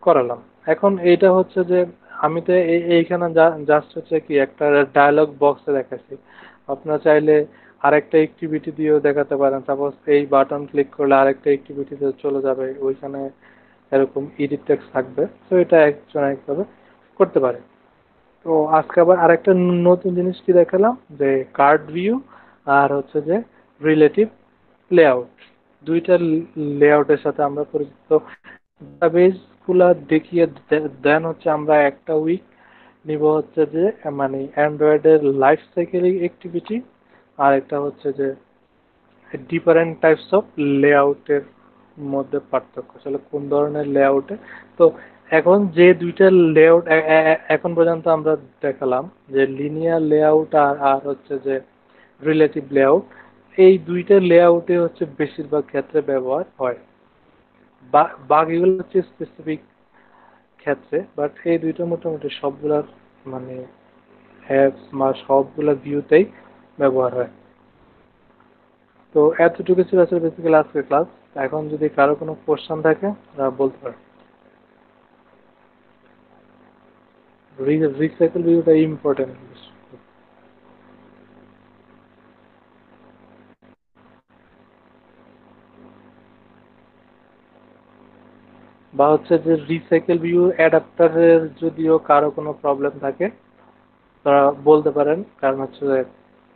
করালাম। এখন এইটা হচ্ছে যে আমি তো এইখানে জাস্ট হচ্ছে কি একটা ডায়ালগ বক্সে দেখাচ্ছি, আপনারা চাইলে আরেকটা অ্যাক্টিভিটি দিয়েও দেখাতে পারেন। সাপোজ এই বাটন ক্লিক করলে আরেকটা অ্যাক্টিভিটিতে চলে যাবে, ওইখানে এরকম এডিট টেক্সট থাকবে। তো এটা একজন একভাবে করতে পারে। তো আজকে আবার আরেকটা নতুন জিনিস কি দেখালাম, যে কার্ড ভিউ আর হচ্ছে যে রিলেটিভ লেআউট, দুইটা লেআউটের সাথে আমরা পরিচিত। ডাটাবেস গুলা দেখিয়ে দেন হচ্ছে আমরা একটা উইক নিব হচ্ছে যে মানে অ্যান্ড্রয়েডের লাইফ সাইকেল অ্যাক্টিভিটি, আর একটা হচ্ছে যে ডিফারেন্ট টাইপস অফ লেআউটের মধ্যে পার্থক্য আসলে কোন ধরনের লেআউটে। তো এখন যে দুইটা লেআউট এখন পর্যন্ত আমরা দেখালাম, যে লিনিয়ার লেআউট আর আর হচ্ছে যে রিলেটিভ লেআউট, এই দুইটা লেআউটে হচ্ছে বেশিরভাগ ক্ষেত্রে ব্যবহার হয়, বাকিগুলো হচ্ছে স্পেসিফিক ক্ষেত্রে। বাট এই দুইটা মোটামুটি সবগুলার মানে অ্যাপস বা সবগুলা ভিউতেই ব্যবহার হয়। তো এতটুকু ছিল আসলে বেসিক্যালি আজকের ক্লাস। এখন যদি কারো কোনো কোশ্চেন থাকে তারা বলতে পারে। রিসাইকেল ভিউটা ইম্পর্টেন্ট বা হচ্ছে যে রিসাইকেল ভিউ অ্যাডাপ্টারের যদিও কারো কোনো প্রবলেম থাকে তারা বলতে পারেন, কারণ হচ্ছে যে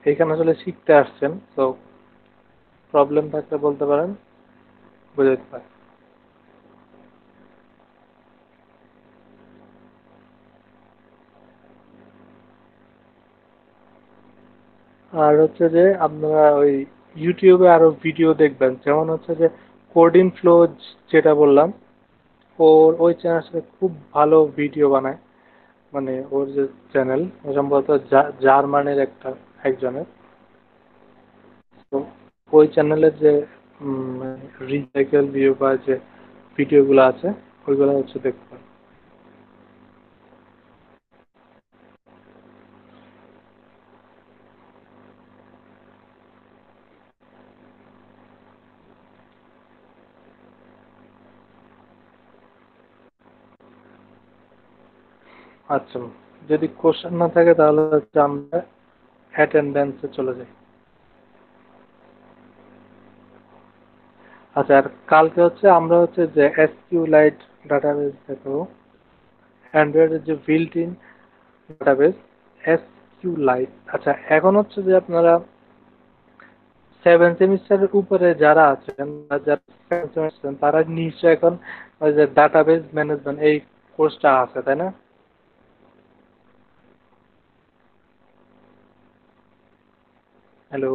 এইখানে আসলে শিখতে আসছেন, তো প্রবলেম থাকলে বলতে পারেন, বুঝে দিতে পারেন। আর হচ্ছে যে আপনারা ওই ইউটিউবে আরো ভিডিও দেখবেন, যেমন হচ্ছে যে কোডিং ফ্লো যেটা বললাম, ওর ওই চ্যানেল খুব ভালো ভিডিও বানায়। মানে ওর যে চ্যানেল সম্ভবত জার্মানির একজনের। তো ওই চ্যানেলের যে রিসাইকেল ভিউ বা যে ভিডিওগুলো আছে ওইগুলো হচ্ছে দেখতে পারেন। আচ্ছা, যদি কোশ্চেন না থাকে তাহলে হচ্ছে আমরা অ্যাটেন্ডেন্সে চলে যাই। আচ্ছা, আর কালকে হচ্ছে আমরা হচ্ছে যে এসকিউ লাইট ডাটাবেস দেখাবো, অ্যান্ড্রয়েডের যে built in database SQ light. আচ্ছা, এখন হচ্ছে যে আপনারা 7 সেমিস্টারের উপরে যারা আছেন বা যারা 7 সেমিস্টার তারা নিশ্চয় এখন ওই যে ডাটাবেস ম্যানেজমেন্ট এই কোর্সটা আছে, তাই না? Hello,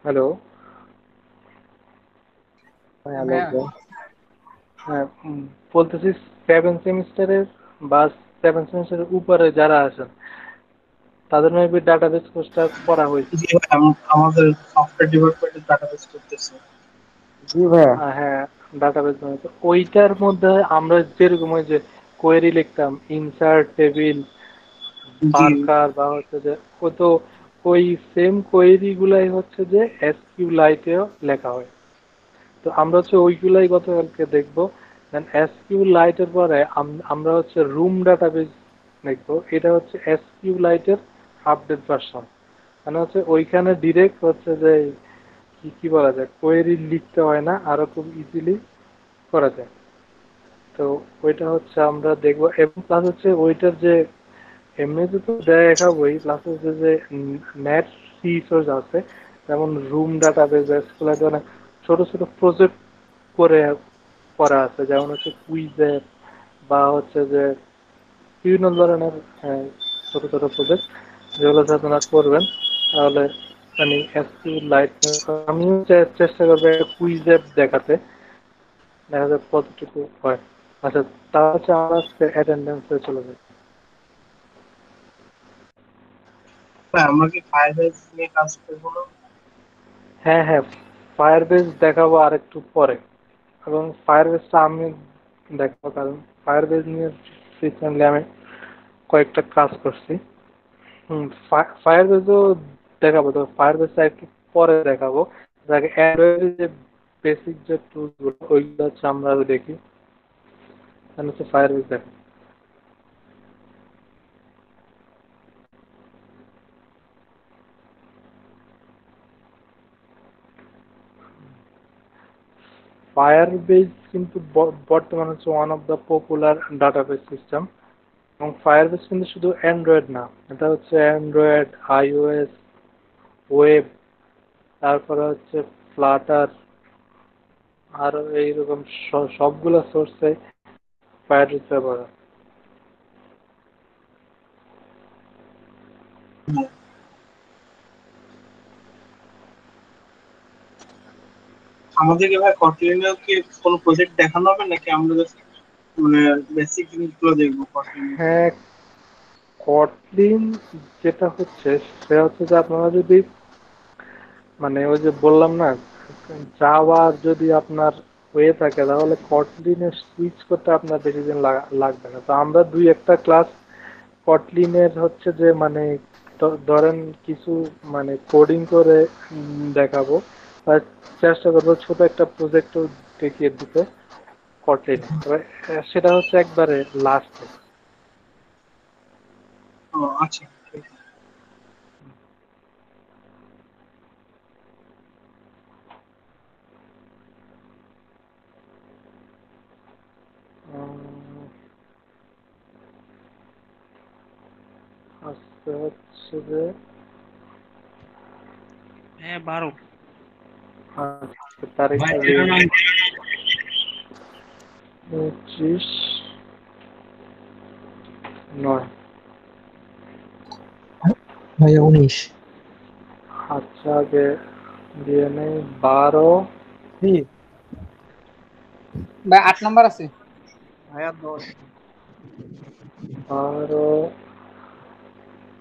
hello. ভাইয়া হ্যাঁ, বলতেছি 7 সেমিস্টারের বা 7 সেমিস্টারের উপরে যারা আছেন তাদের মেবি ডাটাবেস কোর্সটা করা হয়েছে। জি ভাই, আমাদের সফটওয়্যার ডিপার্টমেন্টের ডাটাবেস করতেছে। জি ভাইয়া। হ্যাঁ, ডাটাবেস বানাইতে ওইটার মধ্যে আমরা যেরকম ওই যে কোয়েরি লিখতাম, ইনসার্ট টেবিল, জি পার্কার বা হচ্ছে যে ও তো ওই সেম কোয়েরি গুলাই হচ্ছে যে এসকিউ লাইটেও লেখা হয়। তো আমরা হচ্ছে ওইগুলাই গতকালকে দেখবো। দেন এসকিউ লাইটের পরে আমরা হচ্ছে রুম ডাটাবেস দেখবো। এটা হচ্ছে এসকিউ লাইটের আপডেট ভার্সন। মানে হচ্ছে ওইখানে ডিরেক্ট হচ্ছে যে কি কি বলা যায়, কোয়েরি লিখতে হয় না, আরো খুব ইজিলি করা যায়। তো ওইটা হচ্ছে আমরা দেখবো, এবং প্লাস হচ্ছে ওইটার যে এমনিতে তো দেখাবোই, প্লাস হচ্ছে যে নেট রিসোর্স আছে, যেমন রুম ডাটাবেস এসকিউএল অনেক ছোট ছোট প্রজেক্ট করে করা আছে, যেমন হচ্ছে কুইজের বা হচ্ছে যে বিভিন্ন ধরনের ছোট ছোট প্রজেক্ট যেগুলো হচ্ছে আপনারা করবেন। তাহলে মানে এসকিউ লাইট আমিও চেষ্টা করবো একটা কুইজ অ্যাপ দেখাতে, দেখা যাক কতটুকু হয়। আচ্ছা, তা হচ্ছে আমরা আজকে অ্যাটেন্ডেন্সে চলে যাই। ভাই, আমরা কি ফায়ারবেস নিয়ে কাজ করবো না? হ্যাঁ হ্যাঁ, ফায়ার বেস দেখাবো আর একটু পরে, এবং ফায়ার বেসটা আমি দেখাবো কারণ ফায়ার বেস নিয়ে রিসেন্টলি আমি কয়েকটা কাজ করছি। ফায়ার বেসও দেখাবো, তো ফায়ার বেসটা একটু পরে দেখাবো। আগে অ্যান্ড্রয়েডের যে বেসিক যে টুলসগুলো ওইগুলো হচ্ছে আমরা দেখি, তাহলে হচ্ছে ফায়ার বেস দেখো। ফায়ারবেস কিন্তু বর্তমানে হচ্ছে one of the popular database system. এবং ফায়ারবেস কিন্তু শুধু অ্যান্ড্রয়েড না, এটা হচ্ছে অ্যান্ড্রয়েড, আইওএস, ওয়েব, তারপরে হচ্ছে ফ্লাটার, আরো এইরকম সবগুলো সোর্সে ফায়ারবেস ব্যবহার হয়। আমাদেরকে ভাই কটলিনেও কি কোনো প্রজেক্ট দেখানো হবে নাকি আমরা just মানে বেসিক জিনিসগুলো দেখবো কটলিনে? হ্যাঁ, কটলিন যেটা হচ্ছে সেটা হচ্ছে যে আপনারা যদি মানে ওই যে বললাম না, জাভা যদি আপনার হয়ে থাকে তাহলে কটলিনে সুইচ করতে আপনার বেশি দিন লাগবে না। তো আমরা দুই একটা ক্লাস কটলিনের হচ্ছে যে মানে ধরেন কিছু মানে কোডিং করে দেখাবো, আর চেষ্টা করবো ছোট একটা প্রজেক্টও দেখিয়ে দিতে কটলিনে। তবে সেটা হচ্ছে একবারে লাস্টে। ও আচ্ছা, ঠিক আছে। আজকে হচ্ছে যে হ্যাঁ 12। আজকে ভাই তারিখটা যে 13 25/9। ভাইয়া 19। আচ্ছা, আগে দিয়ে নেই 12। জি ভাই 8 নাম্বার আছে। ভাইয়া 10 12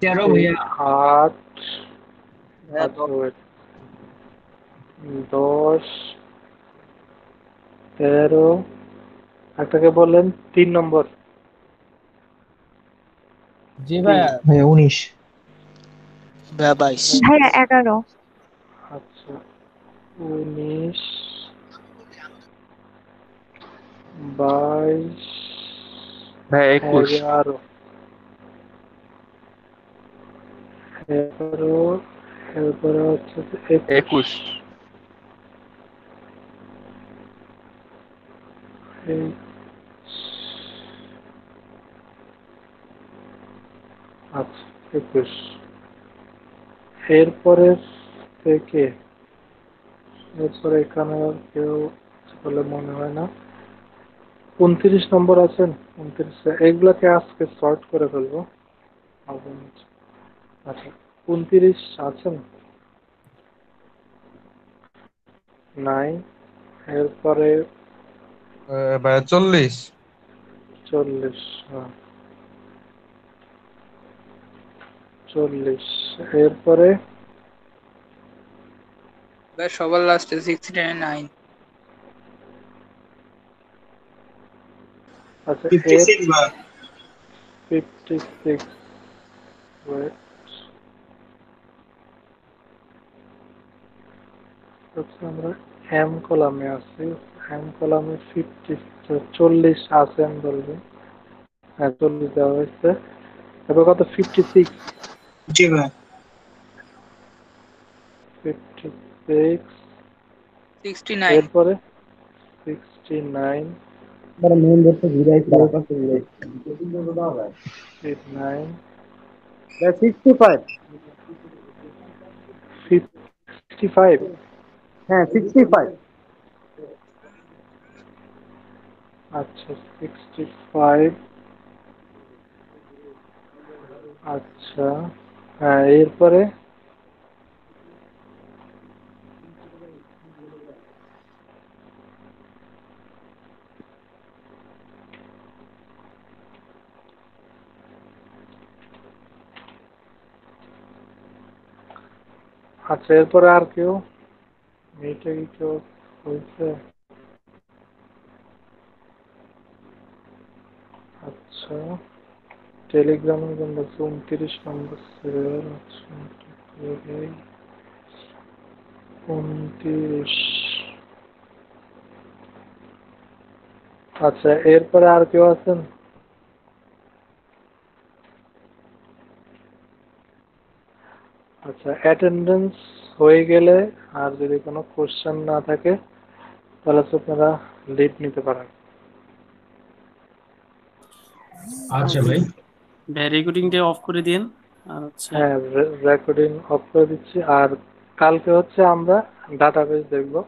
13 এই ভাইয়া 8 ভাইয়া আচ্ছা wait, 10 13 একটাকে বললেন 3 নম্বর জি ভাইয়া। ভাইয়া 19 ভাইয়া 22 ভাইয়া 11। আচ্ছা 19 22 ভাইয়া 21 11 11 এরপরে হচ্ছে 21 আচ্ছা 21 এরপরে থেকে এরপরে এখানে আর কেউ বলে মনে হয় না 29 নম্বর আছেন 29 এইগুলাকে আজকে সর্ট করে ফেলবো আচ্ছা 29 আছেন নাই এরপরে ভাইয়া 40 40 হ্যাঁ 40 এরপরে ভাই সবার লাস্টে 69। আচ্ছা 56 ভাই 56 wait হচ্ছে আমরা এম কলামে আছি এম কলামে 40 আছেন বলবেন হ্যাঁ 40 দেওয়া হয়েছে এবার কত 56 জি ভাই 56 69। এরপরে 69 বড় মেন ধরতে ঘুরাই খারাপ আছে 69 65 55 হ্যাঁ 65 আচ্ছা 65 আচ্ছা হ্যাঁ এরপরে আচ্ছা এরপরে আর কেউ এইটা কি কেউ হয়েছে আচ্ছা টেলিগ্রামের জন্য 29 নম্বর সিরিয়াল আচ্ছা 29 আচ্ছা এরপরে আর কেউ আছেন আচ্ছা অ্যাটেন্ডেন্স হয়ে গেলে আর যদি কোনো কোশ্চেন না থাকে তাহলে তো আপনারা লিড নিতে পারেন আচ্ছা ভাই রেকর্ডিংটা অফ করে দিন আর হচ্ছে হ্যাঁ রেকর্ডিং অফ করে দিচ্ছি আর কালকে হচ্ছে আমরা ডাটাবেস দেখবো